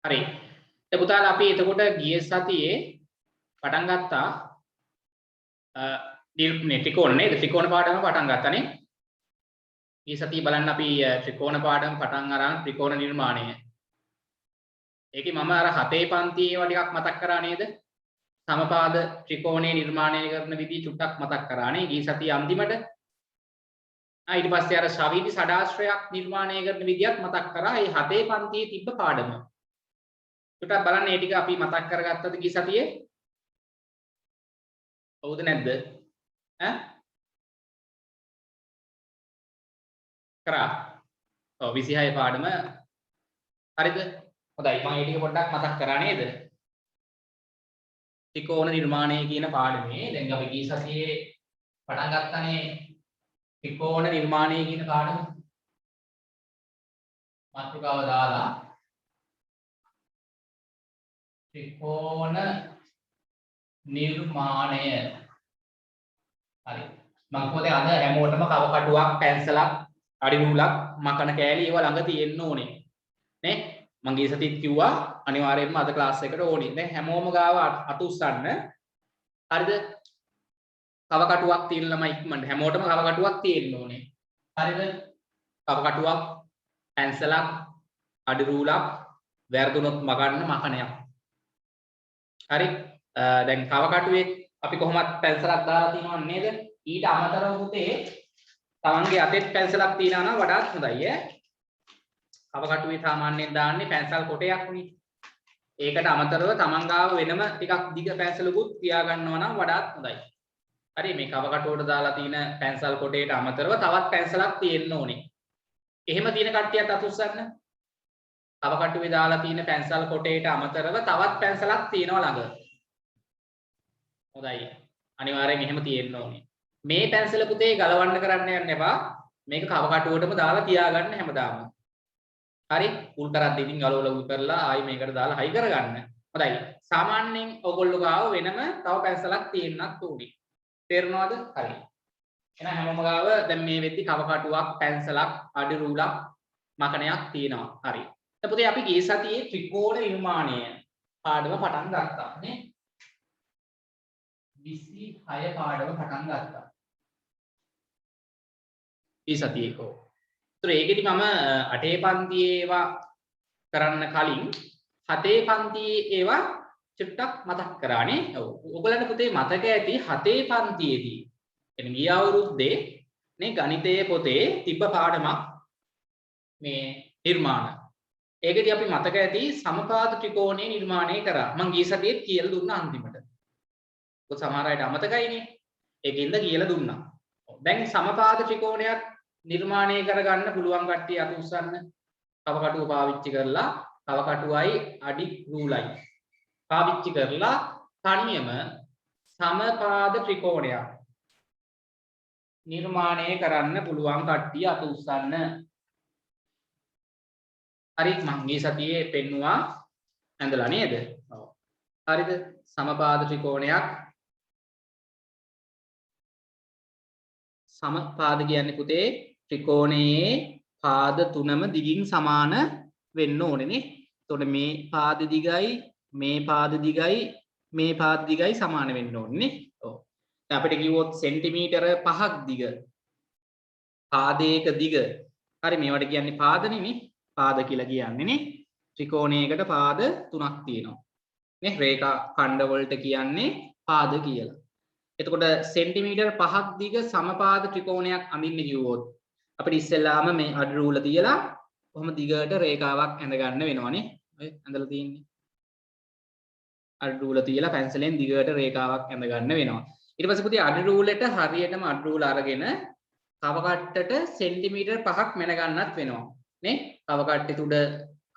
හරි. දැන් පුතාලා අපි එතකොට ගිය සතියේ පටන් ගත්තා ත්‍රිකෝණ නේද? ත්‍රිකෝණ පාඩම පටන් ගත්තානේ. ගිය සතියේ බලන්න අපි ත්‍රිකෝණ පාඩම පටන් අරන් ත්‍රිකෝණ නිර්මාණය. ඒකේ මම අර 7 පන්තියේ ඒවා ටිකක් මතක් කරා නේද? සමපාද ත්‍රිකෝණේ නිර්මාණය කරන විදිහ චුට්ටක් මතක් කරානේ ගිය සතියේ අන්තිමට. ඊට පස්සේ අර ශවිදි සඩාශ්‍රයක් නිර්මාණය කරන විදිහත් මතක් කරා. ඒ 7 පන්තියේ තිබ්බ පාඩම. චුට්ටක් බලන්න මේ ටික අපි මතක් කරගත්තද ගිය සතියේ? හවුද නැද්ද? ඈ? කරා. ඔව් 26 පාඩම හරිද? හොඳයි මම මේ ටික පොඩ්ඩක් මතක් කරා නේද? ත්‍රිකෝණ නිර්මාණය කියන පාඩමේ දැන් අපි ගිය සතියේ පටන් ගත්තනේ ත්‍රිකෝණ නිර්මාණය කියන පාඩම. මාතෘකාව දාලා ත්‍රිකෝණ නිර්මාණය. හරි. මම පොතේ අද හැමෝටම කව කටුවක් පැන්සලක් අඩි නූලක් මකන කෑලි ඒවා ළඟ තියෙන්න ඕනේ. නේ? මම ගිය සතියේත් කිව්වා අනිවාර්යයෙන්ම අද ක්ලාස් එකට ඕනේ. දැන් හැමෝම ගාව අත උස්සන්න. හරිද? කව කටුවක් තියෙන ළමයි ඉක්මනට හැමෝටම කව කටුවක් තියෙන්න ඕනේ. හරිද? කව කටුවක් පැන්සලක් අඩි රූලක් වැරදුනොත් මකන්න මකණයක්. හරි? දැන් කව කටුවේ අපි කොහොමත් පැන්සලක් දාලා තියෙනව නේද? ඊට අමතරව පුතේ තමන්ගේ අතේ පැන්සලක් තියනවා නම් වඩාත් හොඳයි ඈ. කව කටුවේ සාමාන්‍යයෙන් දාන්නේ පැන්සල් කොටයක් නේ. ඒකට අමතරව තමන් ගාව වෙනම ටිකක් දිග පැන්සලකුත් තියා ගන්නවා නම් වඩාත් හොඳයි. හරි මේ කව කටුවට දාලා තියෙන පැන්සල් කොටේට අමතරව තවත් පැන්සලක් තියෙන්න ඕනේ. එහෙම තියෙන කට්ටියත් අත උස්සන්න. කව කටුවේ දාලා තියෙන පැන්සල් කොටේට අමතරව තවත් පැන්සලක් තියෙනවා ළඟ. හොඳයි. අනිවාර්යෙන් එහෙම තියෙන්න ඕනේ. මේ පැන්සල පුතේ ගලවන්න කරන්න යන්න එපා. මේක කව කටුවටම දාලා තියාගන්න හැමදාම. හරි? උල් කරත් දෙකින් ගලවලා උල් කරලා ආයි මේකට දාලා හයි කරගන්න. හොඳයි. සාමාන්‍යයෙන් ඔයගොල්ලෝ ගාව වෙනම තව පැන්සලක් තියෙන්නත් ඕනේ. තේරුණාද? හරි. එහෙනම් හැමෝම ගාව දැන් මේ වෙද්දි කව කටුවක් පැන්සලක් අඩි රූලක් මකණයක් තියෙනවා. හරි. දැන් පුතේ අපි ගිය සතියේ ත්‍රිකෝණ නිර්මාණය පාඩම පටන් ගත්තා නේ? 26 පාඩම පටන් ගත්තා. මේ සතියේ කො. ඒතර ඒකෙදි මම 8 පන්තියේ ඒවා කරන්න කලින් 7 පන්තියේ ඒවා චුට්ටක් මතක් කරානේ. ඔව්. ඔයගලන්ට පුතේ මතක ඇති 7 පන්තියේදී එන ගිය අවුරුද්දේ නේ ගණිතයේ පොතේ තිබ්බ පාඩමක් මේ නිර්මාණ. ඒකෙදි අපි මතක ඇති සමපාද ත්‍රිකෝණය නිර්මාණය කරා. මම ගිය සතියේත් කියලා දුන්නා අන්තිමට. ඔය සමහර අයට අමතකයිනේ. ඒකෙන්ද කියලා දුන්නා. දැන් සමපාද ත්‍රිකෝණයක් නිර්මාණය කරගන්න පුළුවන් කට්ටිය අත උස්සන්න. කව කටුව පාවිච්චි කරලා කව කටුවයි අඩි රූලයි පාවිච්චි කරලා තනියම සමපාද ත්‍රිකෝණයක් නිර්මාණය කරන්න පුළුවන් කට්ටිය අත උස්සන්න. හරි මම මේ සතියේ පෙන්නුවා ඇඳලා නේද? ඔව්. හරිද? සමපාද ත්‍රිකෝණයක් සමපාද කියන්නේ පුතේ ත්‍රිකෝණයේ පාද තුනම දිගින් සමාන වෙන්න ඕනේ නේ. එතකොට මේ පාද දිගයි මේ පාද දිගයි මේ පාද දිගයි සමාන වෙන්න ඕනේ නේ. ඔව්. දැන් අපිට කිව්වොත් සෙන්ටිමීටර 5ක් දිග පාදයක දිග. හරි මේවට කියන්නේ පාදනේ නේ. පාද කියලා කියන්නේ නේ. ත්‍රිකෝණයකට පාද තුනක් තියෙනවා. නේ රේඛා ඛණ්ඩ වලට කියන්නේ පාද කියලා. එතකොට සෙන්ටිමීටර් 5ක් දිග සමපාද ත්‍රිකෝණයක් අඳින්න කිව්වොත් අපිට ඉස්සෙල්ලාම මේ අඩි රූල තියලා කොහොම දිගට රේඛාවක් ඇඳ ගන්න වෙනවනේ. ඔය ඇඳලා තියෙන්නේ. අඩි රූල තියලා පැන්සලෙන් දිගට රේඛාවක් ඇඳ ගන්න වෙනවා. ඊට පස්සේ පුතේ අඩි රූලෙට හරියටම අඩි රූල අරගෙන කව කට්ටට සෙන්ටිමීටර් 5ක් මැන ගන්නත් වෙනවා. නේ? කව කට්ටේ උඩ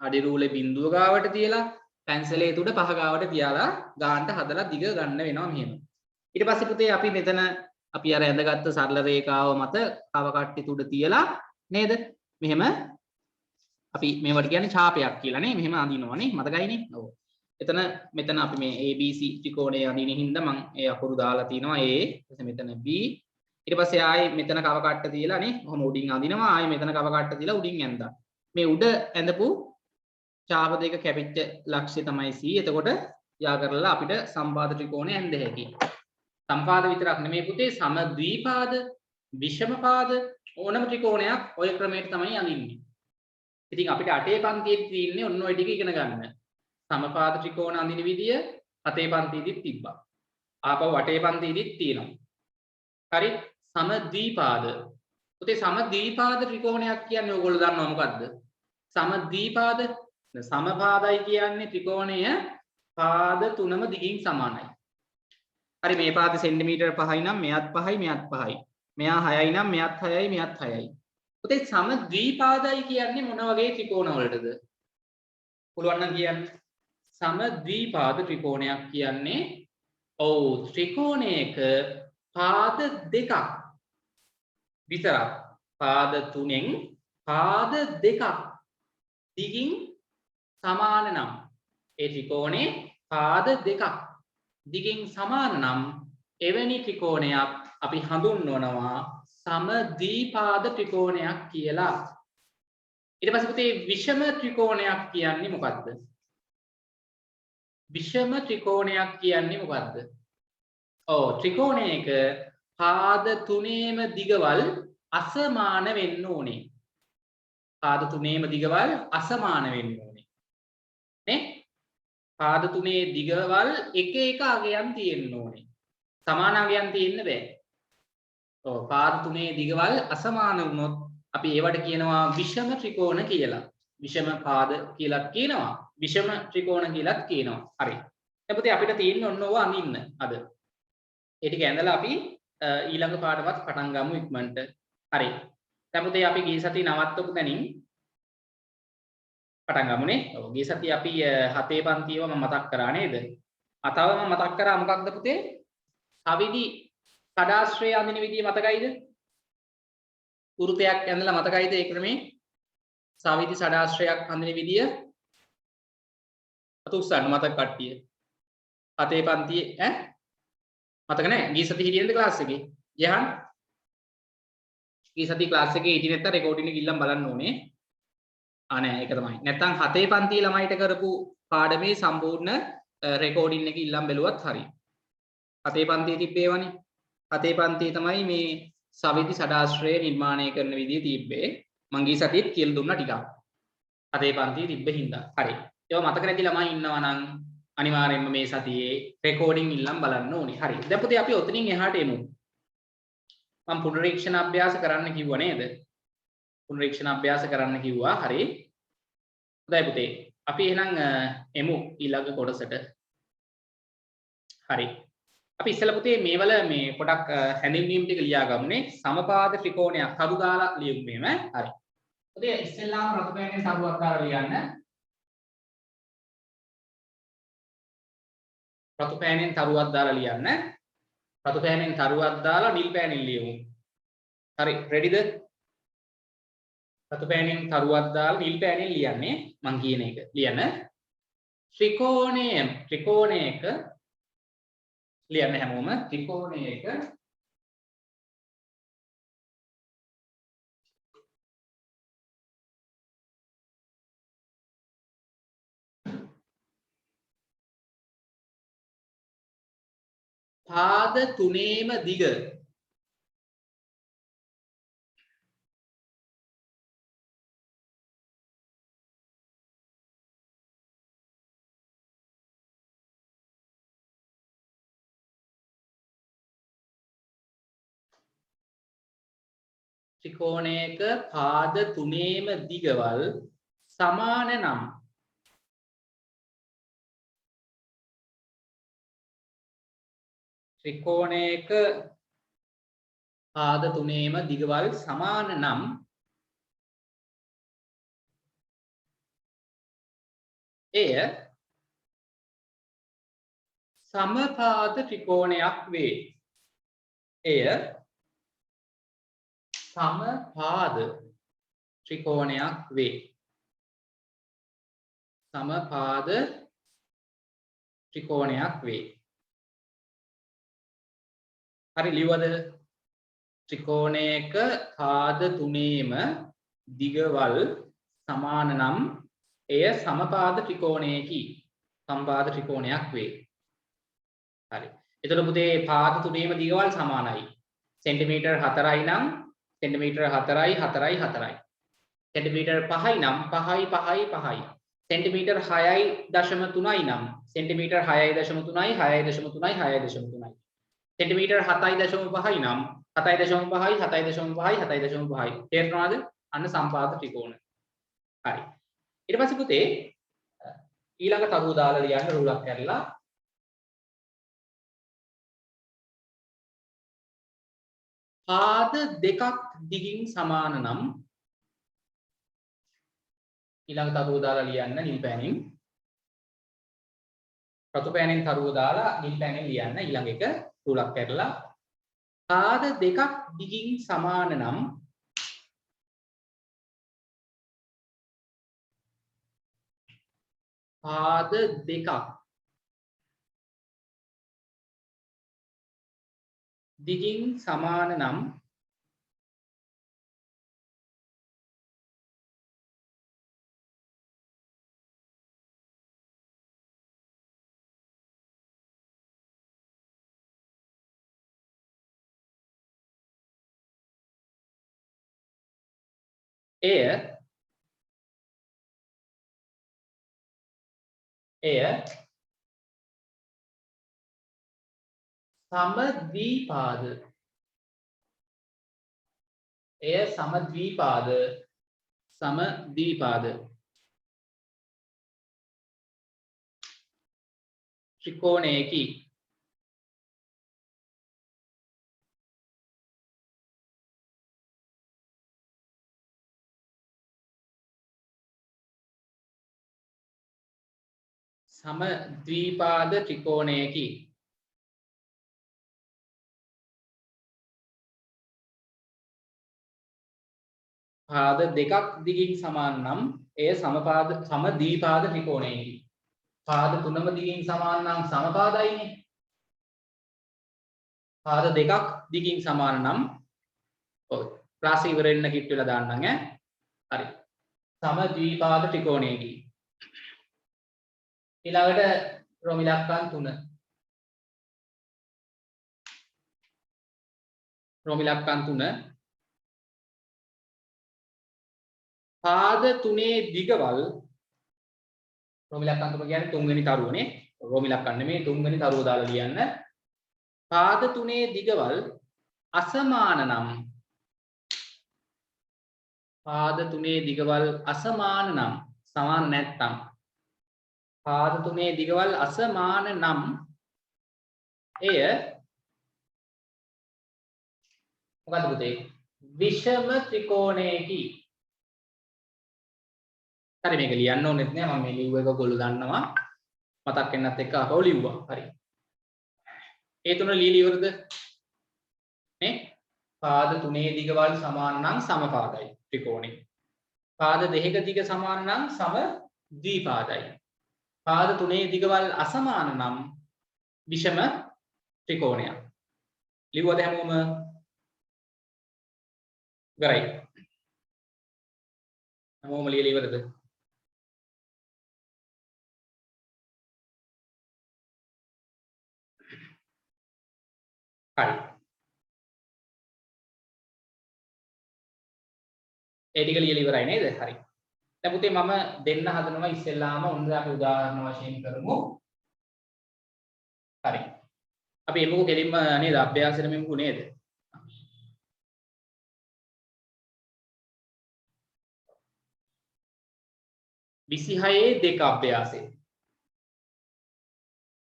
අඩි රූලේ බිඳුව ගාවට තියලා පැන්සලේ උඩ 5 ගාවට තියලා ගානට හදලා දිග ගන්න වෙනවා මෙහෙම. ඊට පස්සේ පුතේ අපි මෙතන අපි අර ඇඳගත්තු සරල රේඛාව මත කව කට්ටි තුඩ තියලා නේද? මෙහෙම අපි මේවට කියන්නේ ඡාපයක් කියලා නේ. මෙහෙම අඳිනවනේ. මතකයිනේ? ඔව්. එතන මෙතන අපි මේ ABC ත්‍රිකෝණයේ අඳින හින්දා මම ඒ අකුරු දාලා තිනවා A. ඊට මෙතන B. ඊට පස්සේ ආයේ මෙතන කව කට්ට තියලා නේ. කොහොම උඩින් අඳිනවා. ආයේ මෙතන කව කට්ට තියලා උඩින් ඇඳලා. මේ උඩ ඇඳපු ඡාප දෙක කැපිච්ච ලක්ෂ්‍ය තමයි C. එතකොට යා කරලා අපිට සම්පාද ත්‍රිකෝණය ඇඳ හැකියි. සම්පාද විතරක් නෙමෙයි පුතේ සමද්විපාද, විෂමපාද ඕනම ත්‍රිකෝණයක් ඔය ක්‍රමයට තමයි අඳින්නේ. ඉතින් අපිට 8 පන්තියේ තියෙන්නේ ඔන්න ඔය ටික ඉගෙන ගන්න. සමපාද ත්‍රිකෝණ අඳින විදිය 7 පන්තියේදීත් තිබ්බා. ආපහු 8 පන්තියේදීත් තියෙනවා. හරි සමද්විපාද. පුතේ සමද්විපාද ත්‍රිකෝණයක් කියන්නේ ඕගොල්ලෝ දන්නව මොකද්ද? සමද්විපාද සමපාදයි කියන්නේ ත්‍රිකෝණය පාද තුනම දිගින් සමානයි. හරි මේ පාද සෙන්ටිමීටර් 5යි නම් මෙයත් 5යි මෙයත් 5යි. මෙයා 6යි නම් මෙයත් 6යි මෙයත් 6යි. පුතේ සමද්විපාදයි කියන්නේ මොන වගේ ත්‍රිකෝණ වලටද? පුළුවන් නම් කියන්න. සමද්විපාද ත්‍රිකෝණයක් කියන්නේ ඔව් ත්‍රිකෝණයක පාද දෙකක් විතරක් පාද තුනෙන් පාද දෙකක් දිගින් සමාන නම් ඒ ත්‍රිකෝණේ පාද දෙකක් දිගින් සමාන නම් එවැනි ත්‍රිකෝණයක් අපි හඳුන්වනවා සමද්විපාද ත්‍රිකෝණයක් කියලා. ඊට පස්සේ පුතේ විෂම ත්‍රිකෝණයක් කියන්නේ මොකද්ද? විෂම ත්‍රිකෝණයක් කියන්නේ මොකද්ද? ඔව් ත්‍රිකෝණයක පාද තුනේම දිගවල් අසමාන වෙන්න ඕනේ. පාද තුනේම දිගවල් අසමාන වෙන්න ඕනේ. නේ? පාද තුනේ දිගවල් එක එක අගයන් තියෙන්න ඕනේ. සමාන අගයන් තියෙන්න බෑ. ඔව් පාද තුනේ දිගවල් අසමාන වුණොත් අපි ඒවට කියනවා විෂම ත්‍රිකෝණ කියලා. විෂම පාද කියලාත් කියනවා. විෂම ත්‍රිකෝණ කියලාත් කියනවා. හරි. දැන් පුතේ අපිට තියෙන්නේ ඔන්න ඕවා අඳින්න අද. ඒ ටික ඇඳලා අපි ඊළඟ පාඩමත් පටන් ගමු ඉක්මනට. හරි. දැන් පුතේ අපි ගිය සතියේ නවත්තපු තැනින් පටන් ගමුනේ. ඔව් ගිය සතියේ අපි 7 පන්තියව මම මතක් කරා නේද? අතව මම මතක් කරා මොකක්ද පුතේ? සවිදි කඩාශ්‍රය අඳින විදිය මතකයිද? වෘතයක් ඇඳලා මතකයිද ඒ ක්‍රමේ? සවිදි සඩාශ්‍රයක් අඳින විදිය අත උස්සන්න මතක කට්ටිය. 7 පන්තියේ මතක නැහැ? ගිය සතියේ හිටියේද ක්ලාස් එකේ? යහන් ගිය සතියේ ක්ලාස් එකේ හිටියේ නැත්නම් රෙකෝඩින් එක ඉල්ලන් බලන්න ඕනේ. නෑ ඒක තමයි. නැත්නම් 7 පන්තියේ ළමයිට කරපු පාඩමේ සම්පූර්ණ රෙකෝඩින් එක ඉල්ලන් බැලුවත් හරි. 7 පන්තියේ තිබ්බේවනේ. 7 පන්තියේ තමයි මේ සවිදි සඩාශ්‍රය නිර්මාණය කරන විදිය තිබ්බේ. මං ගිය සතියේත් කියලා දුන්නා ටිකක්. 7 පන්තියේ තිබ්බ හින්දා. හරි. ඒවා මතක නැති ළමයි ඉන්නවා නම් අනිවාර්යයෙන්ම මේ සතියේ රෙකෝඩින් ඉල්ලන් බලන්න ඕනේ. හරි. දැන් පුතේ අපි ඔතනින් එහාට එමු. මම පුනරීක්ෂණ අභ්‍යාස කරන්න කිව්වා නේද? පුනරීක්ෂණ අභ්‍යාස කරන්න කිව්වා. හරි. හොඳයි පුතේ. අපි එහෙනම් එමු ඊළඟ කොටසට. හරි. අපි ඉස්සෙල්ලා පුතේ මේවල මේ පොඩක් හැඳින්වීම් ටික ලියා ගමුනේ. සමපාද ත්‍රිකෝණයක් කරු දාලා ලියමු මෙහෙම. හරි. පුතේ ඉස්සෙල්ලාම රතු පෑනේ සරුවක් දාලා ලියන්න. රතු පෑනෙන් තරුවක් දාලා ලියන්න. රතු පෑනෙන් තරුවක් දාලා නිල් පෑනෙන් ලියමු. හරි රෙඩිද? රතු පෑනෙන් තරුවක් දාලා නිල් පෑනෙන් ලියන්නේ මං කියන එක. ලියන්න. ත්‍රිකෝණයක ලියන්න හැමෝම ත්‍රිකෝණයක පාද තුනේම දිග ත්‍රිකෝණයක පාද තුනේම දිගවල් සමාන නම් ත්‍රිකෝණයක පාද තුනේම දිගවල් සමාන නම් එය සමපාද ත්‍රිකෝණයක් වේ. එය සමපාද ත්‍රිකෝණයක් වේ. සමපාද ත්‍රිකෝණයක් වේ. හරි ලියවද? ත්‍රිකෝණයක පාද තුනේම දිගවල් සමාන නම් එය සමපාද ත්‍රිකෝණයකි. සමපාද ත්‍රිකෝණයක් වේ. හරි. එතකොට පුතේ පාද තුනේම දිගවල් සමානයි. සෙන්ටිමීටර් 4යි නම් සෙන්ටිමීටර් 4යි 4යි 4යි. සෙන්ටිමීටර් 5යි නම් 5යි 5යි 5යි. සෙන්ටිමීටර් 6.3යි නම් සෙන්ටිමීටර් 6.3යි 6.3යි 6.3යි. සෙන්ටිමීටර් 7.5යි නම් 7.5යි 7.5යි 7.5යි. තේරෙනවද? අන්න සම්පාද ත්‍රිකෝණ. හරි. ඊට පස්සේ පුතේ ඊළඟ තරුව දාලා ලියන්න රූලක් කරලා පාද දෙකක් දිගින් සමාන නම් ඊළඟ තරුව දාලා ලියන්න නිල් පෑනින් රතු පෑනෙන් තරුව දාලා නිල් පෑනෙන් ලියන්න ඊළඟ එක රූලක් කරලා පාද දෙකක් දිගින් සමාන නම් පාද දෙකක් දිගින් සමාන නම් එය සමද්විපාද. එය සමද්විපාද ත්‍රිකෝණයකි. සමද්විපාද ත්‍රිකෝණයකි. පාද දෙකක් දිගින් සමාන නම් එය සමද්විපාද ත්‍රිකෝණයකි. පාද තුනම දිගින් සමාන නම් සමපාදයිනේ. පාද දෙකක් දිගින් සමාන නම් ඔව් ක්ලාස් ඉවර වෙන්න කිට් වෙලා දාන්නම් ඈ. හරි. සමද්විපාද ත්‍රිකෝණයකි. ඊළඟට රෝම ඉලක්කම් 3. රෝම ඉලක්කම් 3 පාද තුනේ දිගවල් රෝම ඉලක්කම් 3 කියන්නේ තුන්වෙනි තරුවනේ. රෝම ඉලක්කම් නෙමෙයි තුන්වෙනි තරුව දාලා ලියන්න. පාද තුනේ දිගවල් අසමාන නම් පාද තුනේ දිගවල් අසමාන නම් සමාන නැත්නම් පාද තුනේ දිගවල් අසමාන නම් එය මොකද්ද පුතේ? විෂම ත්‍රිකෝණයකි. හරි මේක ලියන්න ඕනෙත් නෑ මම මේ ලිව්ව එක ඔයගොල්ලෝ දන්නවා. මතක් වෙන්නත් එක්ක අපව ලිව්වා. හරි. ඒ තුන ලියලා ඉවරද? නේ? පාද තුනේ දිගවල් සමාන නම් සමපාදයි ත්‍රිකෝණේ. පාද දෙකක දිග සමාන නම් සම ද්විපාදයි. පාද තුනේ දිගවල් අසමාන නම් විෂම ත්‍රිකෝණයක්. ලිව්වද හැමෝම? ගරයි. හැමෝම ලියලා ඉවරද? හරි. ඒ ටික ලියලා ඉවරයි නේද? හරි. දැන් පුතේ මම දෙන්න හදනවා ඉස්සෙල්ලාම ඔන්න අපි උදාහරණ වශයෙන් කරමු. හරි. අපි එමුකෝ කෙලින්ම නේද අභ්‍යාසෙට මෙමුකෝ නේද? 26 දෙක අභ්‍යාසය.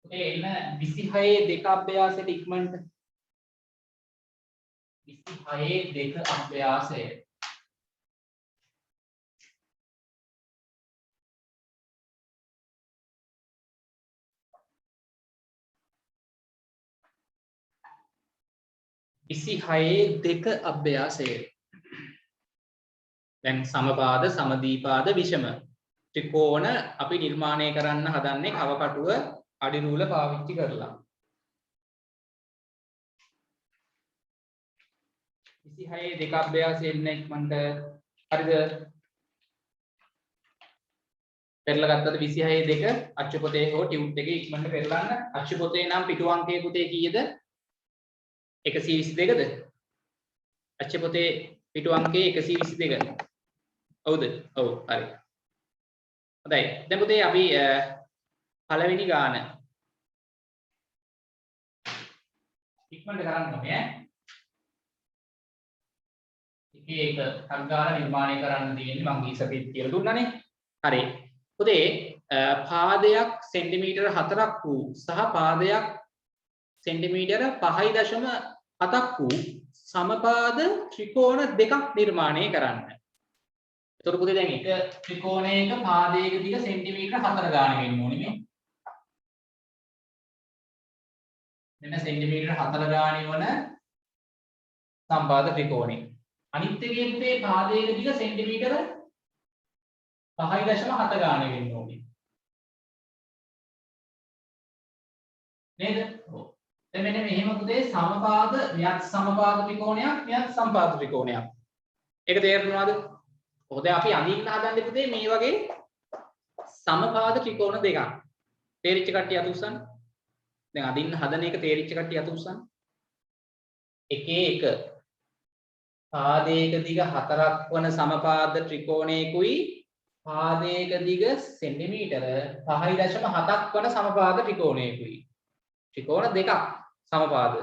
එන්න 26 දෙක අභ්‍යාසයට ඉක්මනට 26 දෙක අභ්‍යාසය. දෙක අභ්‍යාසය. දැන් සමපාද සමදීපාද විෂම ත්‍රිකෝණ අපි නිර්මාණය කරන්න හදන්නේ කවකටුව අඩි රූල පාවිච්චි කරලා. 26 දෙක අභ්‍යාසයෙන් ඉක්මනට හරිද? පෙරලා ගත්තද 26 2 අච්චු පොතේ හෝ ටියුට් එකේ ඉක්මනට පෙරලන්න. අච්චු පොතේ නම් පිටු අංකයේ පුතේ කීයද? 122ද? අච්චු පොතේ පිටු අංකයේ 122. හවුද? ඔව් හරි. හොඳයි. දැන් පුතේ අපි පළවෙනි ගාන ඉක්මනට කරන්න ඕනේ ඈ. එක සංගාන නිර්මාණය කරන්න තියෙන්නේ මම ඊසපිට කියලා දුන්නානේ. හරි. පුතේ පාදයක් සෙන්ටිමීටර 4ක් වූ සහ පාදයක් සෙන්ටිමීටර 5.7ක් වූ සමපාද ත්‍රිකෝණ දෙකක් නිර්මාණය කරන්න. එතකොට පුතේ දැන් එක ත්‍රිකෝණයක පාදයක දිග සෙන්ටිමීටර 4 ගාන වෙන්න ඕනේ නේ. මෙන්න සෙන්ටිමීටර 4 ගානේ වන සම්පාද ත්‍රිකෝණය. අනිත් එකේ පුතේ පාදයක දිග සෙන්ටිමීටර 5.7 ගාන වෙන්න ඕනේ. නේද? ඔව්. දැන් මෙන්න මෙහෙම පුතේ සමපාද මෙයක් සමපාද ත්‍රිකෝණයක් මෙයක් සම්පාද ත්‍රිකෝණයක්. ඒක තේරුණාද? ඔහොද අපි අඳින්න හදන්නේ පුතේ මේ වගේ සමපාද ත්‍රිකෝණ දෙකක්. තේරිච්ච කට්ටිය අත උස්සන්න. දැන් අඳින්න හදන එක තේරිච්ච කට්ටිය අත උස්සන්න. එකේ එක පාදයක දිග 4ක් වන සමපාද ත්‍රිකෝණයකුයි පාදයක දිග සෙන්ටිමීටර 5.7ක් වන සමපාද ත්‍රිකෝණයකුයි. ත්‍රිකෝණ දෙකක් සමපාද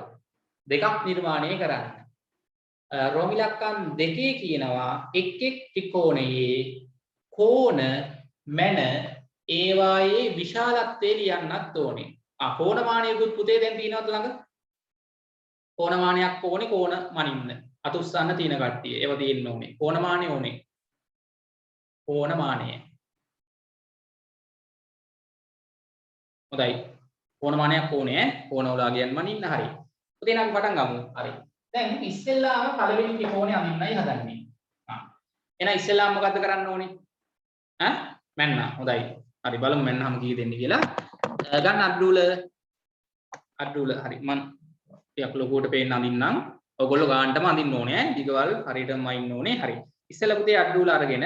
දෙකක් නිර්මාණය කරන්න. රෝමි ඉලක්කම් දෙකේ කියනවා එක් එක් ත්‍රිකෝණයේ කෝණ මැන ඒවායේ විශාලත්වය ලියන්නත් ඕනේ. කෝණමානයකුත් පුතේ දැන් තියෙනවද ළඟ? කෝණමානයක් ඕනේ කෝණ මනින්න. අත උස්සන්න තියෙන කට්ටිය. ඒව තියෙන්න ඕනේ. කෝණමානය ඕනේ. කෝණමානය. හොඳයි. කෝණමානයක් ඕනේ ඈ. කෝණ වල අගයන් මනින්න හරි. පුතේ නම් පටන් ගමු. හරි. දැන් ඉස්සෙල්ලාම පළවෙනි ත්‍රිකෝණය අඳින්නයි හදන්නේ. එහෙනම් ඉස්සෙල්ලාම මොකද්ද කරන්න ඕනේ? මැන්න. හොඳයි. හරි බලමු මැන්නහම කී දෙන්නේ කියලා. ගන්න අඩ්රූල. අඩ්රූල හරි. මම ටිකක් ලොකුවට පේන්න අඳින්නම්. ඔයගොල්ලෝ ගානටම අඳින්න ඕනේ ඈ. දිගවල් හරියටම අයින්න ඕනේ. හරි. ඉස්සෙල්ලා පුතේ අඩ්රූල අරගෙන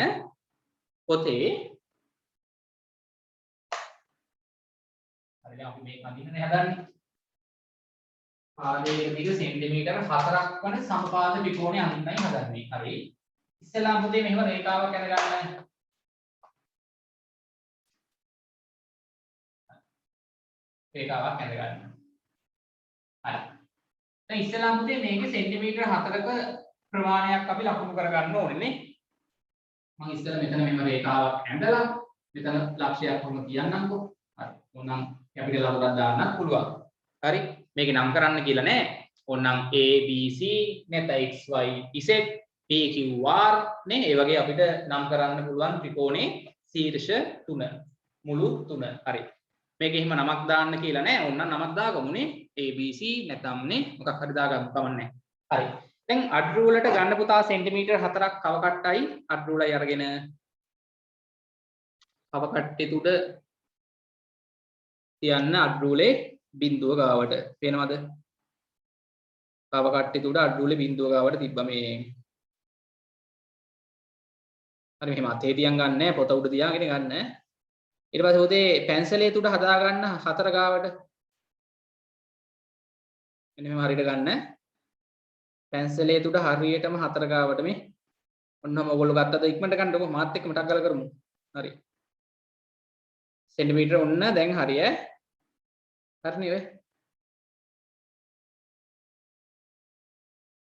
පොතේ හරි අපි මේක අඳින්නනේ හදන්නේ. පාදයක දිග සෙන්ටිමීටර 4ක් වන සමපාද ත්‍රිකෝණය අඳින්නයි හදන්නේ. හරි. ඉස්සෙල්ලාම පුතේ මෙහෙම රේඛාවක් අරගන්න. රේඛාවක් අරගන්න. හරි. දැන් ඉස්සෙල්ලාම පුතේ මේකේ සෙන්ටිමීටර 4ක ප්‍රමාණයක් අපි ලකුණු කරගන්න ඕනේ නේ. මම ඉස්සෙල්ලා මෙතන මෙහෙම රේඛාවක් ඇඳලා මෙතන ලක්ෂයක් වුණ කියන්නම්කෝ. හරි. ඕනම් කැපිටල් ලකුණක් දාන්නත් පුළුවන්. හරි. මේක නම් කරන්න කියලා නෑ. ඕනම් A B C නැත්නම් X Y Z P Q R නේ. ඒ වගේ අපිට නම් කරන්න පුළුවන් ත්‍රිකෝණේ ශීර්ෂ 3 මුළු 3. හරි. මේක එහෙම නමක් දාන්න කියලා නෑ. ඕනම් නමක් දාගමුනේ. A B C නැත්නම් නේ මොකක් හරි දාගමු කමන්නේ. හරි. දැන් අඩ්රූලට ගන්න පුතා සෙන්ටිමීටර 4ක් කව කට්ටයි අඩ්රූලයි අරගෙන කව කට්ටේ තුඩ තියන්න අඩ්රූලේ බිඳුව ගාවට. පේනවද? කව කට්ටේ තුඩ අඩ්රූලේ බිඳුව ගාවට තිබ්බ මේ. හරි මෙහෙම අතේ තියන් ගන්න නෑ පොත උඩ තියාගෙන ගන්න. ඊට පස්සේ උදේ පැන්සලේ තුඩ හදා ගන්න 4 ගාවට. මෙන්න මෙහෙම හරියට ගන්න. පැන්සලේ තුඩ හරියටම 4 ගාවට මේ ඔන්නම ඔයගොල්ලෝ ගත්තද ඉක්මනට ගන්නකො මාත් එක්කම ටක් ගාලා කරමු. හරි. සෙන්ටිමීටර ඔන්න දැන් හරිය. හරිනේ ඔය.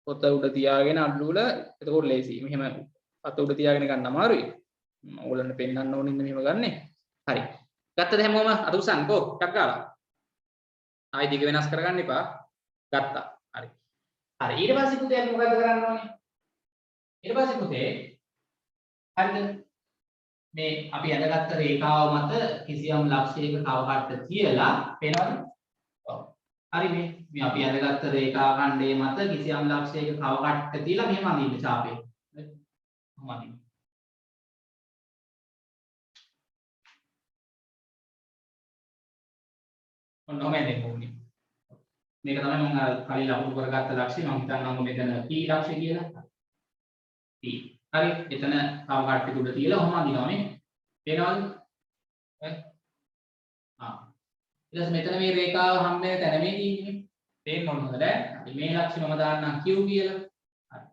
පොත උඩ තියාගෙන අඩුවල එතකොට ලේසි. මෙහෙම අත උඩ තියාගෙන ගන්න අමාරුයි. ඕගොල්ලන්ට පෙන්වන්න ඕන ඉන්න මෙහෙම ගන්නෙ. හරි. ගත්තද හැමෝම අත උස්සන්නකෝ ටක් ගාලා. ආයි දිග වෙනස් කරගන්න එපා. ගත්තා. හරි. හරි ඊට පස්සේ පුතේ අපි මොකද කරන්න ඕනේ? ඊට පස්සේ පුතේ හරිද? මේ අපි අඳගත්ත රේඛාව මත කිසියම් ලක්ෂයක කව කට්ට තියලා පේනවද? ඔව්. හරි මේ අපි අඳගත්ත රේඛා ඛණ්ඩයේ මත කිසියම් ලක්ෂයක කව කට්ට තියලා මෙහෙම අඳින්න ඡාපේ. හරි. කොහොම අඳින්න? ඔන්නෝම එන්නේ කොහොමද? මේක තමයි මම කලින් ලකුණු කරගත්ත ලක්ෂ්‍ය. මම හිතන්නම් මෙතන P ලක්ෂ්‍ය කියලා. P. හරි. එතන කව කට්ටි උඩ තියලා ඔහොම අඳිනවා මේ. පේනවද? ඊට පස්සේ මෙතන මේ රේඛාව හම් වෙන තැන මේ තියෙන්නේ. තේන්න ඕනද නේද? අපි මේ ලක්ෂ්‍ය මම දාන්නම් Q කියලා. හරි.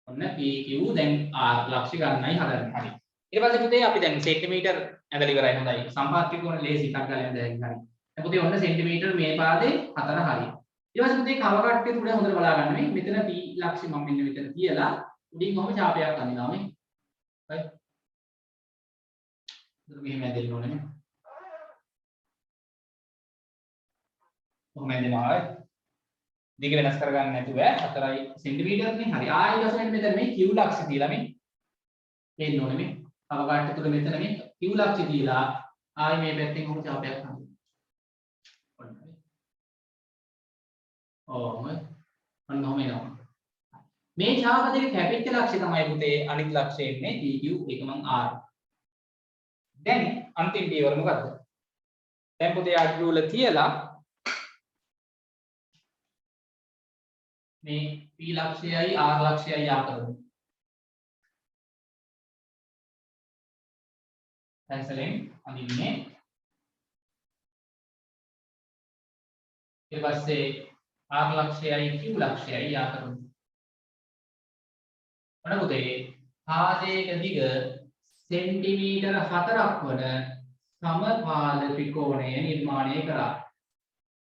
ඔන්න PQ දැන් R ලක්ෂ්‍ය ගන්නයි හදන්නේ. හරි. ඊට පස්සේ පුතේ අපි දැන් සෙන්ටිමීටර් ඇඳලා ඉවරයි. හොඳයි. සම්පාත්‍ය කොන ලේසි එකක් ගන්න දැන් හරි. දැන් පුතේ ඔන්න සෙන්ටිමීටර් මේ පාදේ 4 හරි. ඊට පස්සේ පුතේ කව කට්ටිය උඩ හොඳට බලා ගන්න මේ. මෙතන P ලක්ෂ්‍ය මම මෙන්න මෙතන තියලා උඩින් කොහොම ඡාපයක් අඳිනවා මේ. හරි. මෙතන මෙහෙම ඇදෙන්න ඕනේ නේ. කොහොම ඇදෙනවා දිග වෙනස් කරගන්න නැතුව 4 සෙන්ටිමීටර් නේ. හරි. ආයෙ ඊට පස්සේ මෙතන මේ Q ලක්ෂ්‍ය තියලා මේ දෙන්න ඕනේ මේ. කව කට්ටිය තුල මෙතන මේ Q ලක්ෂ්‍ය තියලා ආයෙ මේ පැත්තෙන් කොහොම ඡාපයක් අඳිනවා. ඔන්න ඔහම එනවා. මේ ඡාප දෙක කැපිච්ච ලක්ෂ්‍ය තමයි පුතේ අනිත් ලක්ෂ්‍ය එන්නේ PQ ඒක මං R. දැන් අන්තිම පියවර මොකද්ද? දැන් පුතේ අඩු වල තියලා මේ P ලක්ෂ්‍යයයි R ලක්ෂ්‍යයයි යා කරමු. පැන්සලෙන් අඳින්නේ. ඊට පස්සේ R ලක්ෂ්‍යයයි Q ලක්ෂ්‍යයයි යා කරමු. ඔන්න පුතේ පාදයක දිග සෙන්ටිමීටර 4ක් වන සමපාද ත්‍රිකෝණය නිර්මාණය කරා.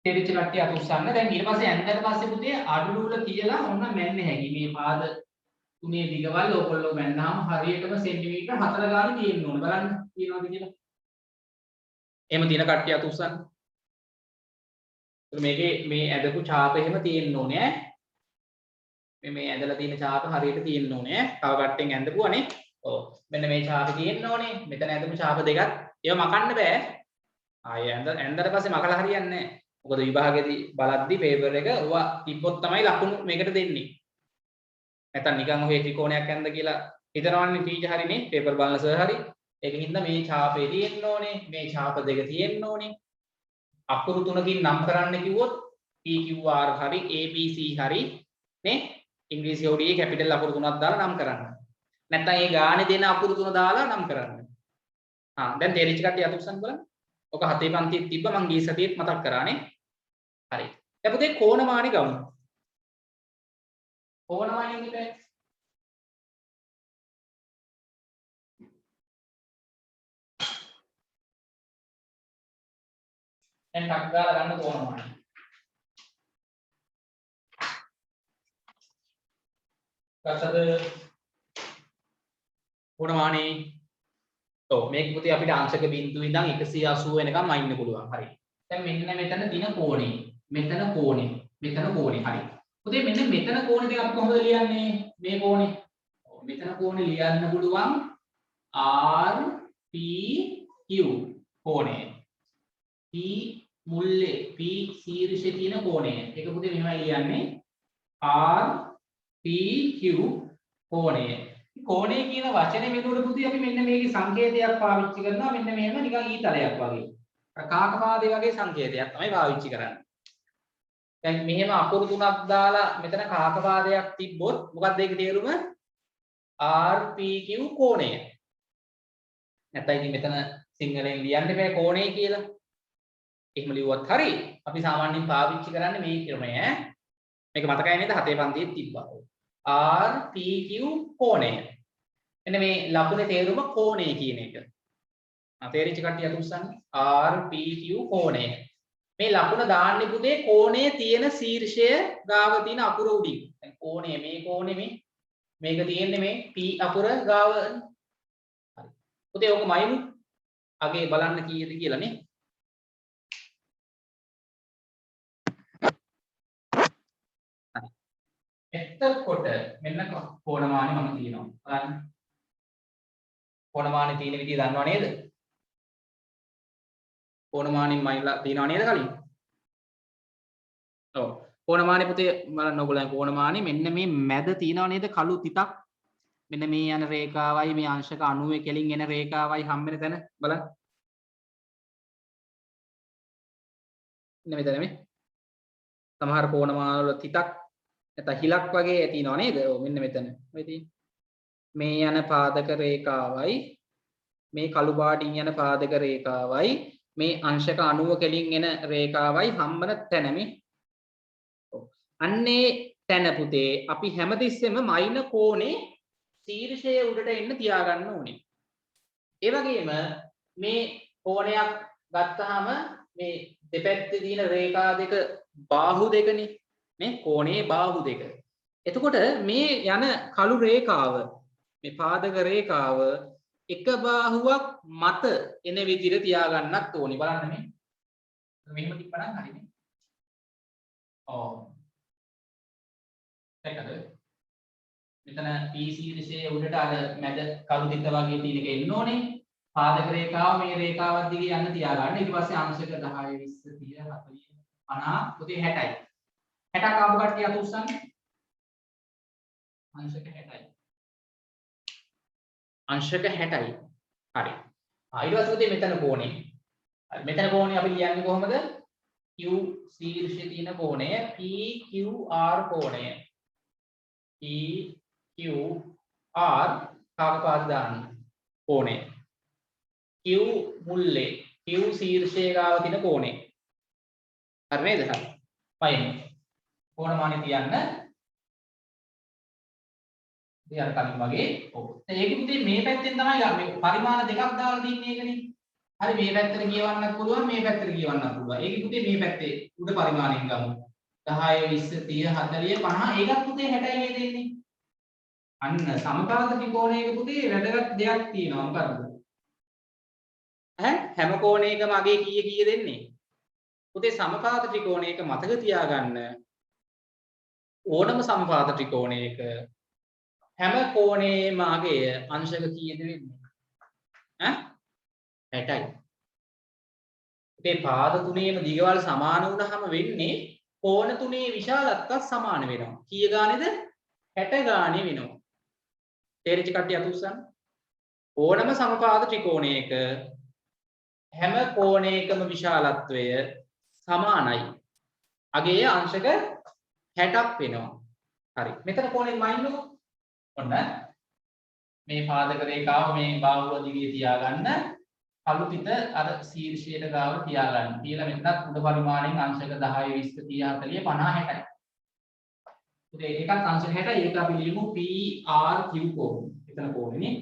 තේරිච්ච කට්ටිය අත උස්සන්න. දැන් ඊට පස්සේ ඇන්දට පස්සේ පුතේ අඩුවල තියලා ඔන්න මැන්න හැකි. මේ පාද තුනේ දිගවල් ඕගොල්ලෝ මැන්නාම හරියටම සෙන්ටිමීටර 4 ගානේ තියෙන්න ඕන. බලන්න තියෙනවද කියලා. එහෙම තියෙන කට්ටිය අත උස්සන්න. මේකේ මේ ඇදපු ඡාප එහෙම තියෙන්න ඕනේ ඈ. මේ ඇදලා තියෙන ඡාප හරියට තියෙන්න ඕනේ ඈ. තව කට්ටෙන් ඇඳපුවානේ. ඔව්. මෙන්න මේ ඡාපේ තියෙන්න ඕනේ. මෙතන ඇදපු ඡාප දෙකක් ඒව මකන්න බෑ. ආයෙ ඇඳලා පස්සේ මකලා හරියන්නේ නැහැ. මොකද විභාගයේදී බලද්දි පේපර් එක ඔවා තිබ්බොත් තමයි ලකුණු මේකට දෙන්නේ. නැත්නම් නිකන් ඔහේ ත්‍රිකෝණයක් ඇඳ කියලා හිතනවන්නේ ටීචර් හරිනේ පේපර් බලන සර් හරි. ඒකින්ද මේ ඡාපේ තියෙන්න ඕනේ. මේ ඡාප දෙක තියෙන්න ඕනේ. අකුරු තුනකින් නම් කරන්න කිව්වොත් PQR හරි ABC හරි නේ ඉංග්‍රීසි හොඩියේ කැපිටල් අකුරු තුනක් දාලා නම් කරන්න. නැත්නම් ඒ ගානේ දෙන අකුරු තුන දාලා නම් කරන්න. දැන් තේරිච්ච කට්ටිය අත උස්සන්න බලන්න. ඔක 7 පන්තියේ තිබ්බ මං ගිය සතියේත් මතක් කරානේ. හරි. දැන් පුතේ කෝණමානි ගමු. කෝණමානි කියන්නේ දැන් ටක් ගාලා ගන්න කෝණමානි. ගත්තද කෝණමානි? ඔව් මේක පුතේ අපිට අංශක බිඳුව ඉඳන් 180 වෙනකම් අයින්න පුළුවන්. හරි. දැන් මෙන්න මෙතන දින කෝණේ. මෙතන කෝණේ. මෙතන කෝණේ. හරි. පුතේ මෙන්න මෙතන කෝණේ දෙක අපි කොහොමද ලියන්නේ? මේ කෝණේ. ඔව් මෙතන කෝණේ ලියන්න පුළුවන් R P Q කෝණය. P මුල්ලේ P ශීර්ෂයේ තියෙන කෝණය. ඒක පුතේ මෙහෙමයි ලියන්නේ R P Q කෝණය. කෝණය කියන වචනේ මෙතනට පුතේ අපි මෙන්න මේකේ සංකේතයක් පාවිච්චි කරනවා. මෙන්න මෙහෙම නිකන් ඊතලයක් වගේ. කාකපාදේ වගේ සංකේතයක් තමයි පාවිච්චි කරන්නේ. දැන් මෙහෙම අකුරු තුනක් දාලා මෙතන කාකපාදයක් තිබ්බොත් මොකක්ද ඒකේ තේරුම? R P Q කෝණය. නැත්නම් ඉතින් මෙතන සිංහලෙන් ලියන්න බෑ කෝණය කියලා. එහෙම ලිව්වත් හරි. අපි සාමාන්‍යයෙන් පාවිච්චි කරන්නේ මේ ක්‍රමය. මේක මතකයි නේද? 7 පන්තියේ තිබ්බා. R P Q කෝණය. එන්න මේ ලකුණේ තේරුම කෝණය කියන එක. තේරිච්ච කට්ටිය අත උස්සන්න. R P Q කෝණය. මේ ලකුණ දාන්නේ පුතේ කෝණයේ තියෙන ශීර්ෂය ගාව තියෙන අකුර උඩින්. දැන් කෝණය මේ කෝණේ මේක තියෙන්නේ මේ P අකුර ගාව. හරි. පුතේ ඔක මයිමු. අගේ බලන්න කීයද කියලා නේ. එතකොට මෙන්න කෝණමානි මම කියනවා. බලන්න. කෝණමානි තියෙන විදිය දන්නව නේද? කෝණමානි මයිලා තියනව නේද කලින්? ඔව්. කෝණමානි පුතේ බලන්න ඕගොල්ලන් කෝණමානි මෙන්න මේ මැද තියනව නේද කළු තිතක්? මෙන්න මේ යන රේඛාවයි මේ අංශක 90 කෙලින් එන රේඛාවයි හම් වෙන තැන බලන්න. මෙන්න මෙතන මේ. සමහර කෝණමාන වල තිතක් නැත්නම් හිලක් වගේ තියෙනව නේද? ඔව් මෙන්න මෙතන. ඔය තියෙන්නේ. මේ යන පාදක රේඛාවයි මේ කළු පාටින් යන පාදක රේඛාවයි මේ අංශක 90 කෙලින් එන රේඛාවයි හම්බන තැන මේ. අන්නේ තැන පුතේ අපි හැමතිස්සෙම මයින කෝණේ ශීර්ෂයේ උඩට එන්න තියාගන්න ඕනේ. ඒ වගේම මේ කෝණයක් ගත්තාම මේ දෙපැත්තේ තියෙන රේඛා දෙක බාහුව දෙකනේ. මේ කෝණයේ බාහුව දෙක. එතකොට මේ යන කළු රේඛාව මේ පාදක රේඛාව එක බාහුවක් මත එන විදිහට තියාගන්නත් ඕනේ. බලන්න මේ. මෙහෙම තිබ්බනම් හරිනේ. ඔව්. ඒකද? මෙතන P ශීර්ෂයේ උඩට අර මැද කළු තිත්ත වගේ තියෙන එක එන්න ඕනේ. පාදක රේඛාව මේ රේඛාවත් දිගේ යන්න තියාගන්න. ඊට පස්සේ අංශක 10 20 30 40 50 පුතේ 60යි. 60ක් ආපු කට්ටිය අත උස්සන්නේ. අංශක 60යි. අංශක 60යි. හරි. ඊට පස්සේ පුතේ මෙතන කෝණය. හරි. මෙතන කෝණය අපි ලියන්නේ කොහොමද? Q ශීර්ෂයේ තියෙන කෝණය PQR කෝණය. PQR කාකපාද දාන්න කෝණය. Q මුල්ලේ Q ශීර්ෂයේ ගාව තියෙන කෝණය. හරි නේද? හරි. පයින්. කෝණමානෙ තියන්න. ඉතින් අර කලින් වගේ ඔව්. ඒක පුතේ මේ පැත්තෙන් තමයි මේ පරිමාණ දෙකක් දාලා තින්නේ ඒකනේ. හරි මේ පැත්තට කියවන්නත් පුළුවන් මේ පැත්තට කියවන්නත් පුළුවන්. ඒක පුතේ මේ පැත්තේ උඩ පරිමාණයෙන් ගමු. 10 20 30 40 50 ඒකත් පුතේ 60යි දෙන්නේ. අන්න සමපාද ත්‍රිකෝණයක පුතේ වැදගත් දෙයක් තියෙනවා මොකද්ද? හැම කෝණයකම අගේ කීය දෙන්නේ? පුතේ සමපාද ත්‍රිකෝණයක මතක තියාගන්න ඕනම සමපාද ත්‍රිකෝණයක හැම කෝණයේම අගය අංශක කීයද වෙන්නේ? 60යි. මේ පාද තුනේම දිගවල් සමාන වුණාම වෙන්නේ කෝණ තුනේ විශාලත්වය සමාන වෙනවා. කීය ගානේද? 60 ගානේ වෙනවා. තේරිච්ච කට්ටිය අත උස්සන්න. ඕනම සමපාද ත්‍රිකෝණයක හැම කෝණයකම විශාලත්වය සමානයි. අගේ අංශක 60ක් වෙනවා. හරි. මෙතන කෝණෙන් මයින්නකො. ඔන්න මේ පාදක රේඛාව මේ බාහුව දිගේ තියාගන්න. කළු පිට අර ශීර්ෂයට ගාව තියාගන්න. කියලා මෙතනත් උඩ පරිමාණයෙන් අංශක 10 20 30 40 50 60යි. උදේ එකක් අංශක 60යි. ඒක අපි ලියමු PRQ කෝණය. එතන කෝණෙනේ.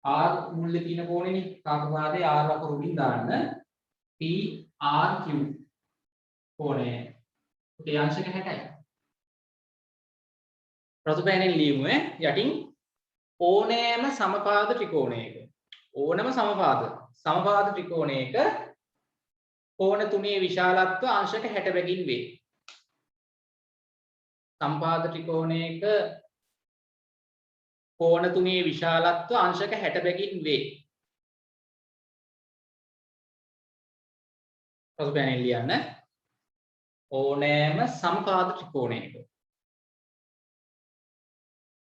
R මුල්ලේ තියෙන කෝණෙනේ. කාකපාදේ R අකුරු උඩින් දාන්න. PRQ කෝණය. උදේ අංශක 60යි. ප්‍රතිපයනෙන් ලියමු යටින් ඕනෑම සමපාද ත්‍රිකෝණයක ඕනම සමපාද ත්‍රිකෝණයක කෝණ තුනේ විශාලත්වය අංශක 60 බැගින් වේ. සමපාද ත්‍රිකෝණයක කෝණ තුනේ විශාලත්වය අංශක 60 බැගින් වේ. ප්‍රතිපයනෙන් ලියන්න ඕනෑම සමපාද ත්‍රිකෝණයක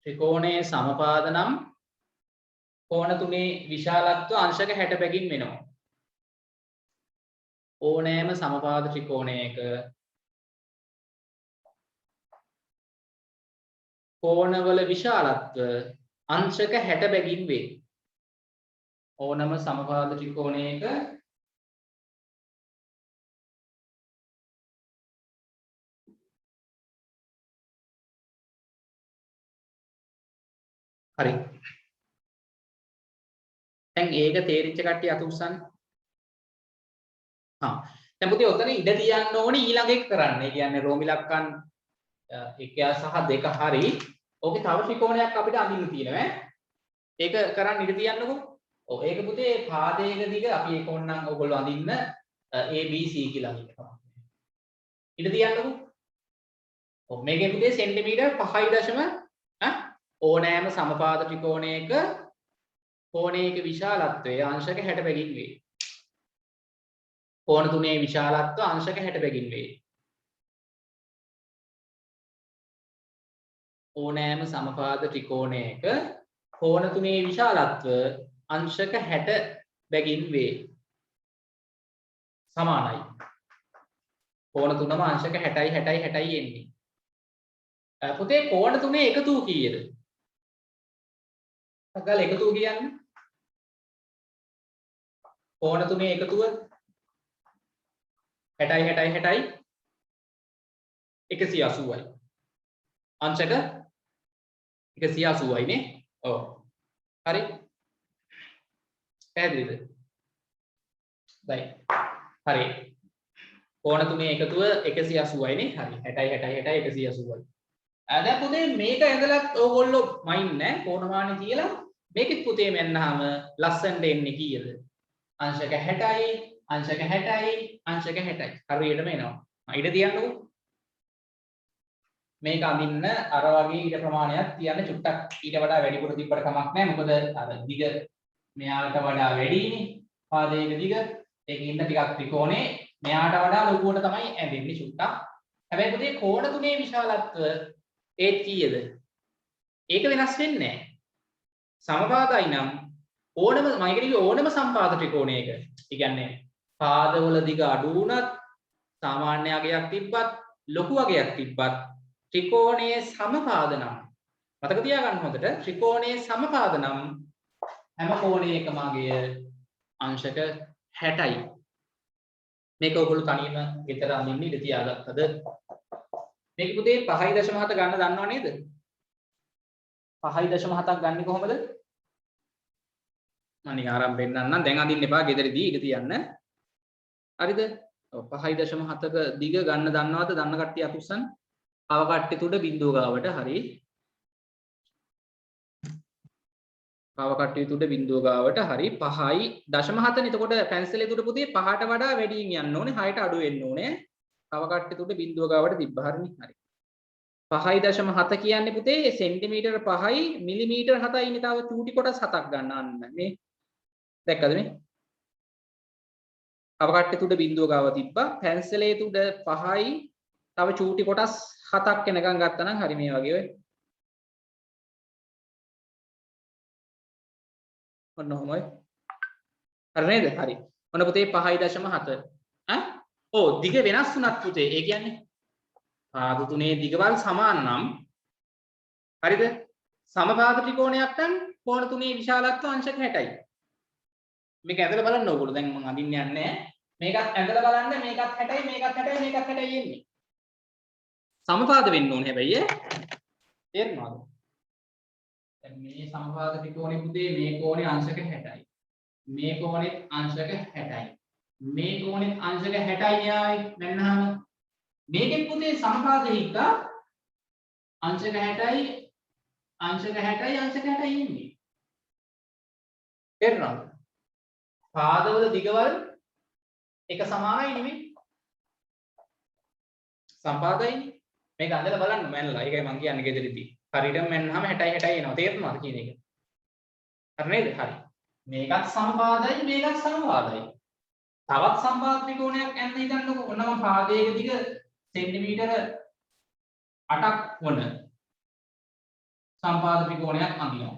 ත්‍රිකෝණයේ සමපාද නම් කෝණ තුනේ විශාලත්වය අංශක 60 බැගින් වෙනවා. ඕනෑම සමපාද ත්‍රිකෝණයක කෝණවල විශාලත්වය අංශක 60 බැගින් වේ. ඕනම සමපාද ත්‍රිකෝණයක හරි. දැන් ඒක තේරිච්ච කට්ටිය අත උස්සන්න. දැන් පුතේ ඔතන ඉඩ තියන්න ඕනේ ඊළඟ එක කරන්න. ඒ කියන්නේ රෝමි ලක්කන් 1 සහ 2 හරි. ඕකේ තව ත්‍රිකෝණයක් අපිට අඳින්න තියෙනවා ඈ. ඒක කරන්න ඉඩ තියන්නකෝ. ඔව් ඒක පුතේ පාදයක දිග අපි ඒක ඕනනම් ඔයගොල්ලෝ අඳින්න ABC කියලා අඳින්න. ඉඩ තියන්නකෝ. ඔව් මේකේ පුතේ සෙන්ටිමීටර් 5.0 ඕනෑම සමපාද ත්‍රිකෝණයක කෝණයක විශාලත්වය අංශක 60 බැගින් වේ. කෝණ තුනේ විශාලත්වය අංශක 60 බැගින් වේ. ඕනෑම සමපාද ත්‍රිකෝණයක කෝණ තුනේ විශාලත්වය අංශක 60 බැගින් වේ. සමානයි. කෝණ තුනම අංශක 60යි 60යි 60යි එන්නේ. පුතේ කෝණ තුනේ එකතු කීයද? අගල එකතු කියන්නේ කෝණ තුනේ එකතුව 60 60 60 180යි. අංශක 180යි නේ. ඔව්. හරි. පැහැදිලිද? right. හරි. කෝණ තුනේ එකතුව 180යි නේ. හරි. 60 60 60 180යි. දැන් පුතේ මේක ඇඳලත් ඕගොල්ලෝ මයින් නෑ කෝණමානෙ කියලා. මේකෙත් පුතේ මෙන්නාම ලස්සනට එන්නේ කීයද? අංශක 60යි, අංශක 60යි, අංශක 60යි. හරියටම එනවා. ඊට තියන්නකෝ. මේක අඳින්න අර වගේ ඊට ප්‍රමාණයක් තියන්න චුට්ටක් ඊට වඩා වැඩිපුර තිබ්බට කමක් නැහැ. මොකද අර දිග මෙයාට වඩා වැඩිනේ. පාදයක දිග. ඒකින්ද ටිකක් ත්‍රිකෝණේ මෙයාට වඩා ලොකුවට තමයි ඇඳෙන්නේ චුට්ටක්. හැබැයි පුතේ කෝණ තුනේ විශාලත්වය ඒත් කීයද? ඒක වෙනස් වෙන්නේ නැහැ. සමපාදයි නම් ඕනම මම කියන්නේ ඕනම සම්පාද ත්‍රිකෝණයක. ඒ කියන්නේ පාදවල දිග අඩු වුණත් සාමාන්‍ය අගයක් තිබ්බත් ලොකු අගයක් තිබ්බත් ත්‍රිකෝණයේ සමපාද නම් මතක තියාගන්න හොඳට ත්‍රිකෝණයේ සමපාද නම් හැම කෝණයකම අගය අංශක 60යි. මේක ඔයගොල්ලෝ තනියම ගෙදර අඳින්න ඉඳ තියාගත්තද? මේක පුතේ 5.7 ගන්න දන්නව නේද? 5.7ක් ගන්න කොහොමද? මම ආරම්භයෙන් නන්නම් දැන් අඳින්න එපා ගෙදරදී ඉඳ තියන්න. හරිද? ඔව් 5.7ක දිග ගන්න දන්නවද? දන්න කට්ටිය අතුස්සන්. පව කට්ටිය තුඩ බිඳුව ගාවට හරි. පව කට්ටිය තුඩ බිඳුව ගාවට හරි 5.7නේ. එතකොට පැන්සලේ තුඩ පුතේ 5ට වඩා වැඩියෙන් යන්න ඕනේ 6ට අඩු වෙන්න ඕනේ. පව කට්ටිය තුඩ බිඳුව ගාවට තිබ්බ හරිනේ. හරි. 5.7 කියන්නේ පුතේ සෙන්ටිමීටර 5යි මිලිමීටර 7යි නේ. තව චූටි කොටස් 7ක් ගන්න අන්න මේ දැක්කද මේ? පව කට්ටිය තුඩ බිඳුව ගාව තිබ්බා. පැන්සලේ තුඩ 5යි තව චූටි කොටස් 7ක් වෙනකන් ගත්තා නම් හරි මේ වගේ ඔය. ඔන්න ඔහොමයි. හරි නේද? හරි. ඔන්න පුතේ 5.7. ඈ? ඔව් දිග වෙනස් වුණත් පුතේ ඒ කියන්නේ පාද තුනේ දිගවල් සමාන නම් හරිද? සමපාද ත්‍රිකෝණයක් නම් කෝණ තුනේ විශාලත්වය අංශක 60යි. මේක ඇදලා බලන්න ඕගොල්ලෝ. දැන් මම අදින්න යන්නේ නැහැ. මේකත් ඇදලා බලන්න මේකත් 60යි මේකත් 60යි මේකත් 60යි එන්නේ. සමපාද වෙන්න ඕනේ හැබැයි තේරෙනවද? දැන් මේ සමපාද ත්‍රිකෝණේ පුතේ මේ කෝණේ අංශක 60යි. මේ කෝණෙත් අංශක 60යි. මේ කෝණෙත් අංශක 60යි න්යායි මෙන්නාම මේකෙත් පුතේ සමපාද හික්කා අංශක 60යි අංශක 60යි අංශක 60යි එන්නේ. තේරෙනවද? පාදවල දිගවල් එක සමානයි නෙමෙයි. සම්පාදයිනේ. මේක අඳලා බලන්න මැනලා. ඒකයි මම කියන්නේ ගෙදරදී. හරියටම මැන්නාම 60 60 එනවා. තේරුණාද කියන එක? හරි නේද? හරි. මේකත් සම්පාදයි මේකත් සම්පාදයි. තවත් සම්පාද ත්‍රිකෝණයක් ඇන්න හිතන්නකො. ඔන්නම පාදයක දිග සෙන්ටිමීටර 8ක් වන සම්පාද ත්‍රිකෝණයක් අඳිනවා.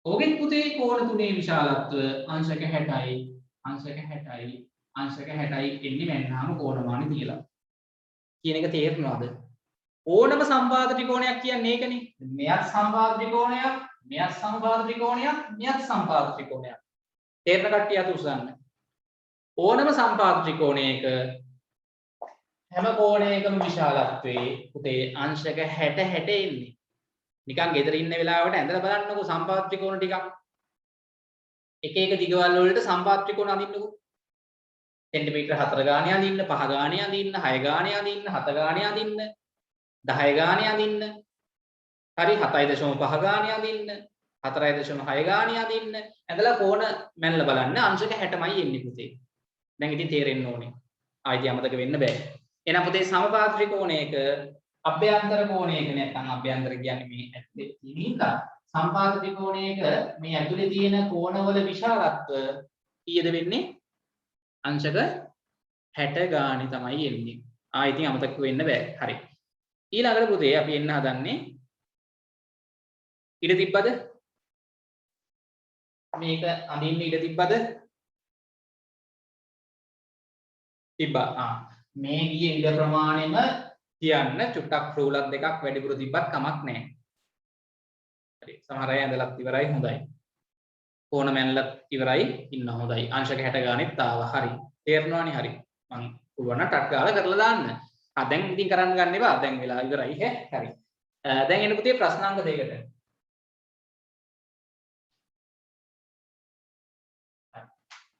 ඕකෙත් පුතේ කෝණ තුනේ විශාලත්වය අංශක 60යි අංශක 60යි අංශක 60යි එන්නේ මැන්නාම කෝණමානෙ තියලා. කියන එක තේරෙනවද? ඕනම සම්පාද ත්‍රිකෝණයක් කියන්නේ ඒකනේ. මෙයත් සම්පාද ත්‍රිකෝණයක්, මෙයත් සම්පාද ත්‍රිකෝණයක්, මෙයත් සම්පාද ත්‍රිකෝණයක්. තේරෙන කට්ටිය අත උස්සන්න. ඕනම සම්පාද ත්‍රිකෝණයක හැම කෝණයකම විශාලත්වයේ පුතේ අංශක 60 60 එන්නේ. නිකන් ගෙදර ඉන්න වෙලාවට ඇඳලා බලන්නකෝ සම්පාද ත්‍රිකෝණ ටිකක්. එක එක දිගවල් වලට සම්පාද ත්‍රිකෝණ අඳින්නකෝ. සෙන්ටිමීටර 4 ගානේ අඳින්න 5 ගානේ අඳින්න 6 ගානේ අඳින්න 7 ගානේ අඳින්න 10 ගානේ අඳින්න හරි 7.5 ගානේ අඳින්න 4.6 ගානේ අඳින්න ඇඳලා කෝණ මැනලා බලන්න අංශක 60මයි එන්නේ පුතේ. දැන් ඉතින් තේරෙන්න ඕනේ. ආයිත් අමතක වෙන්න බෑ. එහෙනම් පුතේ සමපාද ත්‍රිකෝණයක අභ්‍යන්තර කෝණයක නැත්නම් අභ්‍යන්තර කියන්නේ මේ ඇතුලේ තියෙන සම්පාද ත්‍රිකෝණයක මේ ඇතුලේ තියෙන කෝණවල විශාලත්වය කීයද වෙන්නේ? අංශක 60 ගානේ තමයි එන්නේ. ඉතින් අමතක වෙන්න බෑ. හරි. ඊළඟට පුතේ අපි එන්න හදන්නේ ඉඩ තිබ්බද? මේක අඳින්න ඉඩ තිබ්බද? තිබ්බා. මේ ගියේ ඉඩ ප්‍රමාණයම කියන්න චුට්ටක් රූලර් දෙකක් වැඩිපුර තිබ්බත් කමක් නැහැ. හරි. සමහර අය ඇඳලත් ඉවරයි හොඳයි. කෝණ මැනලත් ඉවරයි ඉන්න හොඳයි අංශක 60 ගානෙත් ආවා හරි තේරෙනවනේ හරි මම පුළුවන් නම් ටක් ගාලා කරලා දාන්න දැන් ඉතින් කරන්න ගන්න එපා දැන් වෙලා ඉවරයි හරි දැන් එන්න පුතේ ප්‍රශ්නාංක දෙකට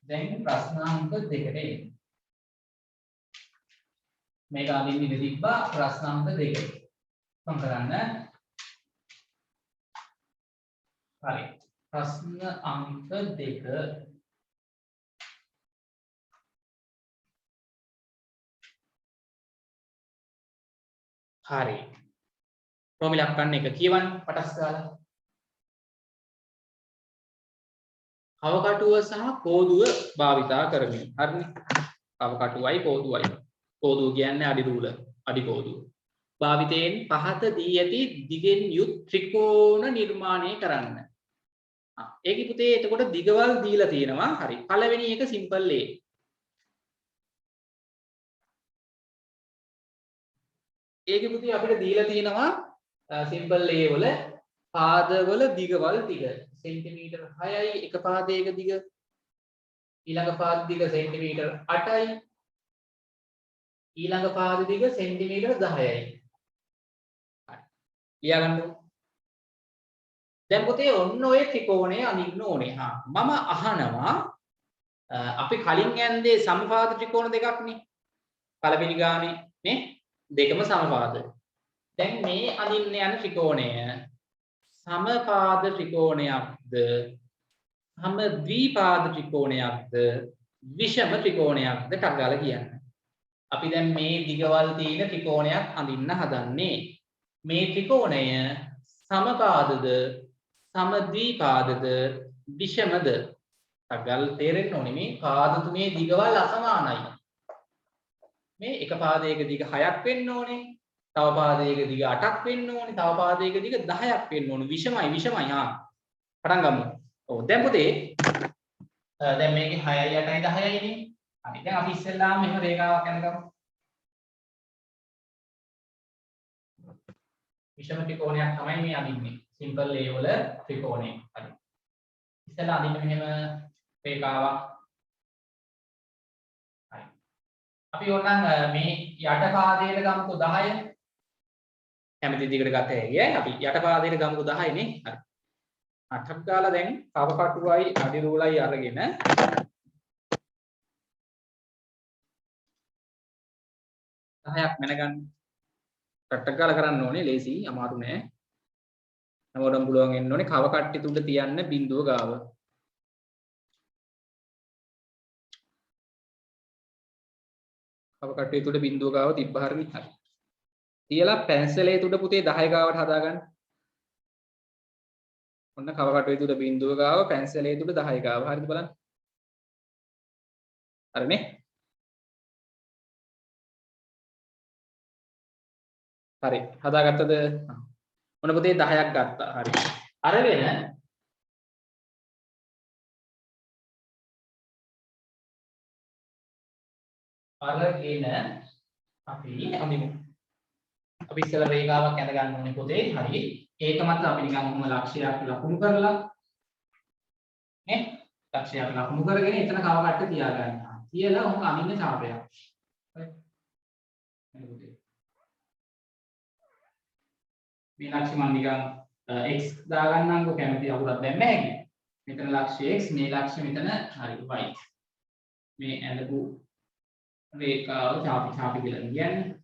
දැන් ප්‍රශ්නාංක දෙකට එන්න මේක අදින්න ඉඳ තිබ්බා ප්‍රශ්නාංක දෙකට මම කරන්න හරි ප්‍රශ්න අංක 2 හරි ප්‍රොමිලක්කන්න එක කියවන්න පටස් ගාලා කවකටුව සහ කෝදුව භාවිතා කරමින් හරිනේ කවකටුවයි කෝදුවයි කෝදුව කියන්නේ අඩි රූල අඩි කෝදුව භාවිතයෙන් පහත දී ඇති දිගෙන් යුත් ත්‍රිකෝණ නිර්මාණය කරන්න ඒකේ පුතේ එතකොට දිගවල් දීලා තියෙනවා හරි පළවෙනි එක සිම්පල් A ඒකේ පුතේ අපිට දීලා තියෙනවා සිම්පල් A වල පාදවල දිගවල් ටික සෙන්ටිමීටර් 6යි එක පාදයක දිග ඊළඟ පාද දිග සෙන්ටිමීටර් 8යි ඊළඟ පාද දිග සෙන්ටිමීටර් 10යි හරි ලියා ගන්නකො දැන් පුතේ ඔන්න ඔය ත්‍රිකෝණය අඳින්න ඕනේ මම අහනවා අපි කලින් යන්නේ සමපාද ත්‍රිකෝණ දෙකක් නේ පළවෙනි ගානේ නේ දෙකම සමපාද දැන් මේ අඳින්න යන ත්‍රිකෝණය සමපාද ත්‍රිකෝණයක්ද සමද්විපාද ත්‍රිකෝණයක්ද විෂම ත්‍රිකෝණයක්ද ටගාලා කියන්න. අපි දැන් මේ දිගවල් තියෙන ත්‍රිකෝණයක් අඳින්න හදන්නේ. මේ ත්‍රිකෝණය සමපාදද සමද්විපාදද විෂමද? ටගල් තේරෙන්න ඕනේ මේ පාද තුනේ දිගවල් අසමානයි. මේ එක පාදයක දිග 6ක් වෙන්න ඕනේ. තව පාදයක දිග 8ක් වෙන්න ඕනේ. තව පාදයක දිග 10ක් වෙන්න ඕනේ. විෂමයි පටන් ගමු. ඔව් දැන් පුතේ දැන් මේකේ 6යි 8යි 10යි නේ. හරි දැන් අපි ඉස්සෙල්ලාම මෙහෙම රේඛාවක් යනකම්. විෂම ත්‍රිකෝණයක් තමයි මේ අඳින්නේ. සිම්පල් A වල ත්‍රිකෝණය. හරි. ඉස්සෙල්ලා අඳින්න මෙහෙම රේඛාවක්. හරි. අපි ඕනනම් මේ යට පාදයට ගමුකෝ 10. කැමති දිගට ගත හැකියි. අපි යට පාදයට ගමුකෝ 10 නේ. හරි. 8ක් ගාලා දැන් තව කටුවයි අඩි රූලයි අරගෙන 10ක් මැනගන්න. ටක් ගාලා කරන්න ඕනේ ලේසි අමාරු නෑ. හැමෝටම පුළුවන් වෙන්න ඕනේ කව කට්ටි තුඩ තියන්න බිඳුව ගාව. කව කට්ටි තුඩ බිඳුව ගාව තිබ්බ හරිනේ. හරි. තියලා පැන්සලේ තුඩ පුතේ 10 ගාවට හදාගන්න. ඔන්න කව කටුවේ තුඩ බිඳුව ගාව පැන්සලේ තුඩ 10 ගාව. හරිද බලන්න. හරිනේ. හරි හදාගත්තද? ඔන්න පුතේ 10ක් ගත්තා. හරි. අරගෙන අපි අඳිමු. අපි ඉස්සෙල්ලා රේඛාවක් ඇඳ ගන්න ඕනේ පුතේ. හරි. ඒක මත අපි නිකන් කොහොම ලක්ෂයක් ලකුණු කරලා නේ? ලක්ෂයක් ලකුණු කරගෙන එතන කව කට්ට තියාගන්නවා. තියලා උන් අඳින්න ඡාපයක්. හරි. මේ ලක්ෂ්‍ය මම නිකන් x දාගන්නම්කෝ කැමති අකුරක් දැන් නැහැ. මෙතන ලක්ෂ්‍ය x මේ ලක්ෂ්‍ය මෙතන හරි y. මේ ඇඳපු රේඛාව ඡාපි කියලා කියන්නේ.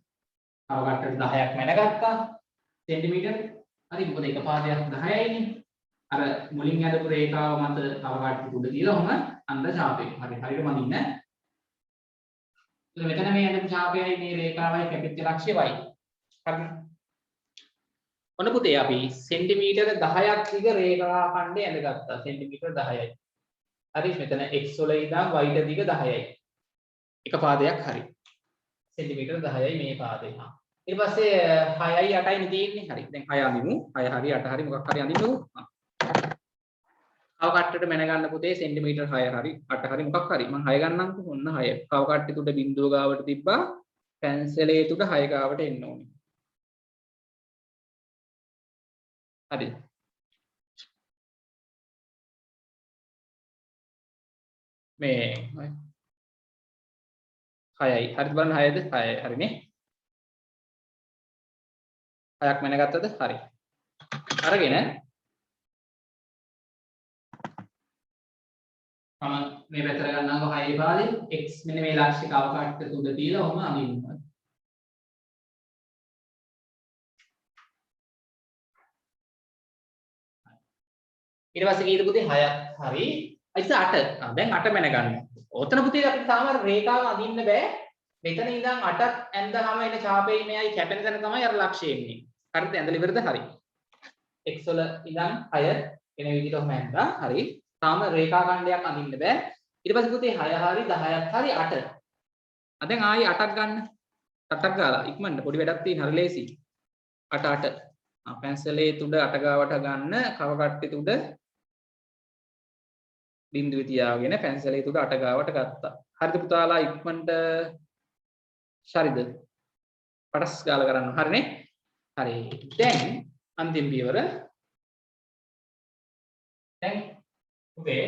තව කට්ටට 10ක් මැනගත්තා. සෙන්ටිමීටර්. හරි මොකද එක පාදයක් 10යිනේ. අර මුලින් ඇඳපු රේඛාව මත තව කට්ට උඩ තියලා ඔහම අnder ඡාපේ. හරි හරියට මනින්න. එතන මෙතන මේ ඇඳපු ඡාපයයි මේ රේඛාවයි කැපිච්ච ලක්ෂ්‍ය y. හරිද? ඔන්න පුතේ අපි සෙන්ටිමීටර 10ක් දිග රේඛා ඛණ්ඩය ඇඳගත්තා. සෙන්ටිමීටර 10යි. හරි මෙතන x වල ඉඳන් y ට දිග 10යි. එක පාදයක් හරි. සෙන්ටිමීටර 10යි මේ පාදේ. ඊට පස්සේ 6යි 8යි නේ තියෙන්නේ. හරි. දැන් 6 අඳිමු. 6 හරි 8 හරි මොකක් හරි අඳින්නකෝ. කව කට්ටට මැන ගන්න පුතේ සෙන්ටිමීටර 6 හරි 8 හරි මොකක් හරි. මම 6 ගන්නම්කෝ. ඔන්න 6. කව කට්ටේ තුඩ බිඳුව ගාවට තිබ්බා. පැන්සලේ තුඩ 6 ගාවට එන්න ඕනේ. හරි. මේ 6යි. හරිද බලන්න 6ද? 6යි. හරිනේ. 6ක් මැන ගත්තද? හරි. අරගෙන මම මේ පැත්තට ගන්නවා 6 පාදේ x මෙන්න මේ ලක්ෂික අවකාශයට තුඩ තියලා ඔහම අඳින්නවා. ඊට පස්සේ කීයද පුතේ 6ක් හරි. ඊට 8. දැන් 8 මැන ගන්න. ඔතන පුතේ අපිට තාම රේඛාව අඳින්න බෑ. මෙතන ඉඳන් 8ක් ඇඳලාම එන ඡාපේ මෙයයි කැපෙන තැන තමයි අර ලක්ෂය එන්නේ. හරිද? ඇඳලා ඉවරද? හරි. x වල ඉඳන් 6 එන විදිහට ඔහම ඇඳලා හරි. තාම රේඛා ඛණ්ඩයක් අඳින්න බෑ. ඊට පස්සේ පුතේ 6 හරි 10ක් හරි 8. දැන් ආයි 8ක් ගන්න. 8ක් ගාලා ඉක්මනට පොඩි වැඩක් තියෙන හරි ලේසි. 8 8. පැන්සලේ තුඩ 8 ගාවට ගන්න කව කට්ටි තුඩ බිඳුවේ තියාගෙන පැන්සලේ තුඩ 8 ගාවට ගත්තා. හරිද පුතාලා ඉක්මනට හරිද? පටස් ගාලා කරන්න. හරිනේ? හරි. දැන් අන්තිම පියවර. දැන් පුතේ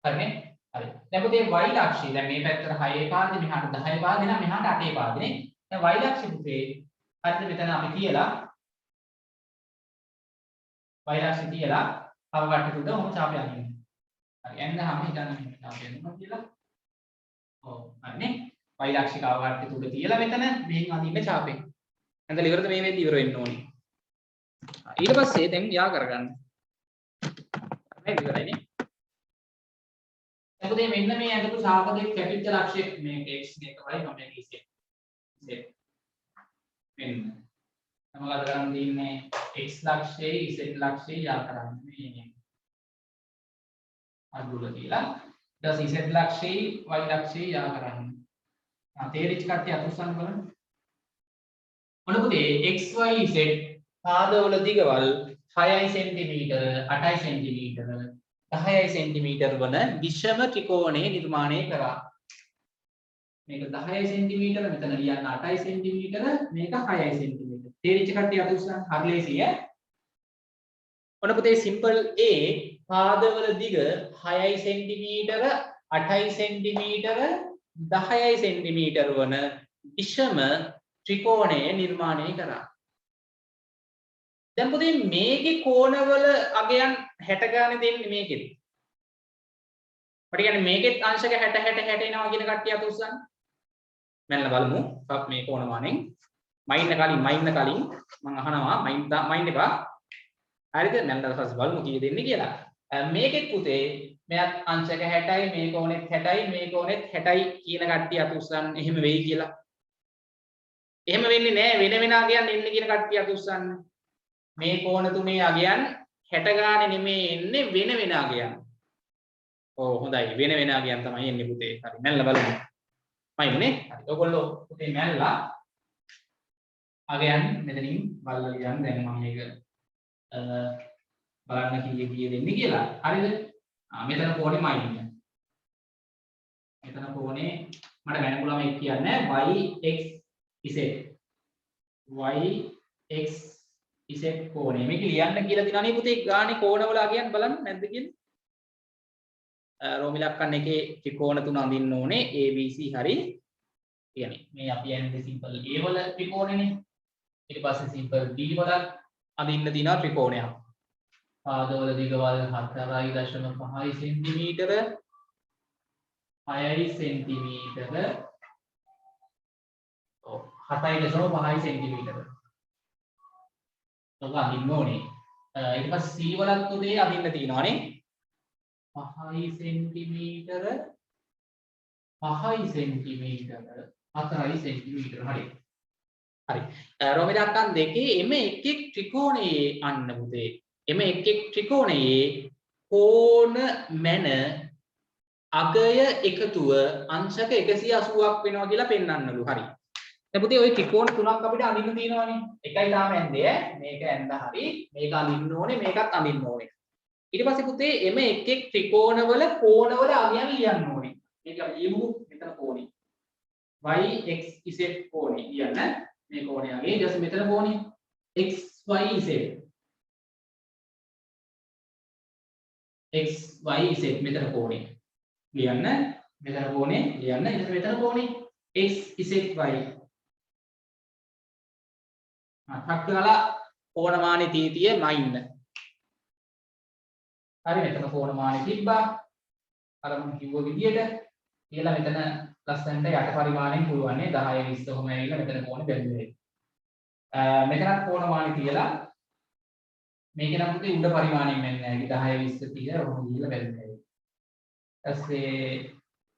හරිනේ? හරි. දැන් පුතේ y අක්ෂය දැන් මේ පැත්තට 6 පාදේ මෙහාට 10 පාදේ නම් මෙහාට 8 පාදේ නේ. දැන් y අක්ෂය පුතේ හරිද මෙතන අපි කියලා y අක්ෂය තියලා අවකට උඩ ඔහොම ඡාපයක් අඳින්න. හරි. එන්නහම හිතන්න මෙහෙම ඡාපයක් අඳිනවා කියලා. ඔව්. හරිනේ. y අක්ෂික අවකට උඩ තියලා මෙතන මෙහෙන් අඳින්න ඡාපෙන්. ඇඳලා ඉවරද මේ වෙද්දි ඉවර වෙන්න ඕනේ. ඊට පස්සේ දැන් යා කරගන්න. මේ ඉවරයිනේ. එතකොට මෙන්න මේ ඇඳපු ශාපකයේ කැපිච්ච ලක්ෂය මේක x එකවයි මම මේක ඉස්සෙ. මෙන්න. මොකද කරන් දින්නේ x ලක්ෂයේ z ලක්ෂයේ යා කරන්නේ මේ. අඳුල කියලා. ඊට පස්සේ z ලක්ෂයේ y ලක්ෂයේ යා කරන්නේ. තේරිච්ච කට්ටිය අතුස්සන් බලන්න. මොන පුතේ x y z පාදවල දිගවල් 6 cm 8 cm 10 cm වන විෂම ත්‍රිකෝණය නිර්මාණය කරා. මේක 10 cm මෙතන ලියන්න 8 cm මේක 6 cm. තේරිච්ච කට්ටිය අතුස්සන් හරි ලේසියි ඈ. මොන පුතේ සිම්පල් A පාදවල දිග 6 cm 8 cm 10 cm වන විෂම ත්‍රිකෝණය නිර්මාණය කරා. දැන් පුතේ මේකේ කෝණවල අගයන් 60 ගානේ දෙන්නේ මේකෙද? අපිට කියන්නේ මේකෙත් අංශක 60 60 60 එනවා කියන කට්ටිය අත උස්සන්න. මෙන්න බලමු. මේ කෝණ මානෙන් මයින්න කලින් මම අහනවා මයින් එපා. හරිද? මෙන්න ඊපස්සේ බලමු කීය දෙන්නේ කියලා. මේකෙත් පුතේ මෙයත් අංශක 60යි මේ කෝණෙත් 60යි මේ කෝණෙත් 60යි කියන කට්ටිය අත උස්සන්න. එහෙම වෙයි කියලා. එහෙම වෙන්නේ නැහැ. වෙන වෙන අගයන් එන්නේ කියන කට්ටිය අත උස්සන්න. මේ කෝණ තුනේ අගයන් 60 ගානේ නෙමෙයි එන්නේ වෙන වෙන අගයන්. ඔව් හොඳයි වෙන වෙන අගයන් තමයි එන්නේ පුතේ. හරි මැල්ල බලමු. මයින්නේ. හරි. ඔයගොල්ලෝ පුතේ මැල්ලා අගයන් මෙතනින් බලලා ලියන්න. දැන් මම මේක බලන්න කීය දෙන්නේ කියලා. හරිද? මෙතන කෝණේ මයින්න. මෙතන කෝණේ මට වෙන පුළුවන් මේක කියන්නේ y x z y x z කෝණය මේක ලියන්න කියලා දිනවනේ පුතේ ගානේ කෝණවල අගයන් බලන්න නැද්ද කියලා. රෝමිලක්කන් එකේ ත්‍රිකෝණ තුන අඳින්න ඕනේ ABC හරි. කියන්නේ මේ අපි යන්නේ සිම්පල් A වල ත්‍රිකෝණෙනේ. ඊට පස්සේ සිම්පල් B වල අඳින්න දිනා ත්‍රිකෝණයක්. පාදවල දිගවල් 4.5 cm 6 cm 7.5 cm. ඔක අඳින්න ඕනේ. ඊට පස්සේ C වලත් උදේ අඳින්න තියෙනවානේ. 5 cm 5 cm 4 cm හරි. හරි. රෝමිලක්කන් දෙකේ එම එක් එක් ත්‍රිකෝණයේ අන්න පුතේ. එම එක් එක් ත්‍රිකෝණයේ කෝණ මැන අගය එකතුව අංශක 180ක් වෙනවා කියලා පෙන්වන්නලු. හරි. දැන් පුතේ ওই ත්‍රිකෝණ තුනක් අපිට අඳින්න තියෙනවානේ. එකයි තාම ඇඳේ ඈ. මේක ඇඳ හරි. මේක අඳින්න ඕනේ. මේකත් අඳින්න ඕනේ. ඊට පස්සේ පුතේ එම එක් එක් ත්‍රිකෝණවල කෝණවල අගයන් ලියන්න ඕනේ. මේක අපි ලියමු මෙතන කෝණේ. y x z කෝණේ ලියන්න. මේ කෝණය අගේ ඊට පස්සේ මෙතන කෝණේ x y z. x y z මෙතන කෝණේ ලියන්න මෙතන කෝණේ ලියන්න එතන මෙතන කෝණේ x z y ටක් කරලා කෝණමානේ තීතිය මයින්න හරි මෙතන කෝණමානේ තිබ්බා අර මම කිව්ව විදියට කියලා මෙතන ලස්සනට යට පරිමාණයෙන් පුළුවන් 10 20 කොහොම ඇවිල්ලා මෙතන කෝණේ බැලුවේ මෙතනත් කෝණමානේ තියලා මේක නම් පුතේ උඩ පරිමාණයෙන් වෙන්නේ නැහැ 10 20 30 ඔහොම ගිහලා බැලුවේ ඊපස්සේ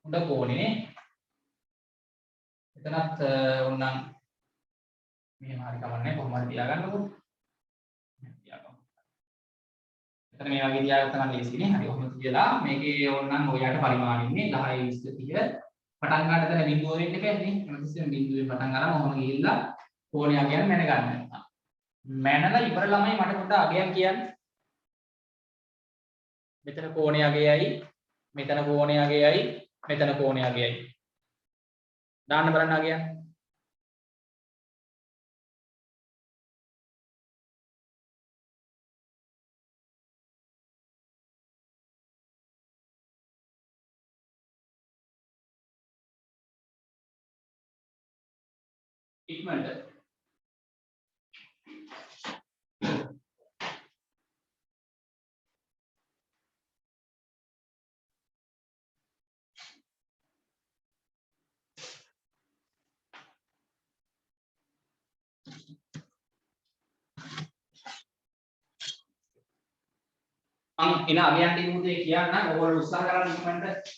උඩ කෝණේ එතනත් ඕනනම් මෙහෙම හරි කවන්නේ කොහොම හරි තියාගන්නකො තියාගමු එතන මේ වගේ තියාගත්තා නම් ලේසියිනේ හරි ඔහොම තියලා මේකේ ඕනනම් ඔයාට පරිමාණින්නේ 10 20 30 පටන් ගන්න තැන බිඳුව වෙන්න බෑනේ හැමතිස්සෙම බිඳුවෙන් පටන් ගන්න ඔහොම ගිහිල්ලා කෝණය අගයන් මැන ගන්න මැනලා ඉවර ළමයි මට පොඩ්ඩක් අගයන් කියන්න මෙතන කෝණය අගයයි මෙතන කෝණය අගයයි මෙතන කෝණය අගයයි දාන්න බලන්න අගයන් ඉක්මනට මම එන අගයන් ටික මුදේ කියන්න ඕගොල්ලෝ උත්සාහ කරන්න ඉක්මනට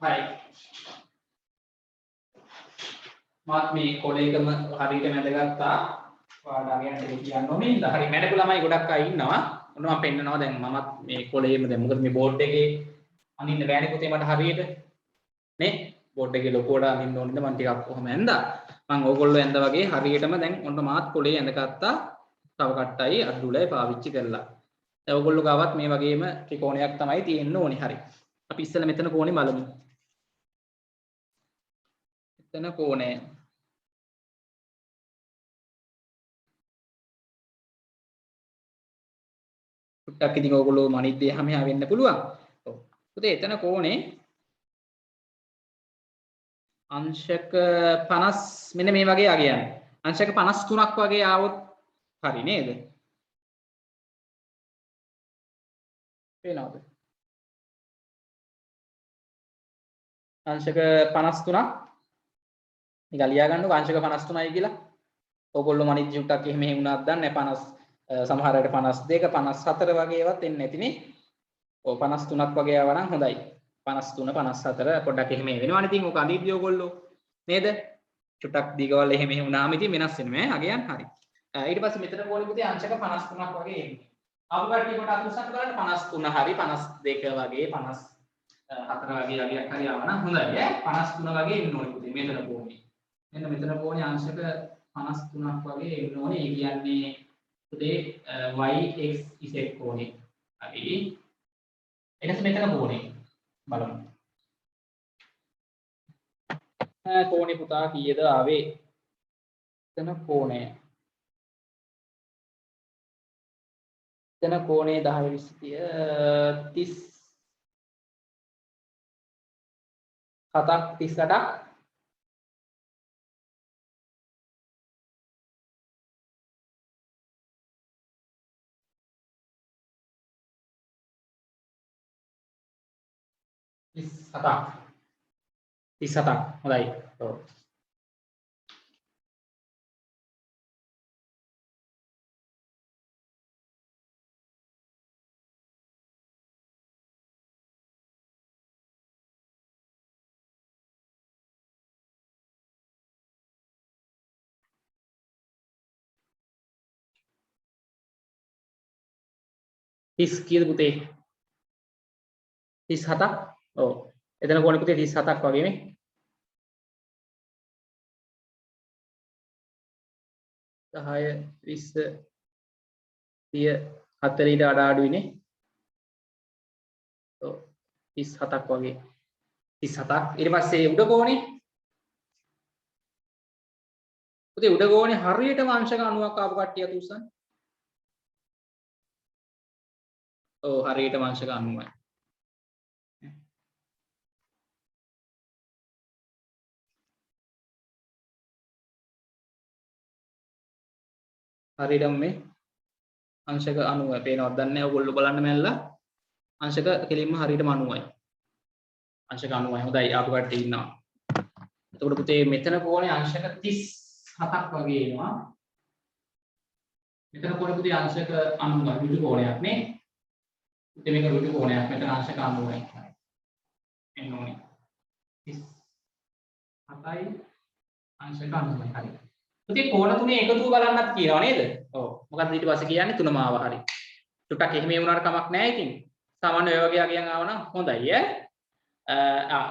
හරි මාත් මේ කොලේකම හරියට මැදගත්තා ඔයාලා අගයන් ටික කියන්න ඕනේ ඉතින් හරි මැඩපු ළමයි ගොඩක් අය ඉන්නවා ඔන්න මම පෙන්නනවා දැන් මමත් මේ කොලේම දැන් මොකද මේ බෝඩ් එකේ අනින්න බෑනේ පුතේ මට හරියට නේ බෝඩ් එකේ ලොකුවට අනින්න ඕනේද මම ටිකක් කොහොම ඇඳා මම ඕගොල්ලෝ ඇඳා වගේ හරියටම දැන් ඔන්න මාත් කොලේ ඇඳගත්තා තව කට්ටයි අඩුලයි පාවිච්චි කරලා. දැන් ඔයගොල්ලෝ ගාවත් මේ වගේම ත්‍රිකෝණයක් තමයි තියෙන්න ඕනේ. හරි. අපි ඉස්සෙල්ලා මෙතන කෝණේ බලමු. මෙතන කෝණය. ටුට්ටක් ඉතින් ඔයගොල්ලෝ මනිද්දී හැම වෙන්න පුළුවන්. ඔව්. පුතේ එතන කෝණේ අංශක 50 මෙන්න මේ වගේ ආගයන්. අංශක 53ක් වගේ ආවොත් හරි නේද? පේනවද? අංශක 53ක් නිකන් ලියා ගන්නකො අංශක 53යි කියලා. ඔයගොල්ලෝ මනිත් චුට්ටක් එහෙම වුණාත් දන්නේ 50 සමහර අයට 52 54 වගේ ඒවත් එන්නේ නැතිනේ. ඔව් 53ක් වගේ ආවා නම් හොඳයි. 53 54 පොඩ්ඩක් එහෙම වෙනවනේ ඉතින් ඔක අඳිද්දී ඔයගොල්ලෝ නේද? චුට්ටක් දිගවල එහෙම වුණාම ඉතින් වෙනස් වෙනවා ඈ අගයන් හරි. ඊට පස්සේ මෙතන පොළේ පුතේ අංශක 53ක් වගේ එන්නේ. ආපු කට්ටිය කොට අතුසක් බලන්න 53 හරි 52 වගේ 54 වගේ අගයක් හරි ආව නම් හොඳයි ඈ 53 වගේ එන්න ඕනේ පුතේ මෙතන පොළේ. මෙන්න මෙතන පොළේ අංශක 53ක් වගේ එන්න ඕනේ. ඒ කියන්නේ පුතේ y x z කෝණේ. හරි. ඊට මෙතන කෝණේ බලමු. කෝණේ පුතා කීයද ආවේ? එතන කෝණය. එතන කෝණේ 10 20 37ක් 37ක් හොඳයි. ඔව්. කීයද පුතේ? 37ක්. ඔව්. එතන කෝණේ පුතේ 37ක් වගේ නේ. 10 20 30 40 ඊට වඩා අඩුයිනේ. ඔව් 37ක් වගේ. 37ක්. ඊට පස්සේ උඩ කෝණේ පුතේ උඩ කෝණේ හරියටම අංශක 90ක් ආපු කට්ටිය අතුස්සන්. ඔව් හරියටම අංශක 90යි. හරියටම මේ අංශක 90 පේනවද දන්නේ නැහැ ඔයගොල්ලෝ බලන්න මැල්ලා අංශක කෙලින්ම හරියටම 90යි අංශක 90යි හොඳයි ආපු කට්ටිය ඉන්නවා එතකොට පුතේ මෙතන කෝණේ අංශක 37ක් වගේ එනවා මෙතන කෝණේ පුතේ අංශක 90 රුජු කෝණයක් නේ පුතේ මේක රුජු කෝණයක් මෙතන අංශක 90යි එන්න ඕනේ 37යි අංශක 90යි හරි පුතේ කෝණ තුනේ එකතුව බලන්නත් කියනවා නේද? ඔව්. මොකද්ද ඊට පස්සේ කියන්නේ තුනම ආව හරි. ටුටක් එහෙම වුණාට කමක් නැහැ ඉතින්. සාමාන්‍ය ඔය වගේ අගයන් ආව නම් හොඳයි ඈ.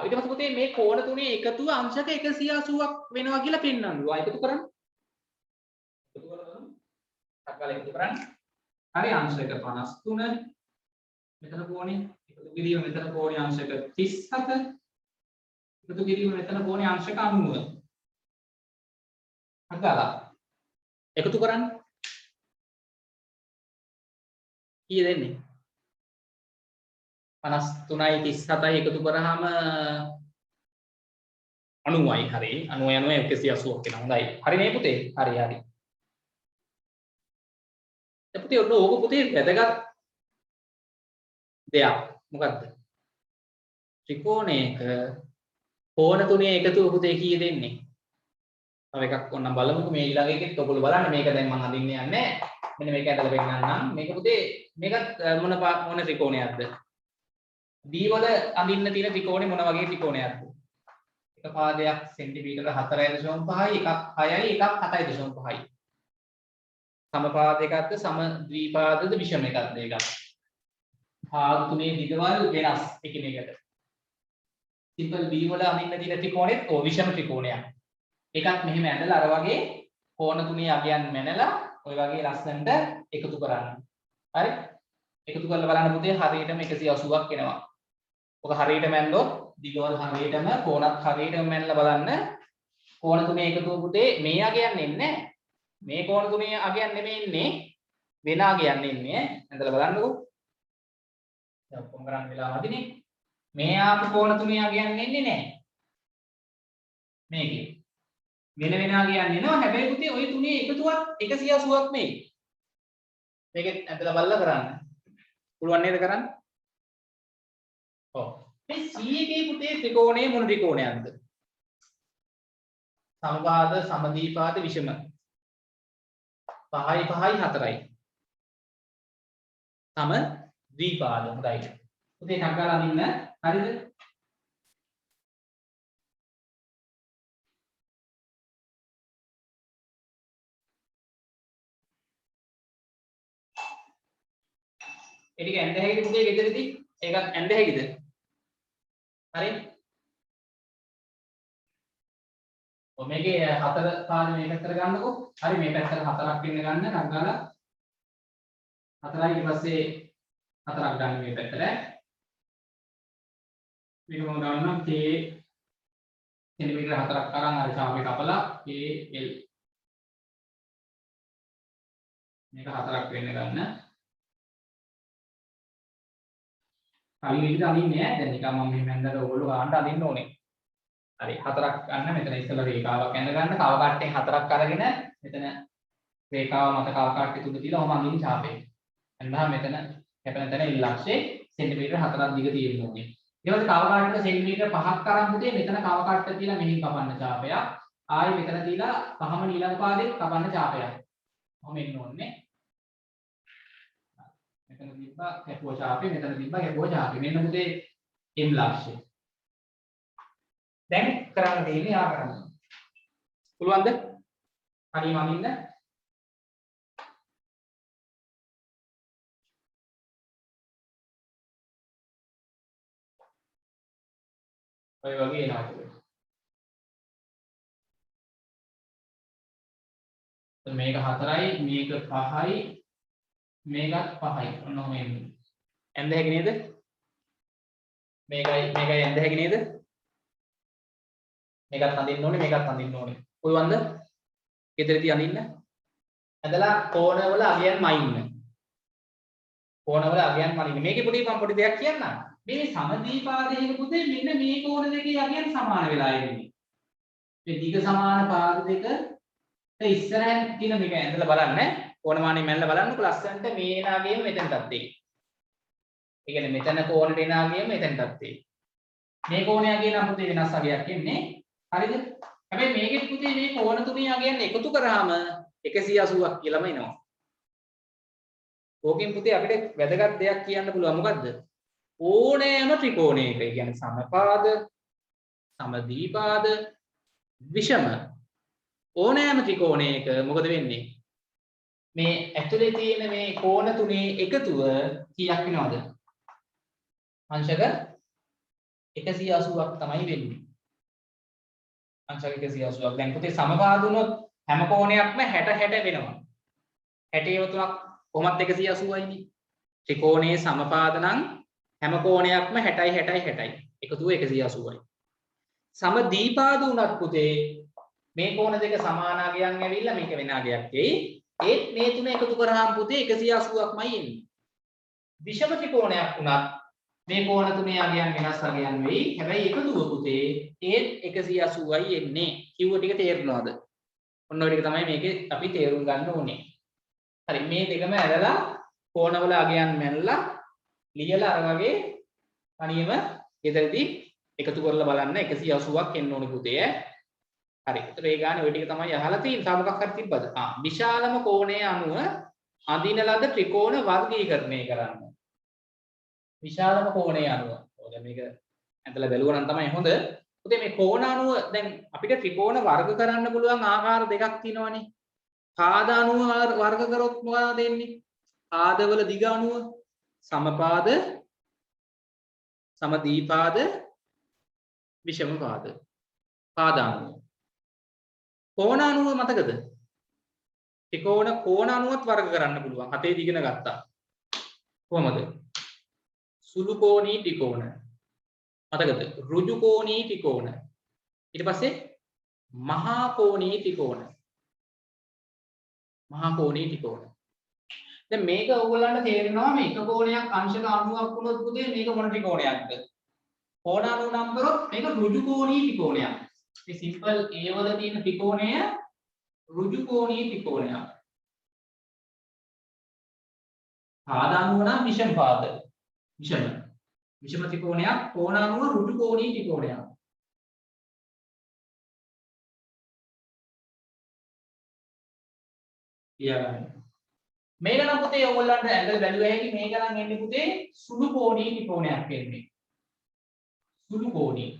ඊට පස්සේ පුතේ මේ කෝණ තුනේ එකතුව අංශක 180ක් වෙනවා කියලා පෙන්වන්නු. එකතු කරන්න. එකතු කරමු. සක්කාල එකතු කරන්න. හරි අංශක 53. මෙතන කෝණේ එකතු කිරීම මෙතන කෝණේ අංශක 37. එකතු කිරීම මෙතන කෝණේ අංශක 90. අගාලා එකතු කරන්න කීය දෙන්නේ 53යි 37යි එකතු කරාම 90යි හරි 90 180ක් වෙනවා හොඳයි හරි නේ පුතේ හරි හරි දැන් පුතේ ඔන්න ඕක පුතේ වැදගත් දෙයක් මොකද්ද ත්‍රිකෝණයක කෝණ තුනේ එකතුව පුතේ කීය දෙන්නේ තව එකක් ඕනනම් බලමුකෝ මේ ඊළඟ එකෙත් ඔයගොල්ලෝ බලන්න මේක දැන් මම අඳින්න යන්නේ නැහැ මෙන්න මේක ඇදලා පෙන්නන්නම් මේක පුතේ මේකත් මොන ත්‍රිකෝණයක්ද D වල අඳින්න තියෙන ත්‍රිකෝණේ මොන වගේ ත්‍රිකෝණයක්ද එක පාදයක් සෙන්ටිමීටර 4.5යි එකක් 6යි එකක් 7.5යි සම පාදයකද සම ද්විපාදද විෂම එකක්ද ඒක පාද තුනේ දිගවල් වෙනස් එකිනෙකට සිම්පල් B වල අඳින්න තියෙන ත්‍රිකෝණෙත් විෂම ත්‍රිකෝණයක් එකක් මෙහෙම ඇඳලා අර වගේ කෝණ තුනේ අගයන් මැනලා ඔය වගේ ලස්සනට එකතු කරන්න. හරි? එකතු කරලා බලන්න පුතේ හරියටම 180ක් එනවා. ඔක හරියට මැන්නොත් දිගවල හරියටම කෝණත් හරියටම මැනලා බලන්න කෝණ තුනේ එකතුව පුතේ මේ අගයන් එන්නේ නැහැ. මේ කෝණ තුනේ අගයන් නෙමෙයි ඉන්නේ වෙන අගයන් ඉන්නේ. ඇඳලා බලන්නකෝ. දැන් ඔක්කොම කරන්න වෙලා නැතිනේ. මේ ආපු කෝණ තුනේ අගයන් එන්නේ නැහැ. මේකේ. වෙන වෙන අගයන් එනවා. හැබැයි පුතේ ওই තුනේ එකතුවක් 180ක් නෙයි. මේකෙත් ඇඳලා බලලා කරන්න. පුළුවන් නේද කරන්න? ඔව්. මේ C එකේ පුතේ ත්‍රිකෝණය මොන ත්‍රිකෝණයක්ද? සමපාද, සමදීපාද, විෂම. 5යි 5යි 4යි. සම ද්විපාද. හොඳයි. පුතේ නගලා අඳින්න. හරිද? ඒ ටික ඇඳ හැකිද පුතේ ගෙදරදී? ඒකත් ඇඳ හැකිද? හරි? ඔය මේකේ 4 පාද මේ පැත්තට ගන්නකො. හරි මේ පැත්තට 4ක් වෙන්න ගන්න නගලා 4යි ඊට පස්සේ 4ක් ගන්න මේ පැත්තට. මේක මම ගන්නම් K සෙන්ටිමීටර 4ක් අරන් අර ඡාපේ කපලා K L මේක 4ක් වෙන්න ගන්න. කලින් විදිහට අඳින්නේ නැහැ. දැන් නිකන් මම මේ මැන්දට ඕගොල්ලෝ ගන්න අඳින්න ඕනේ. හරි 4ක් ගන්න මෙතන ඉස්සෙල්ලා රේඛාවක් ඇඳ ගන්න. කව කට්ටෙන් 4ක් අරගෙන මෙතන රේඛාව මත කව කට්ටේ තුන තියලා ඔහම අඳින්න ඡාපේ. එන්නා මෙතන කැපෙන තැන ඉල්ලක්ෂේ සෙන්ටිමීටර 4ක් දිග තියෙන්න ඕනේ. ඊට පස්සේ කව කට්ටට සෙන්ටිමීටර 5ක් අරන් පුතේ මෙතන කව කට්ට තියලා මෙහින් කපන්න ඡාපයක්. ආයි මෙතන තියලා පහම ඊළඟ පාදේ කපන්න ඡාපයක්. ඔහම එන්න ඕනේ. මෙතන තිබ්බා කැපුව ඡාපේ මෙතන තිබ්බා කැපුව ඡාපේ. මෙන්න පුතේ M ලක්ෂය. දැන් කරන්න තියෙන්නේ ආ කරන්න. පුළුවන්ද? හරියම අඳින්න. ඔය වගේ එනවා ඒක. මේක 4යි මේක 5යි මේකත් 5යි. ඔන්න ඔහම එන්නේ. ඇඳ හැකි නේද? මේකයි ඇඳ හැකි නේද? මේකත් අඳින්න ඕනේ මේකත් අඳින්න ඕනේ. පුළුවන්ද? ගෙදරදී අඳින්න. ඇඳලා කෝණවල අගයන් මයින්න. කෝණවල අගයන් මනින්න. මේකේ පොඩි දෙයක් කියන්නම්. මේ සමදීපාදයේ පුතේ මෙන්න මේ කෝණ දෙකේ අගයන් සමාන වෙලා ඉන්නේ. මේ දිග සමාන පාද දෙක ඉස්සරහින් තියෙන මේක ඇඳලා බලන්න. කෝණමානෙ මැල්ල බලන්නකො ලස්සනට මේ එන අගයම මෙතනටත් එයි. ඒ කියන්නේ මෙතන කෝණට එන අගයම මෙතනටත් එයි. මේ කෝණය අගය නම් පුතේ වෙනස් අගයක් එන්නේ. හරිද? හැබැයි මේකෙත් පුතේ මේ කෝණ තුනේ අගයන් එකතු කරාම 180ක් කියලාම එනවා. ඕකෙන් පුතේ අපිට වැදගත් දෙයක් කියන්න පුළුවන් මොකද්ද? ඕනෑම ත්‍රිකෝණයක කියන්නේ සමපාද, සමදීපාද, විෂම ඕනෑම ත්‍රිකෝණයක මොකද වෙන්නේ? මේ ඇතුලේ තියෙන මේ කෝණ තුනේ එකතුව කීයක් වෙනවද? අංශක 180ක් තමයි වෙන්නේ. අංශක 180ක්. දැන් පුතේ සමපාද වුණොත් හැම කෝණයක්ම 60 60 වෙනවා. 60 තුනක් කොහොමත් 180යිනේ. ත්‍රිකෝණයේ සමපාද නම් හැම කෝණයක්ම 60යි 60යි 60යි. එකතුව 180යි. සමදීපාද වුණත් පුතේ මේ කෝණ දෙක සමාන අගයන් ඇවිල්ලා මේක වෙන අගයක් එයි. ඒත් මේ තුන එකතු කරාම පුතේ 180ක්මයි එන්නේ. විෂම ත්‍රිකෝණයක් වුණත් මේ කෝණ තුනේ අගයන් වෙනස් අගයන් වෙයි. හැබැයි එකතුව පුතේ ඒත් 180යි එන්නේ. කිව්ව ටික තේරුණාද? ඔන්න ඔය ටික තමයි මේකේ අපි තේරුම් ගන්න ඕනේ. හරි මේ දෙකම ඇදලා කෝණවල අගයන් මැනලා ලියලා අර වගේ තනියම ගෙදරදී එකතු කරලා බලන්න 180ක් එන්න ඕනේ පුතේ. හරි. ඒතර ඒ ගානේ ওই ටික තමයි අහලා තියෙන්නේ. තා මොකක් හරි තිබ්බද? විශාලම කෝණයේ අනුව අඳින ලද ත්‍රිකෝණ වර්ගීකරණය කරන්න. විශාලම කෝණයේ අනුව. ඔය දැන් මේක ඇඳලා බැලුවා නම් තමයි හොඳ. පුතේ මේ කෝණ අනුව දැන් අපිට ත්‍රිකෝණ වර්ග කරන්න පුළුවන් ආකාර දෙකක් තියෙනවානේ. පාද අනුව වර්ග කරොත් මොනවද දෙන්නේ? පාදවල දිග අනුව සමපාද, සමදීපාද, විෂම පාද. පාද අනුව. කෝණ අනුව මතකද? ත්‍රිකෝණ කෝණ අනුවත් වර්ග කරන්න පුළුවන්. හතේ ඉගෙන ගත්තා. කොහමද? සුළු කෝණී ත්‍රිකෝණ. මතකද? ඍජු කෝණී ත්‍රිකෝණ. ඊට පස්සේ මහා කෝණී ත්‍රිකෝණ. මහා කෝණී ත්‍රිකෝණ. දැන් මේක ඕගොල්ලන්ට තේරෙනවා මේ එක කෝණයක් අංශක 90ක් වුණොත් පුතේ මේක මොන ත්‍රිකෝණයක්ද? කෝණ 90 නම් කරොත් මේක ඍජු කෝණී ත්‍රිකෝණයක්. මේ සිම්පල් A වල තියෙන ත්‍රිකෝණය ඍජු කෝණී ත්‍රිකෝණයක්. පාද 90 නම් විෂම පාද. විෂම ත්‍රිකෝණයක් කෝණ 90 ඍජු කෝණී ත්‍රිකෝණයක්. ඊළඟ මේක නම් පුතේ ඔයගොල්ලන්ට ඇඟල බැලුවා හැකි මේක නම් එන්නේ පුතේ සුළු කෝණී ත්‍රිකෝණයක් වෙන්නේ. සුළු කෝණී.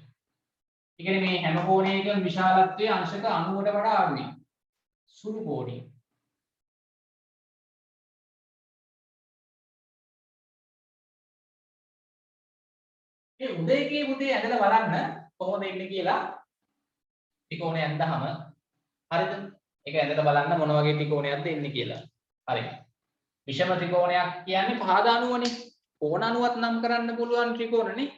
ඒ කියන්නේ මේ හැම කෝණයකම විශාලත්වයේ අංශක 90ට වඩා අඩුයි. සුළු කෝණී. මේ උදේකේ පුතේ ඇඳලා බලන්න කොහොමද ඉන්නේ කියලා. ත්‍රිකෝණය ඇඳහම හරිද? ඒක ඇඳලා බලන්න මොන වගේ ත්‍රිකෝණයක්ද එන්නේ කියලා. හරි. විෂම ත්‍රිකෝණයක් කියන්නේ පහද 90නේ. කෝණ 90ක් නම් කරන්න පුළුවන් ත්‍රිකෝණනේ.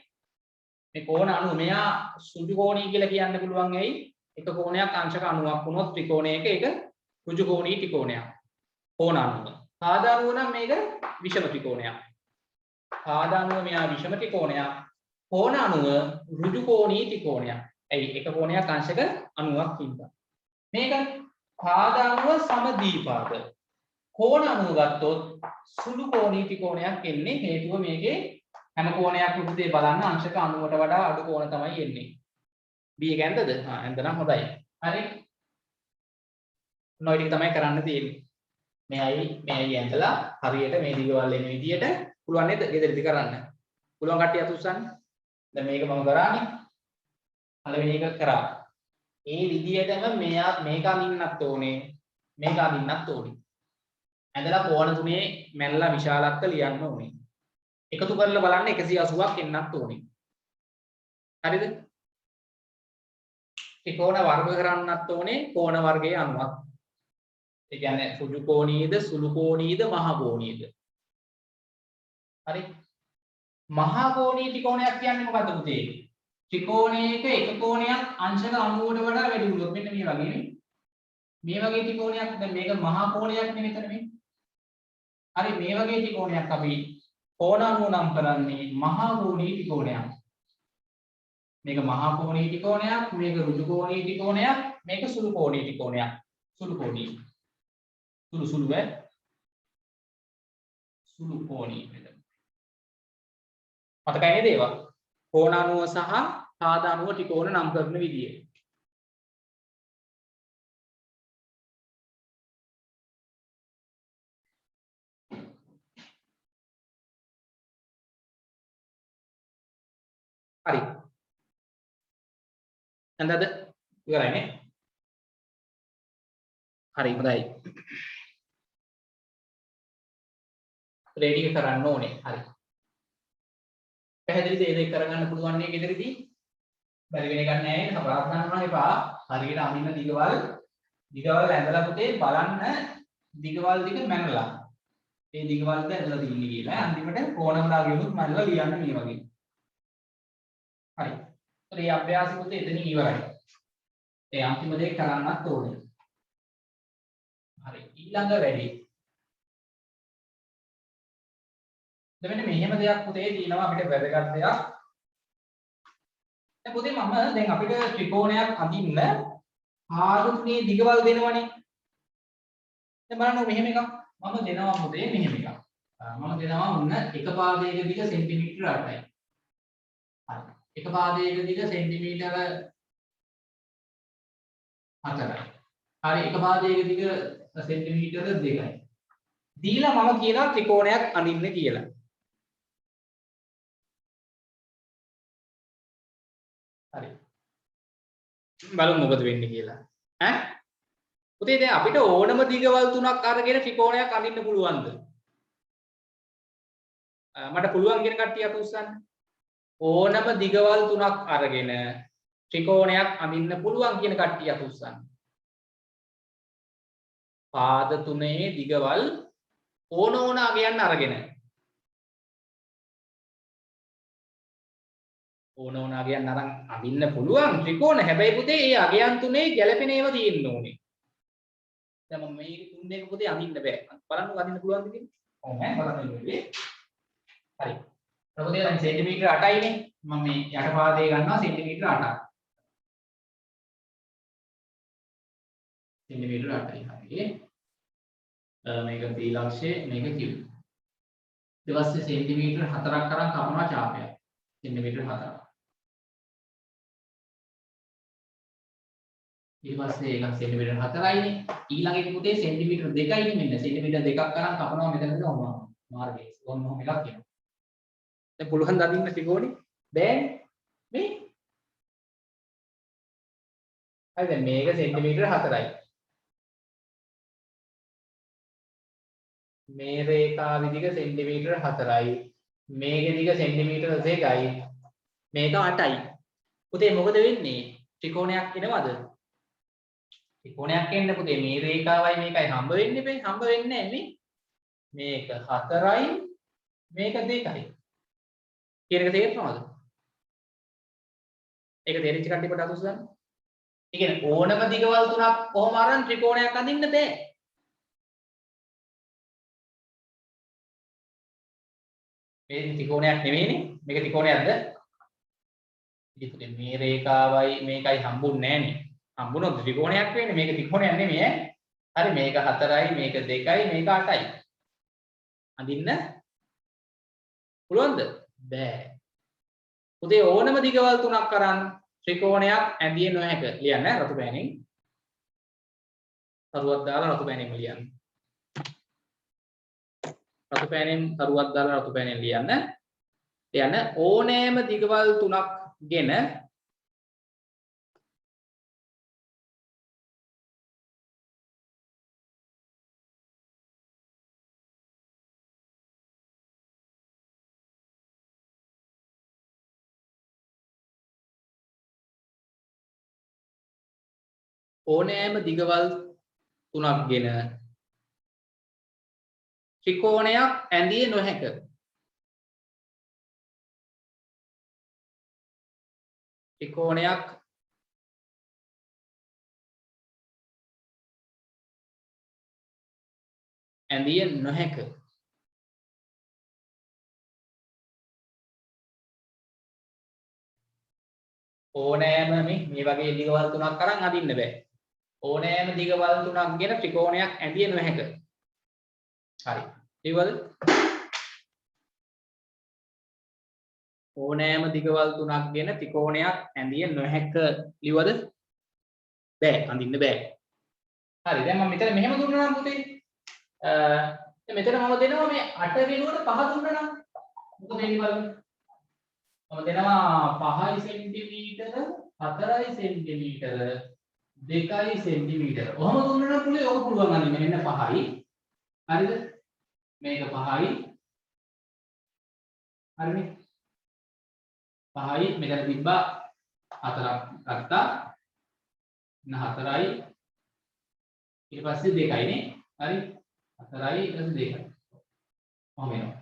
මේ කෝණ 90 මෙයා සුළු කෝණී කියලා කියන්න පුළුවන් ඇයි? එක කෝණයක් අංශක 90ක් වුණොත් ත්‍රිකෝණයක ඒක ඍජු කෝණී ත්‍රිකෝණයක්. කෝණ 90. පාද 90 නම් මේක විෂම ත්‍රිකෝණයක්. පාද 90 මෙයා විෂම ත්‍රිකෝණයක්. කෝණ 90 ඍජු කෝණී ත්‍රිකෝණයක්. ඇයි? එක කෝණයක් අංශක 90ක් ඉඳලා. මේක පාද 90 සමදීපාද. කෝණ 90 ගත්තොත් සුළු කෝණී ත්‍රිකෝණයක් එන්නේ. හේතුව මේකේ හැම කෝණයක් උදේ බලන්න අංශක 90ට වඩා අඩු කෝණ තමයි එන්නේ. B එක ඇන්දද? හා ඇන්දනම් හොඳයි. හරි. ඔය ටික තමයි කරන්න තියෙන්නේ. මෙයි ඇන්දලා හරියට මේ දිගවල් එන විදියට පුළුවන් නේද? ගෙදරදී කරන්න. පුළුවන් කට්ටිය අත උස්සන්න. දැන් මේක මම කරානේ. පළවෙනි එක කරා. ඒ විදියටම මේක අඳින්නත් ඕනේ. මේක අඳින්නත් ඕනේ. ඇඳලා කෝණ තුනේ මැනලා විශාලත්ව ලියන්න ඕනේ. එකතු කරලා බලන්න 180ක් එන්නත් ඕනේ. හරිද? ත්‍රිකෝණ වර්ග කරන්නත් ඕනේ කෝණ වර්ගයේ අනුවක්. ඒ කියන්නේ ඍජු කෝණීයද සුළු කෝණීයද මහා කෝණීයද? හරි. මහා කෝණී ත්‍රිකෝණයක් කියන්නේ මොකද්ද පුතේ? ත්‍රිකෝණයක එක කෝණයක් අංශක 90ට වඩා වැඩි වුණොත් මෙන්න මේ වගේ නේ. මේ වගේ ත්‍රිකෝණයක් දැන් මේක මහා කෝණයක් නේ මෙතන මේ. හරි මේ වගේ ත්‍රිකෝණයක් අපි කෝණ 90 නම් කරන්නේ මහා කෝණී ත්‍රිකෝණයක්. මේක මහා කෝණී ත්‍රිකෝණයක්, මේක ඍජු කෝණී ත්‍රිකෝණයක්, මේක සුළු කෝණී ත්‍රිකෝණයක්. සුළු කෝණී. සුළු කෝණී මෙතන. මතකයි නේද ඒවා? කෝණ 90 සහ පාද 90 ත්‍රිකෝණ නම් කරන විදිය. හරි. එතනද ඉවරයිනේ. හරි හොඳයි. රෙඩි කරන්න ඕනේ. හරි. පැහැදිලිද ඒ දෙක කරගන්න පුළුවන් නේ ගෙදරදී? බැරි වෙන එකක් නැහැ. සබරක් ගන්න එපා. හරියට අඳින්න දිගවල් ඇඳලා පුතේ බලන්න දිගවල් දිග මැනලා. ඒ දිගවල්ද ඇඳලා තියෙන්නේ කියලා. අන්තිමට කෝණ වල ගියොත් මැනලා ලියන්න මේ වගේ. හරි. ඒ අභ්‍යාසය පුතේ එතනින් ඉවරයි. ඒ අන්තිම දේ කරන්නත් ඕනේ. හරි. ඊළඟ වැඩේ. දැන් මෙහෙම දෙයක් පුතේ තියෙනවා අපිට වැදගත් දෙයක්. දැන් පුතේ මම දැන් අපිට ත්‍රිකෝණයක් අඳින්න පාද තුනේ දිගවල් දෙනවනේ. දැන් බලන්න මෙහෙම එකක් මම දෙනවා පුතේ මෙහෙම එකක්. මම දෙනවා ඔන්න එක පාදයක දිග සෙන්ටිමීටර 8යි. හරි. එක පාදයක දිග සෙන්ටිමීටර 4යි. හරි එක පාදයක දිග සෙන්ටිමීටර 2යි. දීලා මම කියනවා ත්‍රිකෝණයක් අඳින්න කියලා. හරි. බලමු මොකද වෙන්නේ කියලා. ඈ? පුතේ දැන් අපිට ඕනම දිගවල් තුනක් අරගෙන ත්‍රිකෝණයක් අඳින්න පුළුවන්ද? මට පුළුවන් කියන කට්ටිය අත උස්සන්න. ඕනම දිගවල් තුනක් අරගෙන ත්‍රිකෝණයක් අඳින්න පුළුවන් කියන කට්ටිය අත උස්සන්න. පාද තුනේ දිගවල් ඕන අගයන් අරගෙන ඕන අගයන් අරන් අඳින්න පුළුවන් ත්‍රිකෝණ. හැබැයි පුතේ ඒ අගයන් තුනේ ගැළපෙන ඒවා තියෙන්න ඕනේ. දැන් මම මේ තුන් දෙක පුතේ අඳින්න බෑ. බලන්නකො අඳින්න පුළුවන්ද කියලා. ඔව් ඈ බලන්න ඉන්නේ. හරි. පුතේ දැන් සෙන්ටිමීටර 8යිනේ. මම මේ යට පාදේ ගන්නවා සෙන්ටිමීටර 8ක්. සෙන්ටිමීටර 8යි. හරි. මේක ත්‍රිලක්ෂය මේක කිව්. ඊට පස්සේ සෙන්ටිමීටර 4ක් අරන් කපනවා ඡාපය. සෙන්ටිමීටර 4ක්. ඊට පස්සේ ඒක සෙන්ටිමීටර 4යිනේ. ඊළඟ එක පුතේ සෙන්ටිමීටර 2යිනේ. මෙන්න සෙන්ටිමීටර 2ක් අරන් කපනවා මෙතනද ඔන්න මාර්ගයේ. ඔන්න ඔහොම එකක් එනවා. දැන් පුළුවන් ද අදින්න ත්‍රිකෝණේ? බෑනේ. මේ හරි දැන් මේක සෙන්ටිමීටර 4යි. මේ රේඛාවේ දිග සෙන්ටිමීටර 4යි. මේකේ දිග සෙන්ටිමීටර 2යි. මේක 8යි. පුතේ මොකද වෙන්නේ? ත්‍රිකෝණයක් එනවද? ත්‍රිකෝණයක් එන්න පුතේ මේ රේඛාවයි මේකයි හම්බ වෙන්නේ බෑ. හම්බ වෙන්නේ නැහැ නේ. මේක 4යි මේක 2යි. කියන එක තේරෙනවද? ඒක තේරිච්ච කට්ටිය පොඩ්ඩක් අතුස් ගන්න. ඒ කියන්නේ ඕනම දිගවල් තුනක් කොහොම අරන් ත්‍රිකෝණයක් අඳින්න බෑ. මේ ත්‍රිකෝණයක් නෙවෙයිනේ. මේක ත්‍රිකෝණයක්ද? ඉතින් මේ රේඛාවයි මේකයි හම්බුන්නේ නැහනේ. හම්බුනොත් ත්‍රිකෝණයක් වෙන්නේ. මේක ත්‍රිකෝණයක් නෙමෙයි ඈ. හරි මේක 4යි මේක 2යි මේක 8යි. අඳින්න පුළුවන්ද? බෑ. පුතේ ඕනම දිගවල් තුනක් අරන් ත්‍රිකෝණයක් ඇඳිය නොහැක. ලියන්න රතු පෑනෙන්. කරුවක් දාලා රතු පෑනෙන් ලියන්න. රතු පෑනෙන් කරුවක් දාලා රතු පෑනෙන් ලියන්න. ලියන්න ඕනෑම දිගවල් තුනක් ගෙන ඕනෑම දිගවල් තුනක් ගෙන ත්‍රිකෝණයක් ඇඳිය නොහැක. ත්‍රිකෝණයක් ඇඳිය නොහැක. ඕනෑම මේ වගේ දිගවල් තුනක් අරන් අදින්න බෑ. ඕනෑම දිගවල් තුනක් ගෙන ත්‍රිකෝණයක් ඇඳිය නොහැක. හරි. ලියවද? ඕනෑම දිගවල් තුනක් ගෙන ත්‍රිකෝණයක් ඇඳිය නොහැක. ලියවද? බෑ. අඳින්න බෑ. හරි. දැන් මම මෙතන මෙහෙම දුන්නා නම් පුතේ දැන් මෙතන මම දෙනවා මේ 8 වෙනුවට 5 දුන්නා නම් මොකද වෙන්නේ බලන්න. මම දෙනවා 5 සෙන්ටිමීටර 4 සෙන්ටිමීටර 2 සෙන්ටිමීටර. ඔහම දුන්නා නම් පුතේ ඕක පුළුවන් අන්න මෙන්න 5යි. හරිද? මේක 5යි. හරිනේ. 5යි මෙතන තිබ්බා 4ක් ගත්තා. එන්න 4යි. ඊට පස්සේ 2යි නේ. හරි. 4යි ඊට පස්සේ 2යි. ඔහම එනවා.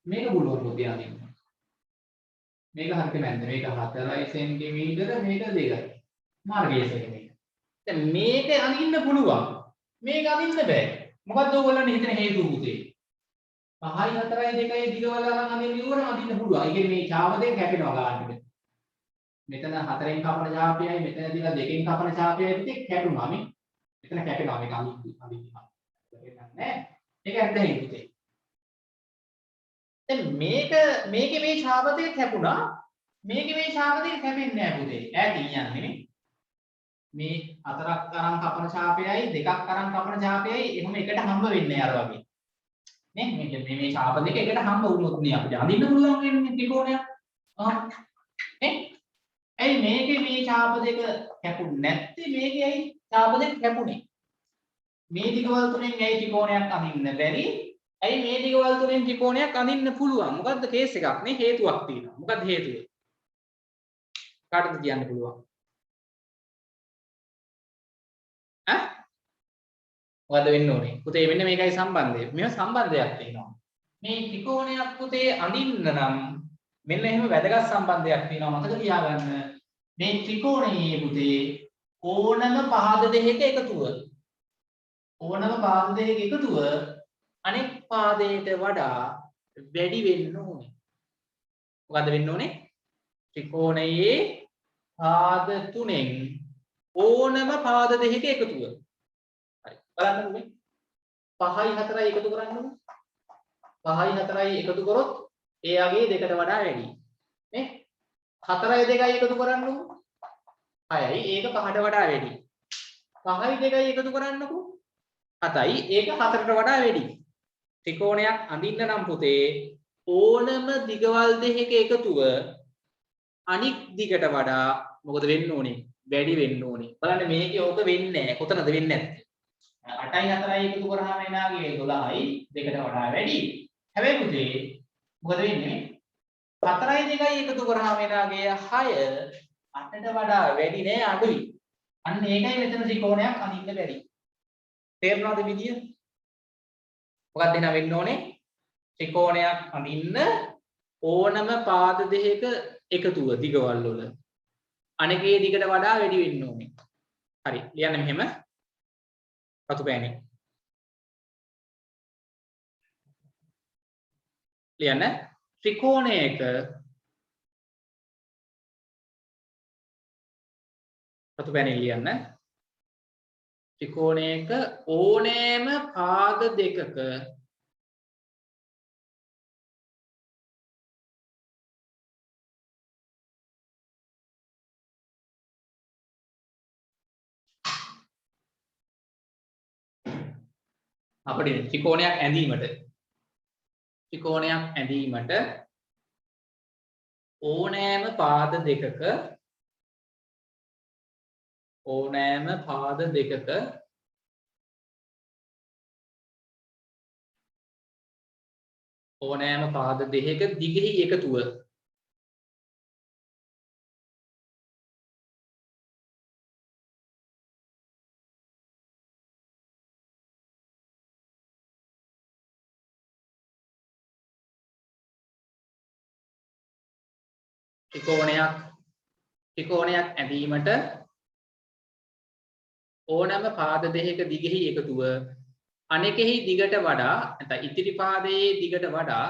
මේක පුළුවන් පුතේ අදින්න. මේක හරියට නැන්ද? මේක 4 සෙන්ටිමීටර මේක 2යි. මාර්ගයේ සෙන්ටිමීටර. දැන් මේක අඳින්න පුළුවන්. මේක අඳින්න බෑ. මොකද්ද ඔයගොල්ලන් හිතන හේතුව පුතේ? 5යි 4යි 2යි දිගවල අරන් අඳින්න ඉවරම අඳින්න පුළුවන්. ඒ කියන්නේ මේ ඡාප දෙක කැපෙනවා ගන්න. මෙතන 4ෙන් කපන ඡාපයයි මෙතන දිලා 2ෙන් කපන ඡාපයයි පුතේ කැපුණා මේ. මෙතන කැපෙනවා මේක අඳින්න. නෑ. ඒක ඇත්ත නේ පුතේ. දැන් මේකේ මේ ඡාප දෙක කැපුණා. මේකේ මේ ඡාප දෙක කැපෙන්නේ නෑ පුතේ. ඈතින් යන්නේ නේ. මේ 4ක් අරන් කපන ඡාපයයි 2ක් අරන් කපන ඡාපයයි එහෙම එකට හම්බ වෙන්නේ අර වගේ. නේ මේ ඡාප දෙක එකට හම්බ වුණොත් නේ අපිට අඳින්න පුළුවන් වෙන්නේ ත්‍රිකෝණයක්. නේ? ඇයි මේකේ මේ ඡාප දෙක කැපුන්නේ නැත්තේ? මේකේ ඇයි ඡාප දෙක කැපුනේ? මේ දිගවල් තුනෙන් ඇයි ත්‍රිකෝණයක් අඳින්න බැරි? ඇයි මේ දිගවල් තුනෙන් ත්‍රිකෝණයක් අඳින්න පුළුවන්? මොකද්ද කේස් එකක් නේ? හේතුවක් තියෙනවා. මොකද්ද හේතුව? කාටද කියන්න පුළුවන්? මොකද වෙන්න ඕනේ? පුතේ මෙන්න මේකයි සම්බන්ධය. මෙහෙම සම්බන්ධයක් තියෙනවා. මේ ත්‍රිකෝණයක් පුතේ අඳින්න නම් මෙන්න එහෙම වැදගත් සම්බන්ධයක් තියෙනවා මතක තියාගන්න. මේ ත්‍රිකෝණයේ පුතේ ඕනම පාද දෙකක එකතුව අනෙක් පාදයට වඩා වැඩි වෙන්න ඕනේ. මොකද වෙන්න ඕනේ? ත්‍රිකෝණයේ පාද තුනෙන් ඕනම පාද දෙකක එකතුව. හරි. බලන්නකෝ මේ 5යි 4යි එකතු කරන්නකෝ. 5යි 4යි එකතු කරොත් එයාගේ දෙකට වඩා වැඩි. නේ? 4යි 2යි එකතු කරන්නකෝ. 6යි ඒක 5ට වඩා වැඩි. 5යි 2යි එකතු කරන්නකෝ. 7යි ඒක 4ට වඩා වැඩි. ත්‍රිකෝණයක් අඳින්න නම් පුතේ ඕනම දිගවල් දෙකක එකතුව අනික් දිගට වඩා මොකද වෙන්න ඕනේ? වැඩි වෙන්න ඕනේ. බලන්න මේකේ ඕක වෙන්නේ නැහැ. කොතනද වෙන්නේ නැත්තේ? 8යි 4යි එකතු කරාම එනාගේ 12යි දෙකට වඩා වැඩි. හැබැයි පුතේ මොකද වෙන්නේ? 4යි 2යි එකතු කරාම එනාගේ 6 8ට වඩා වැඩි නෑ අඩුයි. අන්න ඒකයි මෙතන ත්‍රිකෝණයක් අඳින්න බැරි. තේරුණාද විදිය? මොකක්ද එහෙනම් වෙන්න ඕනේ? ත්‍රිකෝණයක් අඳින්න ඕනම පාද දෙකක එකතුව දිගවල් වල අනකේ දිගට වඩා වැඩි වෙන්න ඕනේ. හරි. ලියන්න මෙහෙම. රතු පෑනේ. ලියන්න ත්‍රිකෝණයක රතු පෑනේ ලියන්න ත්‍රිකෝණයක ඕනෑම පාද දෙකක අපිට ත්‍රිකෝණයක් ඇඳීමට ඕනෑම පාද දෙකක දිගෙහි එකතුව ත්‍රිකෝණයක් ඇඳීමට ඕනෑම පාද දෙකක දිගෙහි එකතුව අනෙකෙහි දිගට වඩා නැත්නම් ඉතිරි පාදයේ දිගට වඩා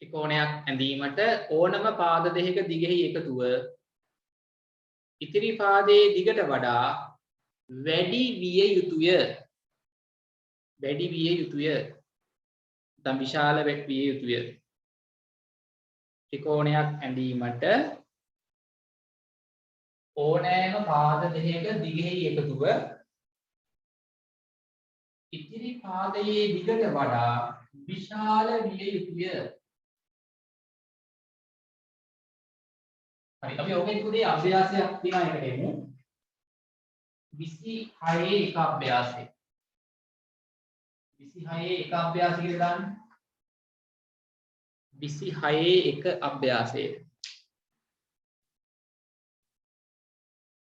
ත්‍රිකෝණයක් ඇඳීමට ඕනම පාද දෙකක දිගෙහි එකතුව ඉතිරි පාදයේ දිගට වඩා වැඩි විය යුතුය. නැත්නම් විශාල විය යුතුය. ත්‍රිකෝණයක් ඇඳීමට ඕනෑම පාද දෙකක දිගෙහි එකතුව ඉතිරි පාදයේ දිගට වඩා විශාල විය යුතුය. හරි අපි ඔකෙන් පුතේ අභ්‍යාසයක් තියෙනවා එකට එමු 26 එක අභ්‍යාසය 26 එක අභ්‍යාසය කියලා දාන්න 26 එක අභ්‍යාසය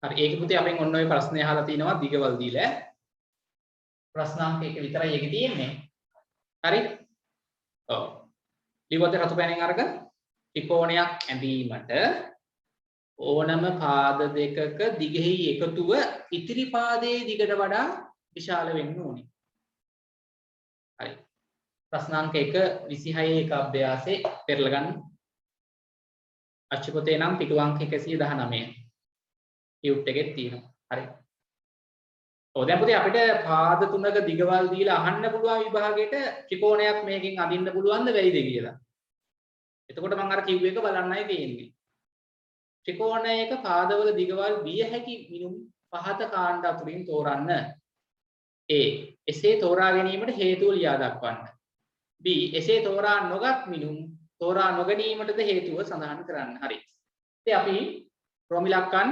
හරි ඒක පුතේ අපෙන් ඔන්න ඔය ප්‍රශ්නේ අහලා තිනවා දිගවල් දීලා ප්‍රශ්නාංක එක විතරයි ඒකේ තියෙන්නේ හරි ඔව් ලියවද රතු පෑනෙන් අරග ත්‍රිකෝණයක් ඇඳීමට ඕනම පාද දෙකක දිගෙහි එකතුව ඉතිරි පාදයේ දිගට වඩා විශාල වෙන්න ඕනේ. හරි. ප්‍රශ්නාංක 1 26 එක අභ්‍යාසයේ පෙරලා ගන්න. අච්චු පොතේ නම් පිටු අංක 119. ටියුට් එකේ තියෙනවා. හරි. ඔව් දැන් පුතේ අපිට පාද තුනක දිගවල් දීලා අහන්න පුළුවන් විභාගයට ත්‍රිකෝණයක් මේකෙන් අඳින්න පුළුවන්ද වෙයිද කියලා. එතකොට මම අර කිව්ව එක බලන්නයි තියෙන්නේ. ත්‍රිකෝණයක පාදවල දිගවල් විය හැකි මිනුම් පහත කාණ්ඩ අතුරින් තෝරන්න. A. එසේ තෝරා ගැනීමට හේතුව ලියා දක්වන්න. B. එසේ තෝරා නොගත් මිනුම් තෝරා නොගැනීමටද හේතුව සඳහන් කරන්න. හරි. ඉතින් අපි රෝමිලක්කන්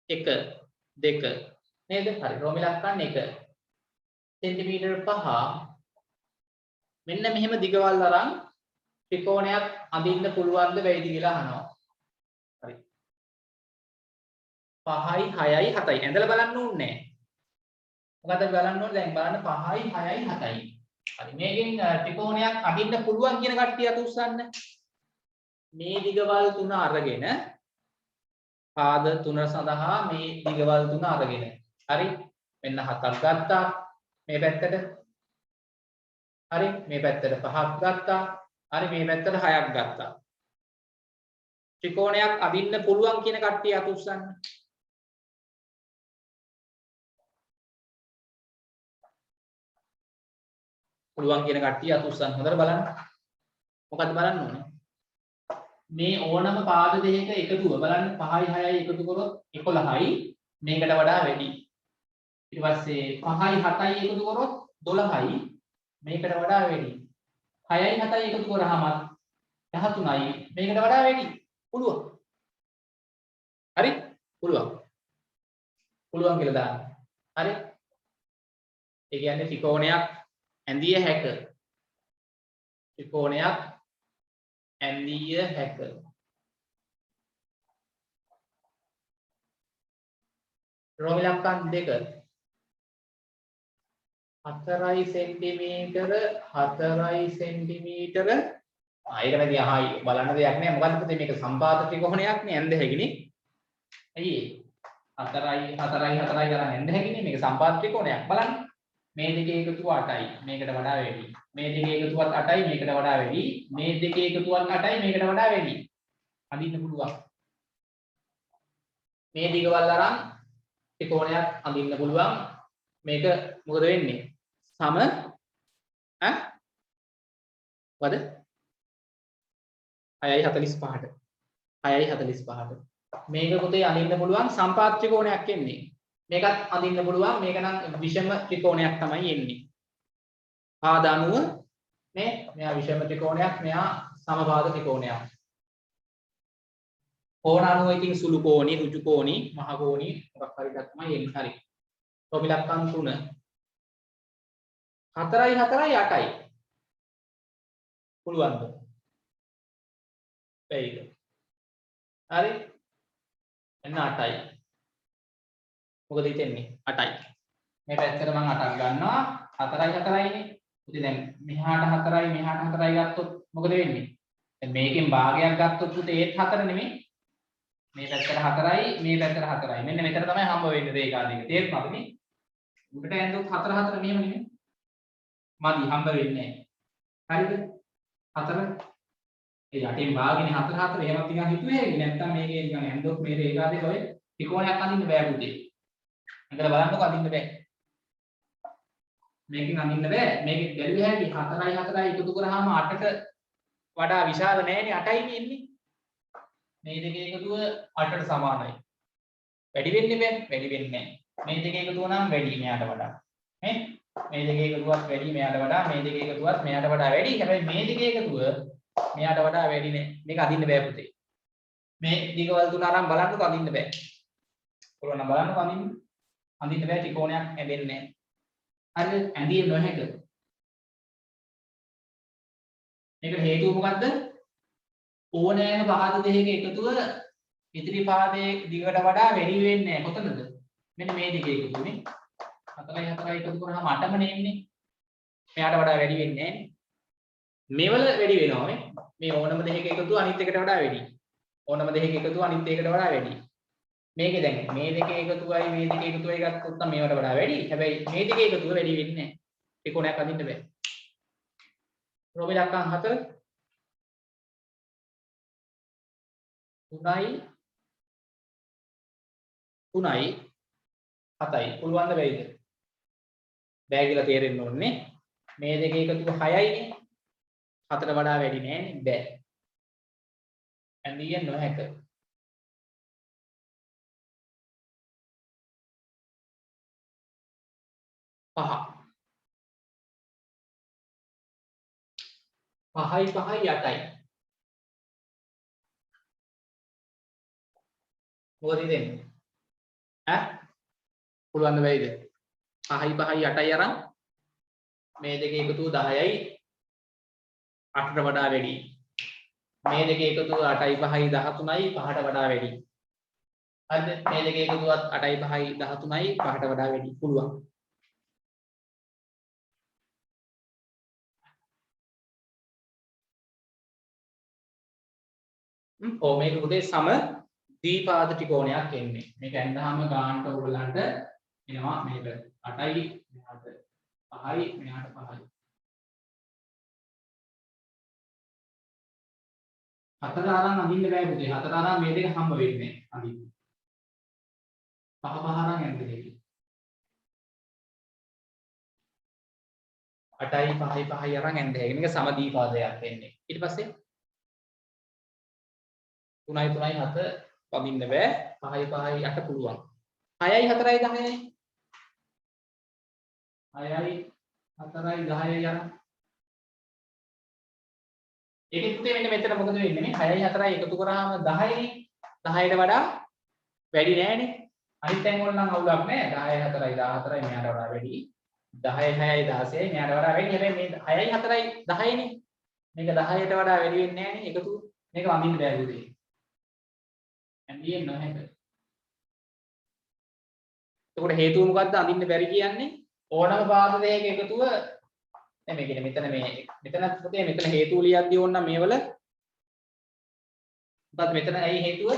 1 2 නේද? හරි. රෝමිලක්කන් 1 සෙන්ටිමීටර් 5 මෙන්න මෙහෙම දිගවල් අරන් ත්‍රිකෝණයක් අඳින්න පුළුවන්ද බැයිද කියලා අහනවා. හරි. 5යි 6යි 7යි ඇඳලා බලන්න ඕනේ නැහැ. මොකද බලන්න ඕනේ දැන් බලන්න 5යි 6යි 7යි. හරි මේකෙන් ත්‍රිකෝණයක් අඳින්න පුළුවන් කියන කට්ටිය අත උස්සන්න. මේ දිගවල් තුන අරගෙන පාද තුන සඳහා මේ දිගවල් තුන අරගෙන. හරි. මෙන්න 7ක් ගත්තා මේ පැත්තට. හරි මේ පැත්තට 5ක් ගත්තා. හරි මේ පැත්තට 6ක් ගත්තා. ත්‍රිකෝණයක් අදින්න පුළුවන් කියන කට්ටිය අත උස්සන්න. පුළුවන් කියන කට්ටිය අත උස්සන්න. හොඳට බලන්න. මොකද්ද බලන්න ඕනේ? මේ ඕනම පාද දෙකක එකතුව බලන්න 5යි 6යි එකතු කරොත් 11යි මේකට වඩා වැඩි. ඊට පස්සේ 5යි 7යි එකතු කරොත් 12යි මේකට වඩා වැඩි. 6යි 7යි එකතු කරාම 13යි මේකට වඩා වැඩි. පුළුවන්. හරි? පුළුවන්. පුළුවන් කියලා දාන්න. හරි? ඒ කියන්නේ ත්‍රිකෝණයක් ඇඳිය හැක. ත්‍රිකෝණයක් ඇඳිය හැක. රෝමිලක්කන් 2 4යි සෙන්ටිමීටර 4යි සෙන්ටිමීටර ඒක නැති අහයි බලන්න දෙයක් නෑ මොකද්ද මේක සම්පාත ත්‍රිකෝණයක් නේ ඇඳ හැකිනේ ඇයි 4යි 4යි 4යි ගන්න ඇඳ හැකිනේ මේක සම්පාත ත්‍රිකෝණයක් බලන්න මේ දෙකේ එකතුව 8යි මේකට වඩා වැඩි මේ දෙකේ එකතුවත් 8යි මේකට වඩා වැඩි මේ දෙකේ එකතුවත් 8යි මේකට වඩා වැඩි අඳින්න පුළුවන් මේ දිගවල් අරන් ත්‍රිකෝණයක් අඳින්න පුළුවන් මේක මොකද වෙන්නේ සම වද 6යි 45ට 6යි 45ට මේක පුතේ අඳින්න පුළුවන් සම්පාත ත්‍රිකෝණයක් එන්නේ මේකත් අඳින්න පුළුවන් මේක නම් විෂම ත්‍රිකෝණයක් තමයි එන්නේ පාද අණුව නේ මෙයා විෂම ත්‍රිකෝණයක් මෙයා සමපාද ත්‍රිකෝණයක් කෝණ අණුව ඉතින් සුළු කෝණි ඍජු කෝණි මහ කෝණි මොකක් හරි එකක් තමයි එන්නේ හරි රෝමිලක්කන් 3 4යි 4යි 8යි පුළුවන්ද බැයිද හරි එන්න 8යි මොකද හිතෙන්නේ 8යි මේ පැත්තට මම 8ක් ගන්නවා 4යි 4යිනේ ඉතින් දැන් මෙහාට 4යි මෙහාට 4යි ගත්තොත් මොකද වෙන්නේ දැන් මේකෙන් භාගයක් ගත්තොත් පුතේ ඒත් 4 නෙමෙයි මේ පැත්තට 4යි මේ පැත්තට 4යි මෙන්න මෙතන තමයි හම්බ වෙන්නේ රේඛා දෙක තේරුණාද නේ උඩට ඇඳුත් 4 4 මෙහෙම නෙමෙයි මදි හම්බ වෙන්නේ නැහැ හරිද 4 ඒ යටින් භාගනේ 4 4 එහෙම ටිකක් හිතුවේ නැත්නම් මේකේ නිකන් ඇඳොත් මේ රේඛා දෙක ඔය ත්‍රිකෝණයක් අඳින්න බෑ පුතේ අඳලා බලන්නකො අඳින්න බෑ මේකෙන් අඳින්න බෑ මේකේ බැලුවේ හැටි 4යි 4යි එකතු කරාම 8ට වඩා විශාල නෑනේ 8යිනේ එන්නේ මේ දෙකේ එකතුව 8ට සමානයි වැඩි වෙන්නේ බෑ වැඩි වෙන්නේ නෑ මේ දෙකේ එකතුව නම් වැඩි මෙයාට වඩා නේ මේ දෙකේ එකතුවත් වැඩි මෙයාට වඩා මේ දෙකේ එකතුවත් මෙයාට වඩා වැඩි හැබැයි මේ දෙකේ එකතුව මෙයාට වඩා වැඩි නේ මේක අඳින්න බෑ පුතේ මේ දිගවල් තුන අරන් බලන්නකො අඳින්න බෑ පුළුවන් නම් බලන්නකො අඳින්න බෑ ත්‍රිකෝණයක් ඇඳෙන්නේ නැහැ හරිද ඇඳිය නොහැක මේකට හේතුව මොකද්ද ඕනෑම පාද දෙකක එකතුව ඉදිරි පාදයේ දිගට වඩා වැඩි වෙන්නේ නැහැ කොතනද මෙන්න මේ දිගේ එකතුනේ 4යි 4යි එකතු කරාම 8ම නෙන්නේ මෙයාට වඩා වැඩි වෙන්නේ නැහැ මේවල වැඩි වෙනවා මේ ඕනම දෙකක එකතුව අනිත් එකට වඩා වැඩි ඕනම දෙකක එකතුව අනිත් එකට වඩා වැඩි මේකේ දැන් මේ දෙකේ එකතුවයි මේ දෙකේ එකතුවයි ගත්තොත් නම් මේවට වඩා වැඩි හැබැයි මේ දෙකේ එකතුව වැඩි වෙන්නේ නැහැ ත්‍රිකෝණයක් අඳින්න බෑ රෝමිලක්කන් 4 3යි 7යි පුළුවන් ද බැයිද බෑ කියලා තේරෙන්න ඕනේ මේ දෙකේ එකතුව 6යිනේ 4ට වඩා වැඩි නෑනේ බෑ ඇඳිය නොහැක පහ 5යි 8යි මොකද හිතෙන්නේ පුළුවන් ද බැයිද 5යි 8යි අරන් මේ දෙකේ එකතුව 10යි 8ට වඩා වැඩි. මේ දෙකේ එකතුව 8යි 5යි 13යි 5ට වඩා වැඩි. හරිද? මේ දෙකේ එකතුවත් 8යි 5යි 13යි 5ට වඩා වැඩි. පුළුවන්. ඔව් මේක පුතේ සම ද්විපාද ත්‍රිකෝණයක් එන්නේ. මේක ඇඳහම ගානට ඔයගලන්ට එනවා මේක 8යි මෙහාට 5යි මෙහාට 5යි. හතර අරන් අඳින්න බෑ පුතේ. හතර අරන් මේ දෙක හම්බ වෙන්නේ අඳින්න. පහ පහ අරන් යන්න දෙක. 8යි 5යි 5යි අරන් යන්න දෙක. මේක සම ද්විපාදයක් එන්නේ. ඊට පස්සේ 3යි 3යි 7 වදින්න බෑ. 5යි 5යි 8 පුළුවන්. 6යි 4යි 10යි. 6යි 4යි 10යි අරන්. ඒකෙත් පුතේ මෙන්න මෙතන මොකද වෙන්නේ මේ 6යි 4යි එකතු කරාම 10යි 10ට වඩා වැඩි නෑනේ. අනිත් තැන් වල නම් අවුලක් නෑ. 10යි 4යි 14යි මෙයාට වඩා වැඩි. 10යි 6යි 16යි මෙයාට වඩා වැඩි. හැබැයි මේ 6යි 4යි 10යිනේ. මේක 10ට වඩා වැඩි වෙන්නේ නෑනේ එකතු. මේක වඳින්න බෑ පුතේ. ඇන්ඩියෙන් නැහැ. එතකොට හේතුව මොකද්ද අඳින්න බැරි කියන්නේ? ඕනම පාද දෙකක එකතුව මේ කියන්නේ මෙතන පුතේ මෙතන හේතුව ලියද්දී ඕන නම් මේවල මොකද්ද මෙතන ඇයි හේතුව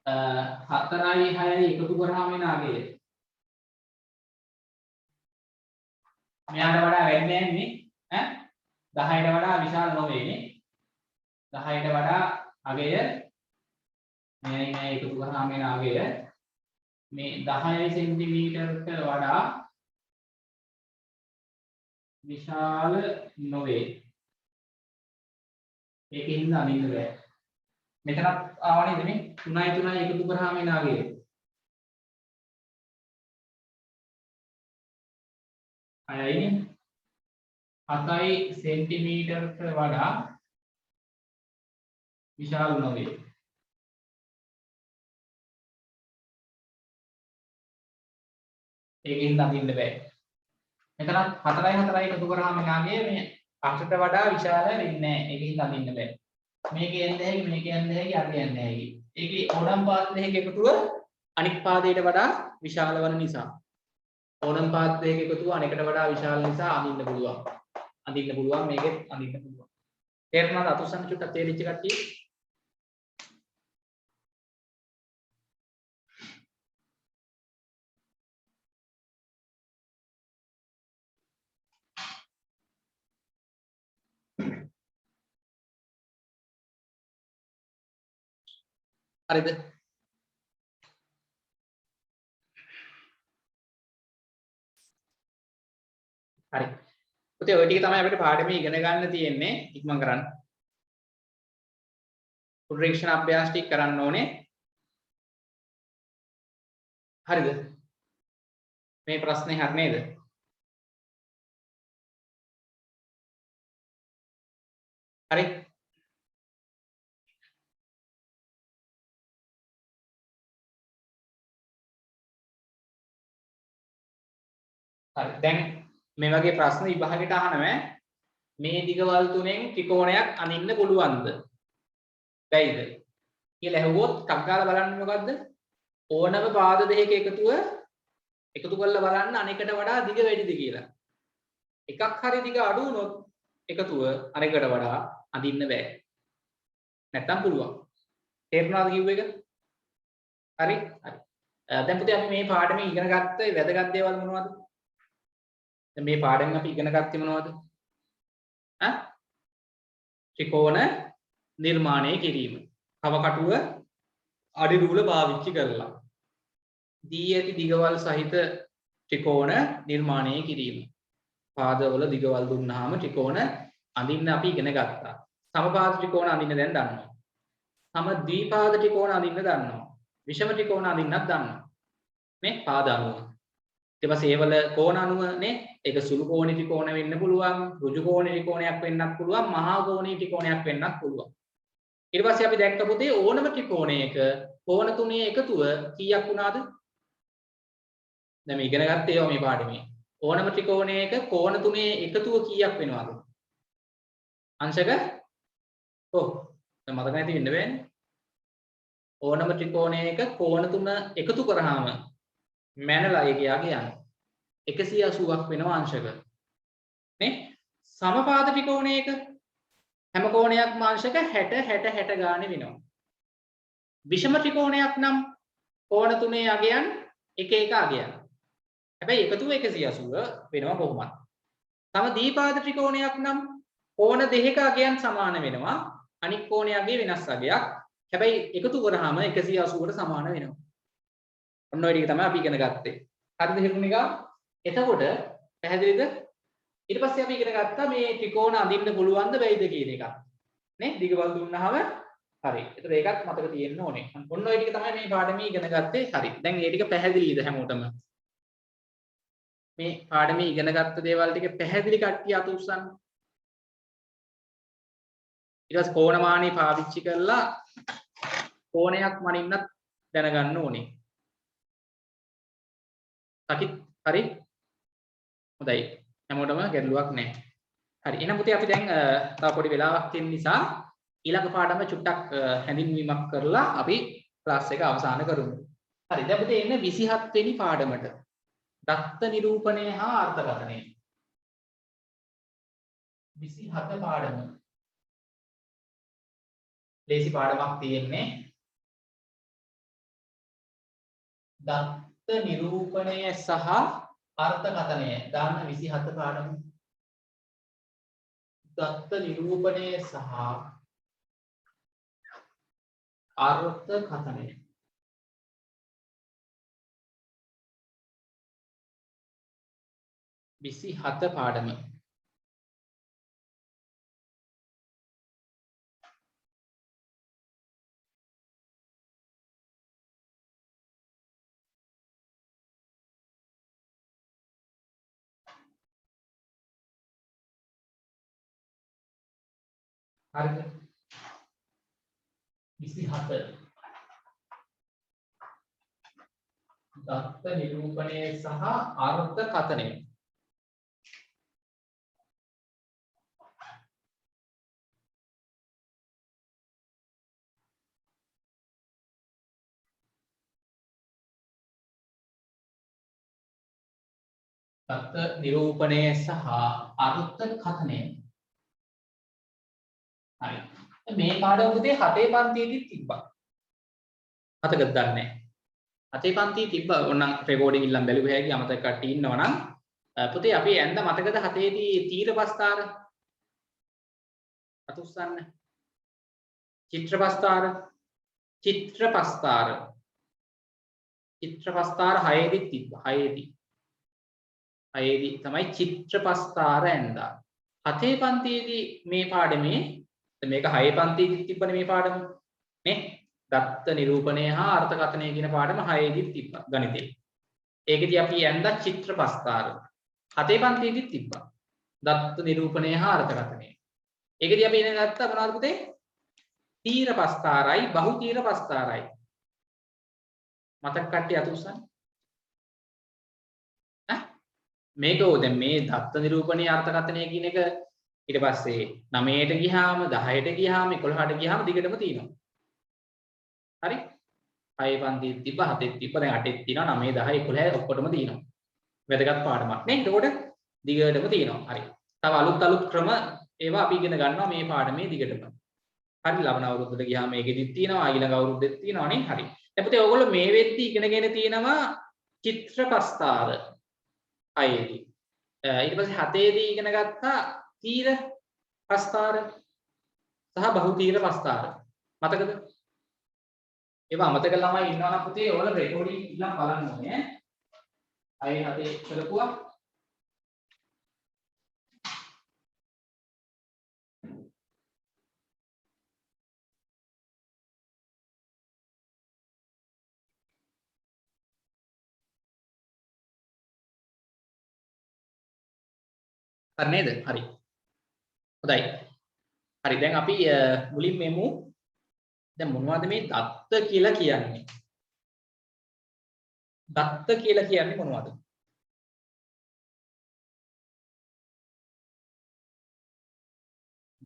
4යි 6යි එකතු කරාම එන අගය මෙයාට වඩා වැඩි නෑනේ ඈ 10ට වඩා විශාල නොවේනේ 10ට වඩා අගය මෙයයි මේ එකතු කරාම එන අගය මේ 10 සෙන්ටිමීටරකට වඩා විශාල නොවේ. ඒකෙන් අනින්න බෑ. මෙතනත් ආවනේ මේ 3යි 3යි එකතු කරාම එන අගය. 6යිනේ 7යි සෙන්ටිමීටරකට වඩා විශාල නොවේ. ඒකෙන් අනින්න බෑ. මෙතනත් 4යි 4යි එකතු කරාම නාගය මේ 8ට වඩා විශාල වෙන්නේ නැහැ. ඒකෙන් අඳින්න බෑ. මේකේ යන්නේ හැකි මේකේ යන්නේ හැකි අරගෙන යන්නේ හැකි. ඒකේ ඕනම් පාද දෙකක එකතුව අනික් පාදයට වඩා විශාල වන නිසා. ඕනම් පාද දෙකක එකතුව අනෙකට වඩා විශාල නිසා අඳින්න පුළුවන්. අඳින්න පුළුවන් මේකෙත් අඳින්න පුළුවන්. තේරුණාද අතුස්සන් චුට්ටක් තේරිච්ච කට්ටිය? හරිද? හරි. පුතේ ඔය ටික තමයි අපිට පාඩමේ ඉගෙන ගන්න තියෙන්නේ. ඉක්මන් කරන්න. පුනරීක්ෂණ අභ්‍යාස ටික කරන්න ඕනේ. හරිද? මේ ප්‍රශ්නේ හරි නේද? හරි. හරි. දැන් මේ වගේ ප්‍රශ්න විභාගෙට අහනවා මේ දිගවල් තුනෙන් ත්‍රිකෝණයක් අඳින්න පුළුවන්ද? බැයිද? කියලා ඇහුවොත් ටක් ගාලා බලන්න මොකද්ද? ඕනම පාද දෙකක එකතු කරලා බලන්න අනෙකට වඩා දිග වැඩිද කියලා. එකක් හරි දිග අඩු වුණොත් එකතුව අනෙකට වඩා අඳින්න බෑ. නැත්තම් පුළුවන්. තේරුණාද කිව්ව එක? හරි? හරි. දැන් පුතේ අපි මේ පාඩමේ ඉගෙන ගත්ත වැදගත් දේවල් මොනවද? දැන් මේ පාඩමෙන් අපි ඉගෙන ගත්තේ මොනවද? ත්‍රිකෝණ නිර්මාණය කිරීම. කවකටුව අඩි රූල පාවිච්චි කරලා දී ඇති දිගවල් සහිත ත්‍රිකෝණ නිර්මාණය කිරීම. පාදවල දිගවල් දුන්නාම ත්‍රිකෝණ අඳින්න අපි ඉගෙන ගත්තා. සමපාද ත්‍රිකෝණ අඳින්න දැන් දන්නවා. සම ද්විපාද ත්‍රිකෝණ අඳින්න දන්නවා. විෂම ත්‍රිකෝණ අඳින්නත් දන්නවා. මේ පාද අණුව. ඊට පස්සේ ඒවල කෝණ අණුවනේ ඒක සුළු කෝණී ත්‍රිකෝණ වෙන්න පුළුවන්, ඍජු කෝණී ත්‍රිකෝණයක් වෙන්නත් පුළුවන්, මහා කෝණී ත්‍රිකෝණයක් වෙන්නත් පුළුවන්. ඊට පස්සේ අපි දැක්ක පුතේ ඕනම ත්‍රිකෝණයක කෝණ තුනේ එකතුව කීයක් වුණාද? දැන් මේ ඉගෙන ගත්තේ ඒවා මේ පාඩමේ. ඕනම ත්‍රිකෝණයක කෝණ තුනේ එකතුව කීයක් වෙනවද? අංශක ඔව් දැන් මතක නැති වෙන්න බෑනේ. ඕනම ත්‍රිකෝණයක කෝණ තුන එකතු කරාම මැනලා යාගේ යන්නේ 180ක් වෙනවා අංශක නේ. සමපාද ත්‍රිකෝණයක හැම කෝණයක්ම අංශක 60 60 60 ගානේ වෙනවා. විෂම ත්‍රිකෝණයක් නම් කෝණ තුනේ අගයන් එක එක අගයන්. හැබැයි එකතුව 180 වෙනවා කොහොමද? සම දීපාද ත්‍රිකෝණයක් නම් කෝණ දෙකක අගයන් සමාන වෙනවා. අනික් කෝණයගේ වෙනස් අගයක්. හැබැයි එකතු කරාම 180ට සමාන වෙනවා. ඔන්න ඔය ටික තමයි අපි ඉගෙන ගත්තේ. හරිද හිරුනිකා? එතකොට පැහැදිලිද? ඊට පස්සේ අපි ඉගෙන ගත්තා මේ ත්‍රිකෝණ අඳින්න පුළුවන්ද බැයිද කියන එක. නේ? දිගවල් දුන්නාම හරි. ඒතර ඒකත් මතක තියෙන්න ඕනේ. ඔන්න ඔය ටික තමයි මේ පාඩමේ ඉගෙන ගත්තේ. හරි. දැන් මේ ටික පැහැදිලිද හැමෝටම? මේ පාඩමේ ඉගෙන ගත්ත දේවල් ටික පැහැදිලි කට්ටිය අත උස්සන්න. ඊට පස්සේ කෝණමානී පාවිච්චි කරලා කෝණයක් මනින්නත් දැනගන්න ඕනේ. හරි? හොඳයි. හැමෝටම ගැටලුවක් නැහැ. හරි. එහෙනම් පුතේ අපි දැන් තව පොඩි වෙලාවක් තියෙන නිසා ඊළඟ පාඩම චුට්ටක් හැඳින්වීමක් කරලා අපි ක්ලාස් එක අවසන් කරමු. හරි. දැන් පුතේ එන්න 27 වෙනි පාඩමට. දත්ත නිරූපණය හා අර්ථකථනය. 27 පාඩම. ලේසි පාඩමක් තියෙන්නේ. දත්ත නිරූපණය සහ අර්ථකථනය. දාන්න 27 පාඩම. දත්ත නිරූපණය සහ අර්ථකථනය. විසි හත පාඩම. හරිද? 27 දත්ත නිරූපණය සහ අර්ථකථනය. දත්ත නිරූපණය සහ අර්ථකථනය. හරි. මේ පාඩම පුතේ 7 පන්තියේදී තිබ්බා. මතකද දන්නේ? 7 පන්තියේ තිබ්බා. ඕනනම් රෙකෝඩින් ඉල්ලන් බැලුව හැකි අමතක කට්ටිය ඉන්නවා නම් පුතේ අපි ඇඳ මතකද 7ේදී තීරපස්තාර අතුස්සන්න. චිත්‍රපස්තාර 6ේදී තිබ්බා. 6ේදී තමයි චිත්‍රපස්තාර ඇඳා. 7 පන්තියේදී මේ පාඩමේ මේක 6 පන්තියේදී තිබ්බනේ මේ පාඩම නේ. දත්ත නිරූපණය හා අර්ථකථනය කියන පාඩම 6ේදී තිබ්බා ගණිතේ. ඒකෙදී අපි ඇඳා චිත්‍රපස්තාර. 7 පන්තියේදී තිබ්බා දත්ත නිරූපණය හා අර්ථකථනය. ඒකෙදී අපි ඉගෙන ගත්තා මොනවද පුතේ? තීරපස්තාරයි බහුතීරපස්තාරයි. මතක කට්ටිය අත උස්සන්න. මේක දැන් මේ දත්ත නිරූපණීය අර්ථකථනය කියන එක ඊට පස්සේ 9ට ගියාම 10ට ගියාම 11ට ගියාම දිගටම තියෙනවා. හරි? 6 පන්තියේ තිබ්බ 7ෙත් තිබ්බ දැන් 8ෙත් තියෙනවා 9 10 11 ඔක්කොටම තියෙනවා. වැදගත් පාඩමක් නේ. එතකොට දිගටම තියෙනවා. හරි. තව අලුත් ක්‍රම ඒවා අපි ඉගෙන ගන්නවා මේ පාඩමේ දිගටම. හරි ලබන අවුරුද්දට ගියාම මේකෙදිත් තියෙනවා ඊළඟ අවුරුද්දෙත් තියෙනවා නේ. හරි. දැන් පුතේ ඔයගොල්ලෝ මේ වෙද්දි ඉගෙනගෙන තියෙනවා චිත්‍රපස්තාර 6ේදී. ඊට පස්සේ 7ේදී ඉගෙන ගත්තා තීර පස්තාර සහ බහුතීර පස්තාර. මතකද? ඒවා අමතක ළමයි ඉන්නවා නම් පුතේ ඔයාලා රෙකෝඩින් ඉල්ලන් බලන්න ඕනේ. 6 7 කරපුවා. හරි නේද? හරි. හොඳයි. හරි දැන් අපි මුලින් මෙමු. දැන් මොනවද මේ දත්ත කියලා කියන්නේ? දත්ත කියලා කියන්නේ මොනවද?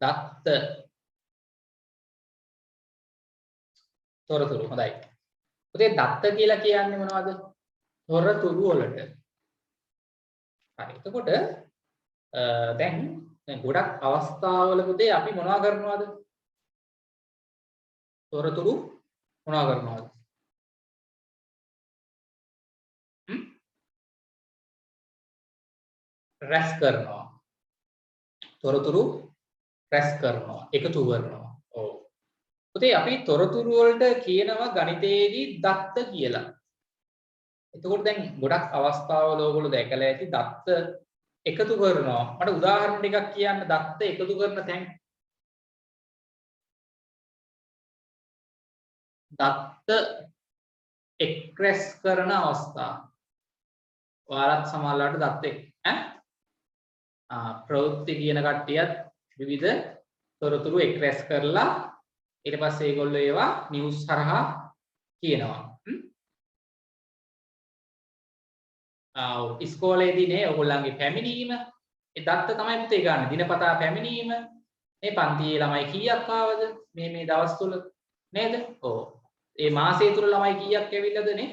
දත්ත තොරතුරු හොඳයි. පුතේ දත්ත කියලා කියන්නේ මොනවද? තොරතුරු වලට. හරි. එතකොට දැන් ගොඩක් අවස්ථාවල පුතේ අපි මොනවා කරනවද? තොරතුරු මොනවා කරනවද? රැස් කරනවා. තොරතුරු රැස් කරනවා. එකතු කරනවා. ඔව්. පුතේ අපි තොරතුරු වලට කියනවා ගණිතයේදී දත්ත කියලා. එතකොට දැන් ගොඩක් අවස්ථාවල ඔයගොල්ලෝ දැකලා ඇති දත්ත එකතු කරනවා. මට උදාහරණ ටිකක් කියන්න දත්ත එකතු කරන තැන්. දත්ත එක්රැස් කරන අවස්ථා. ඔයාලත් සමහරවිට දත්ත ප්‍රවෘත්ති කියන කට්ටියත් විවිධ තොරතුරු එක්රැස් කරලා ඊට පස්සේ ඒගොල්ලෝ ඒවා නිවුස් හරහා කියනවා. ඉස්කෝලේදී නේ ඔයගොල්ලන්ගේ පැමිණීම ඒ දත්ත තමයි පුතේ ගන්න. දිනපතා පැමිණීම මේ පන්තියේ ළමයි කීයක් ආවද මේ දවස් තුල නේද? ඔව්. ඒ මාසය තුල ළමයි කීයක් ඇවිල්ලාද නේ?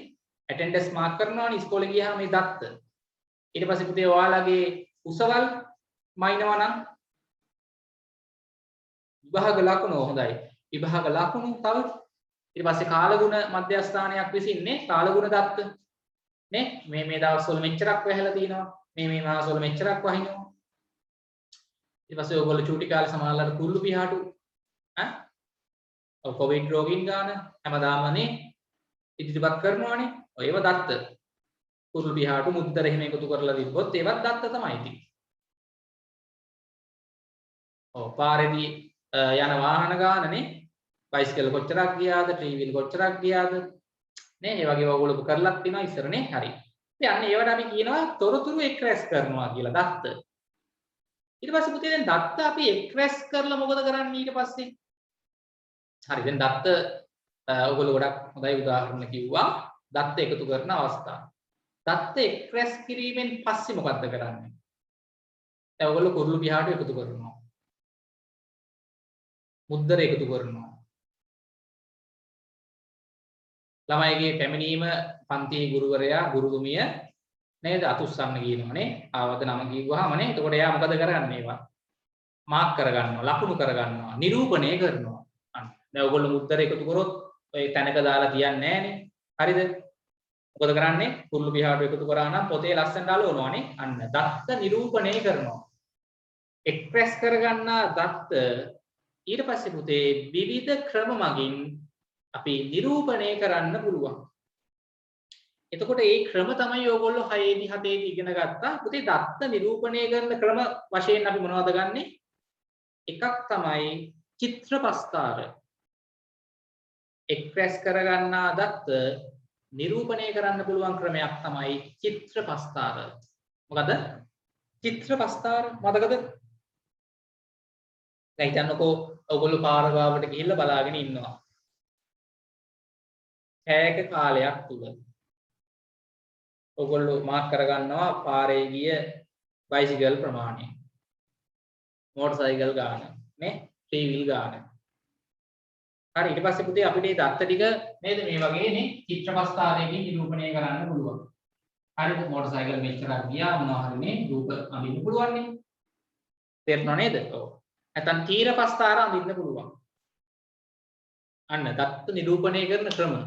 ඇටෙන්ඩන්ස් මාක් කරනවානේ ඉස්කෝලේ ගියාම මේ දත්ත. ඊට පස්සේ පුතේ ඔයාලගේ උසවල් මයින්නවා නම් විභාග ලකුණු හොඳයි. විභාග ලකුණු තව ඊට පස්සේ කාලගුණ මධ්‍යස්ථානයක් විසින්නේ කාලගුණ දත්ත නේ මේ දවස්වල මෙච්චරක් වැහැලා තිනවා මේ මාසවල මෙච්චරක් වහිනවා ඊට පස්සේ ඔයගොල්ලෝ චූටි කාලේ සමානලට කුරුළු පිහාටු කොවිඩ් රෝගීන් ගාන හැමදාමනේ ඉදිරිපත් කරනවානේ ඔයව දත්ත කුරුළු පිහාටු මුද්දර එහෙම එකතු කරලා තිබ්බොත් ඒවත් දත්ත තමයි ඉතින් ඔව් පාරේදී යන වාහන ගානනේ බයිසිකල් කොච්චරක් ගියාද ට්‍රීවිල් කොච්චරක් ගියාද නේ ඒ වගේ ඔයගොල්ලෝ කරලක් තියෙනවා ඉස්සරනේ හරි. ඉතින් අන්න ඒවට අපි කියනවා තොරතුරු එක්රැස් කරනවා කියලා දත්ත. ඊට පස්සේ පුතේ දැන් දත්ත අපි එක්රැස් කරලා මොකද කරන්නේ ඊට පස්සේ? හරි දැන් දත්ත ඔයගොල්ලෝ ගොඩක් හොඳයි උදාහරණ කිව්වා. දත්ත එකතු කරන අවස්ථාව. දත්ත එක්රැස් කිරීමෙන් පස්සේ මොකද්ද කරන්නේ? දැන් ඔයගොල්ලෝ කුරුළු පිහාටු එකතු කරනවා. මුද්දර එකතු කරනවා. ළමයිගේ පැමිණීම පන්තියේ ගුරුවරයා ගුරුතුමිය නේද අතුස්සන්න කියනවනේ ආවද නම කිව්වහමනේ එතකොට එයා මොකද කරන්නේ ඒවා මාක් කරගන්නවා ලකුණු කරගන්නවා නිරූපණය කරනවා අන්න දැන් ඔයගොල්ලෝ මුද්දර එකතු කරොත් ඔය තැනක දාලා තියන්නේ නැහනේ හරිද මොකද කරන්නේ කුරුළු පිහාටු එකතු කරා නම් පොතේ ලස්සනට අලවනවානේ අන්න දත්ත නිරූපණය කරනවා එක්ස්ප්‍රෙස් කරගන්නා දත්ත ඊට පස්සේ පුතේ විවිධ ක්‍රම මගින් අපි නිරූපණය කරන්න පුළුවන්. එතකොට මේ ක්‍රම තමයි ඔයගොල්ලෝ 6 දී 7 දී ඉගෙන ගත්තා. පුතේ දත්ත නිරූපණය කරන ක්‍රම වශයෙන් අපි මොනවද ගන්නෙ? එකක් තමයි චිත්‍රපස්තාර. එක්ස්ප්‍රෙස් කරගන්නා දත්ත නිරූපණය කරන්න පුළුවන් ක්‍රමයක් තමයි චිත්‍රපස්තාර. මොකද? චිත්‍රපස්තාර මතකද? දැන් හිතන්නකෝ ඔයගොල්ලෝ පාර ගාවට ගිහිල්ලා බලාගෙන ඉන්නවා. ඈක කාලයක් තුල ඔයගොල්ලෝ මාක් කරගන්නවා පාරේ ගිය බයිසිකල් ප්‍රමාණය මෝටර් සයිකල් ගාන නේ ත්‍රී වීල් ගාන හරි ඊට පස්සේ පුතේ අපිට මේ දත්ත ටික නේද මේ වගේ නේ චිත්‍රපස්තාරයකින් නිරූපණය කරන්න පුළුවන් හරිද මෝටර් සයිකල් මෙච්චරක් ගියා මොනවා හරි නේ රූප අඳින්න පුළුවන් නේ තේරුණා නේද ඔව් නැත්නම් තීරපස්තාර අඳින්න පුළුවන් අන්න දත්ත නිරූපණය කරන ක්‍රම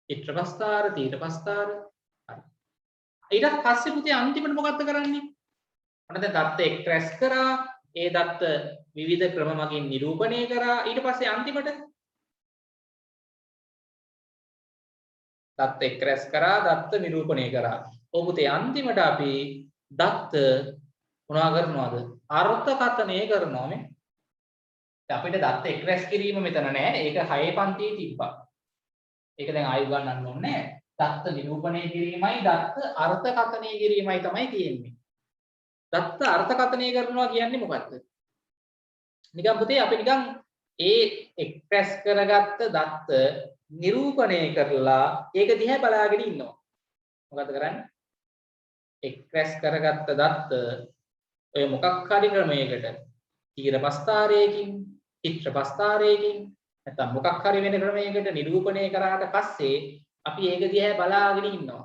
චිත්‍රපස්තාර තීරපස්තාර හරි ඊට පස්සේ පුතේ අන්තිමට මොකක්ද කරන්නේ මොන දැන් දත්ත එක්ස්ප්‍රෙස් කරා ඒ දත්ත විවිධ ක්‍රම මගින් නිරූපණය කරා ඊට පස්සේ අන්තිමට දත්ත එක්ස්ප්‍රෙස් කරා දත්ත නිරූපණය කරා ඔව් පුතේ අන්තිමට අපි දත්ත මොනවා කරනවද අර්ථකථනය කරනවා නේ අපිට දත්ත එක්ස්ප්‍රෙස් කිරීම මෙතන නෑ ඒක 6 පන්තියේ තිබ්බා ඒක දැන් ආයෙ ගන්නන්න ඕනේ දත්ත නිරූපණය කිරීමයි දත්ත අර්ථකථනය කිරීමයි තමයි තියෙන්නේ. දත්ත අර්ථකථනය කරනවා කියන්නේ මොකක්ද? නිකන් පුතේ අපි නිකන් ඒ එක්ස්ප්‍රෙස් කරගත්ත දත්ත නිරූපණය කරලා ඒක දිහා බලාගෙන ඉන්නවා. මොකද කරන්නේ? එක්ස්ප්‍රෙස් කරගත්ත දත්ත ඔය මොකක් හරි ක්‍රමයකට තීර ප්‍රස්ථාරයකින්, චිත්‍ර ප්‍රස්ථාරයකින් නැත්නම් මොකක් හරි වෙන ක්‍රමයකට නිරූපණය කරාට පස්සේ අපි ඒක දිහා බලාගෙන ඉන්නවා.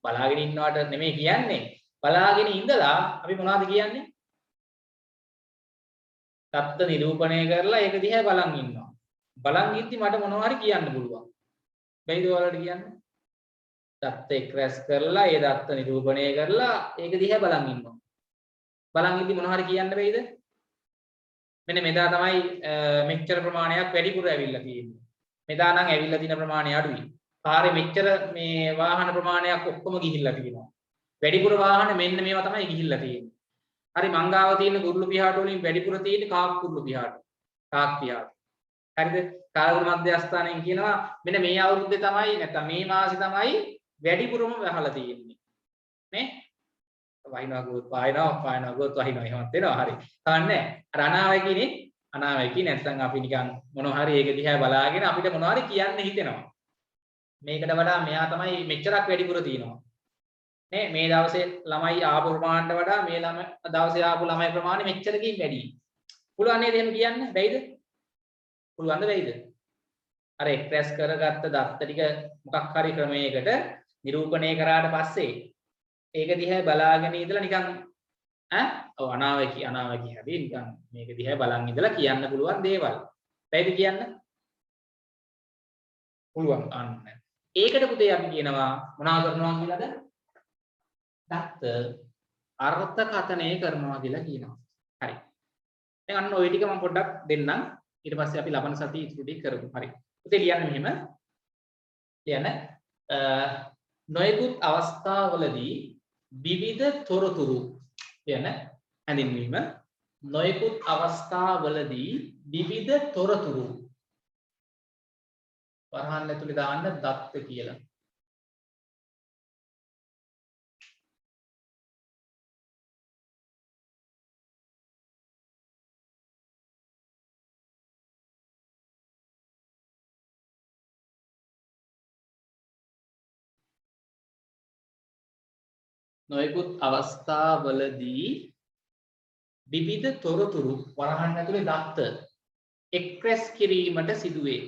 බලාගෙන ඉන්නවට නෙමෙයි කියන්නේ. බලාගෙන ඉඳලා අපි මොනවද කියන්නේ? தත්ත නිරූපණය කරලා ඒක දිහා බලන් ඉන්නවා. බලන් ඉද්දි මට මොනවා හරි කියන්න පුළුවන්. බැයිද ඔයාලට කියන්න? දත්ත එක් රැස් කරලා ඒ දත්ත නිරූපණය කරලා ඒක දිහා බලන් ඉන්නවා. බලන් ඉද්දි මොනවා හරි කියන්න බැයිද? මෙන්න මෙදා තමයි මෙච්චර ප්‍රමාණයක් වැඩිපුර ඇවිල්ලා තියෙන්නේ. මෙදා නම් ඇවිල්ලා තියෙන ප්‍රමාණය අඩුයි. පාරේ මෙච්චර මේ වාහන ප්‍රමාණයක් ඔක්කොම ගිහිල්ලා තියෙනවා. වැඩිපුර වාහන මෙන්න මේවා තමයි ගිහිල්ලා තියෙන්නේ. හරි මංගාව තියෙන කුරුළු පිහාට වලින් වැඩිපුර තියෙන්නේ කාක් කුරුළු පිහාට. කාක් පිහාට. හරිද? කාලගුණ මධ්‍යස්ථානයෙන් කියනවා මෙන්න මේ අවුරුද්දේ තමයි නැත්නම් මේ මාසේ තමයි වැඩිපුරම වහලා තියෙන්නේ. නේ? වහිනවා ගොත් පායනවා ගොත් වහිනවා එහෙමත් වෙනවා. හරි. කවන්නේ අර අනාවැකිනේ අනාවැකි නැත්නම් අපි නිකන් මොනවා හරි ඒක දිහා බලාගෙන අපිට මොනවා හරි කියන්න හිතෙනවා. මේකට වඩා මෙයා තමයි මෙච්චරක් වැඩිපුර තියෙනවා. නේ මේ දවසේ ළමයි ආපු ප්‍රමාණයට වඩා මේ දවසේ ආපු ළමයි ප්‍රමාණය මෙච්චරකින් වැඩි. පුළුවන් නේද එහෙම කියන්න? බැයිද? පුළුවන්ද බැයිද? අර එක්ස්ප්‍රෙස් කරගත්ත දත්ත ටික මොකක් හරි ක්‍රමයකට නිරූපණය කරාට පස්සේ ඒක දිහා බලාගෙන ඉඳලා නිකන් ඔව් අනාවැකි හැටි නිකන් මේක දිහා බලන් ඉඳලා කියන්න පුළුවන් දේවල්. බැයිද කියන්න? පුළුවන් අන්න. ඒකට පුතේ අපි කියනවා මොනවා කරනවා කියලාද? දත්ත අර්ථකථනය කරනවා කියලා කියනවා. හරි. දැන් අන්න ওই ටික මම පොඩ්ඩක් දෙන්නම්. ඊට පස්සේ අපි ලබන සතියේ ඉතුරු ටික කරමු. හරි. පුතේ ලියන්න මෙහෙම. ලියන්න නොයෙකුත් අවස්ථාවලදී විවිධ තොරතුරු කියන හැඳින්වීම නොයෙකුත් අවස්ථාවලදී විවිධ තොරතුරු වරහන් ඇතුලේ දාන්න දත්ත කියලා. නොයෙකුත් අවස්ථාවලදී විවිධ තොරතුරු වරහන් ඇතුලේ දත්ත එක්ස්ප්‍රෙස් කිරීමට සිදුවේ.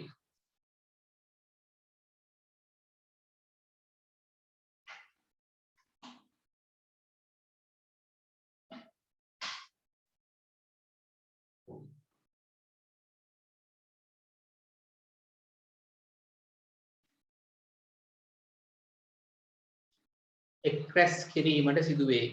එක්ස්ප්‍රෙස් කිරීමට සිදුවේ.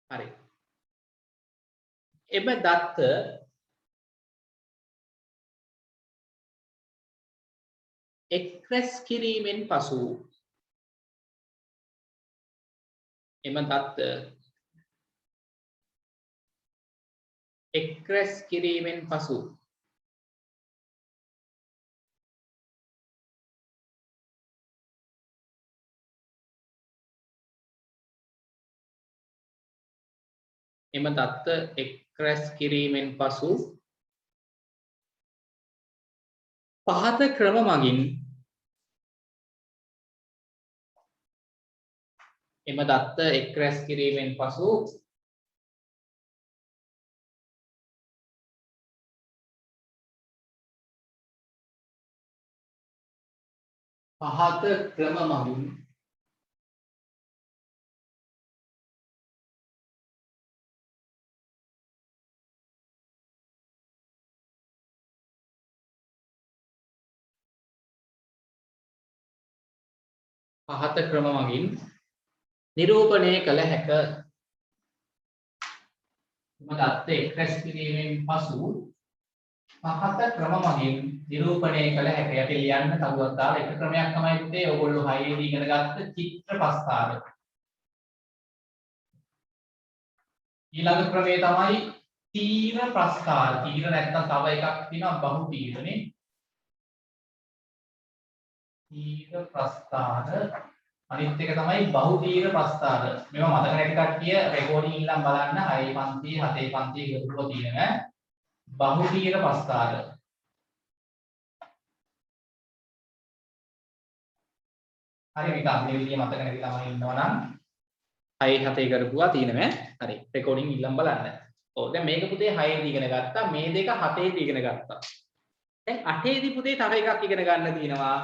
හරි. එම දත්ත එක්ස්ප්‍රෙස් කිරීමෙන් පසු එම දත්ත එක්ස්ප්‍රෙස් කිරීමෙන් පසු එම දත්ත එක්ස්ප්‍රෙස් කිරීමෙන් පසු පහත ක්‍රම මගින් එම දත්ත එක්ස්ප්‍රෙස් කිරීමෙන් පසු පහත ක්‍රම මගින් පහත ක්‍රම මගින් නිරූපණය කළ හැක. එම දත්ත එක්ස්ප්‍රෙස් කිරීමෙන් පසු පහත ක්‍රම මගින් නිරූපණය කළ හැක. අපි ලියන්න තවදුරටත් දාලා එක ක්‍රමයක් තමයි පුතේ ඔයගොල්ලෝ 6 දී ඉගෙන ගත්ත චිත්‍ර ප්‍රස්තාර. ඊළඟ ක්‍රමය තමයි තීර ප්‍රස්තාර. තීර නැත්නම් තව එකක් තියෙනවා බහු තීරනේ. තීර ප්‍රස්තාර අනිත් එක තමයි බහුතීර ප්‍රස්ථාර. මේවා මතක නැති කට්ටිය රෙකෝඩින් ඉල්ලන් බලන්න 6 පන්ති 7 පන්ති ගරුපුව තියෙන බහුතීර ප්‍රස්ථාර. හරි මේක අන්නේ විදිය මතක නැති ළමයි ඉන්නවා නම් 6 7 කරපුවා තියෙනවා. හරි රෙකෝඩින් ඉල්ලන් බලන්න. ඔව් දැන් මේක පුතේ 6 දී ඉගෙන ගත්තා. මේ දෙක 7 දී ඉගෙන ගත්තා. දැන් 8 දී පුතේ තව එකක් ඉගෙන ගන්න තියෙනවා.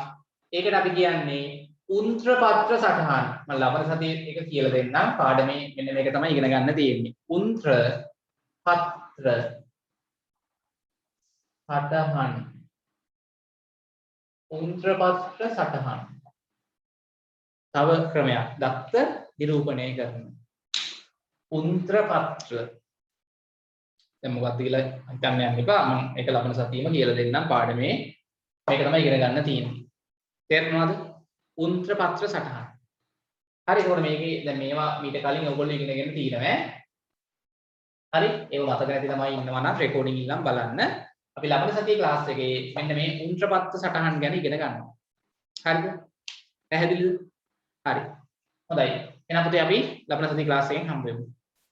ඒකට අපි කියන්නේ උන්ත්‍රපත්‍ර සටහන්. මම ලබන සතියේ ඒක කියලා දෙන්නම්. පාඩමේ මෙන්න මේක තමයි ඉගෙන ගන්න තියෙන්නේ. උන්ත්‍රපත්‍ර සටහන්. උන්ත්‍රපත්‍ර සටහන්. තව ක්‍රමයක් දත්ත නිරූපණය කරන උන්ත්‍රපත්‍ර. දැන් මොකක්ද කියලා හිතන්න යන්න එපා. මම ඒක ලබන සතියේම කියලා දෙන්නම් පාඩමේ. මේක තමයි ඉගෙන ගන්න තියෙන්නේ. තේරුණාද? උන්ත්‍රපත්‍ර සටහන්. හරි ඒකෝර මේකේ දැන් මේවා මීට කලින් ඔයගොල්ලෝ ඉගෙනගෙන තියෙනවා. හරි ඒව මතක නැති ළමයි ඉන්නවා නම් රෙකෝඩින් ඉල්ලන් බලන්න. අපි ලබන සතියේ ක්ලාස් එකේ මෙන්න මේ උන්ත්‍රපත්‍ර සටහන් ගැන ඉගෙන ගන්නවා. හරිද? පැහැදිලිද? හරි. හොඳයි. එහෙනම් පුතේ අපි ලබන සතියේ ක්ලාස් එකෙන් හම්බ වෙමු.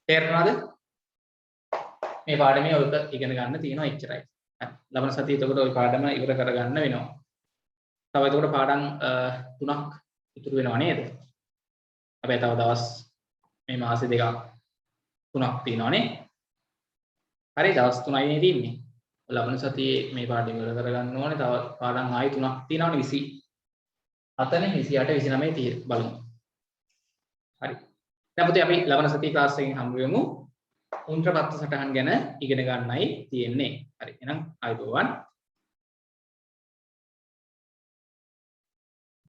තේරුණාද? මේ පාඩමේ ඔයක ඉගෙන ගන්න තියෙනවා එච්චරයි. හරි. ලබන සතියේ එතකොට ওই පාඩම ඉවර කරගන්න වෙනවා. තව එතකොට පාඩම් 3ක් ඉතුරු වෙනවා නේද? හැබැයි තව දවස් මේ මාසෙ දෙකක් 3ක් තියෙනවානේ. හරි දවස් 3යි නේ තියෙන්නේ. ලබන සතියේ මේ පාඩම ඉවර කරගන්න ඕනේ. තව පාඩම් ආයි 3ක් තියෙනවානේ 27නේ 28 29 තියෙ බලමු. හරි. දැන් පුතේ අපි ලබන සතියේ ක්ලාස් එකෙන් හම්බ වෙමු. උන්ත්‍රපත්‍ර සටහන් ගැන ඉගෙන ගන්නයි තියෙන්නේ. හරි. එහෙනම් ආයුබෝවන්.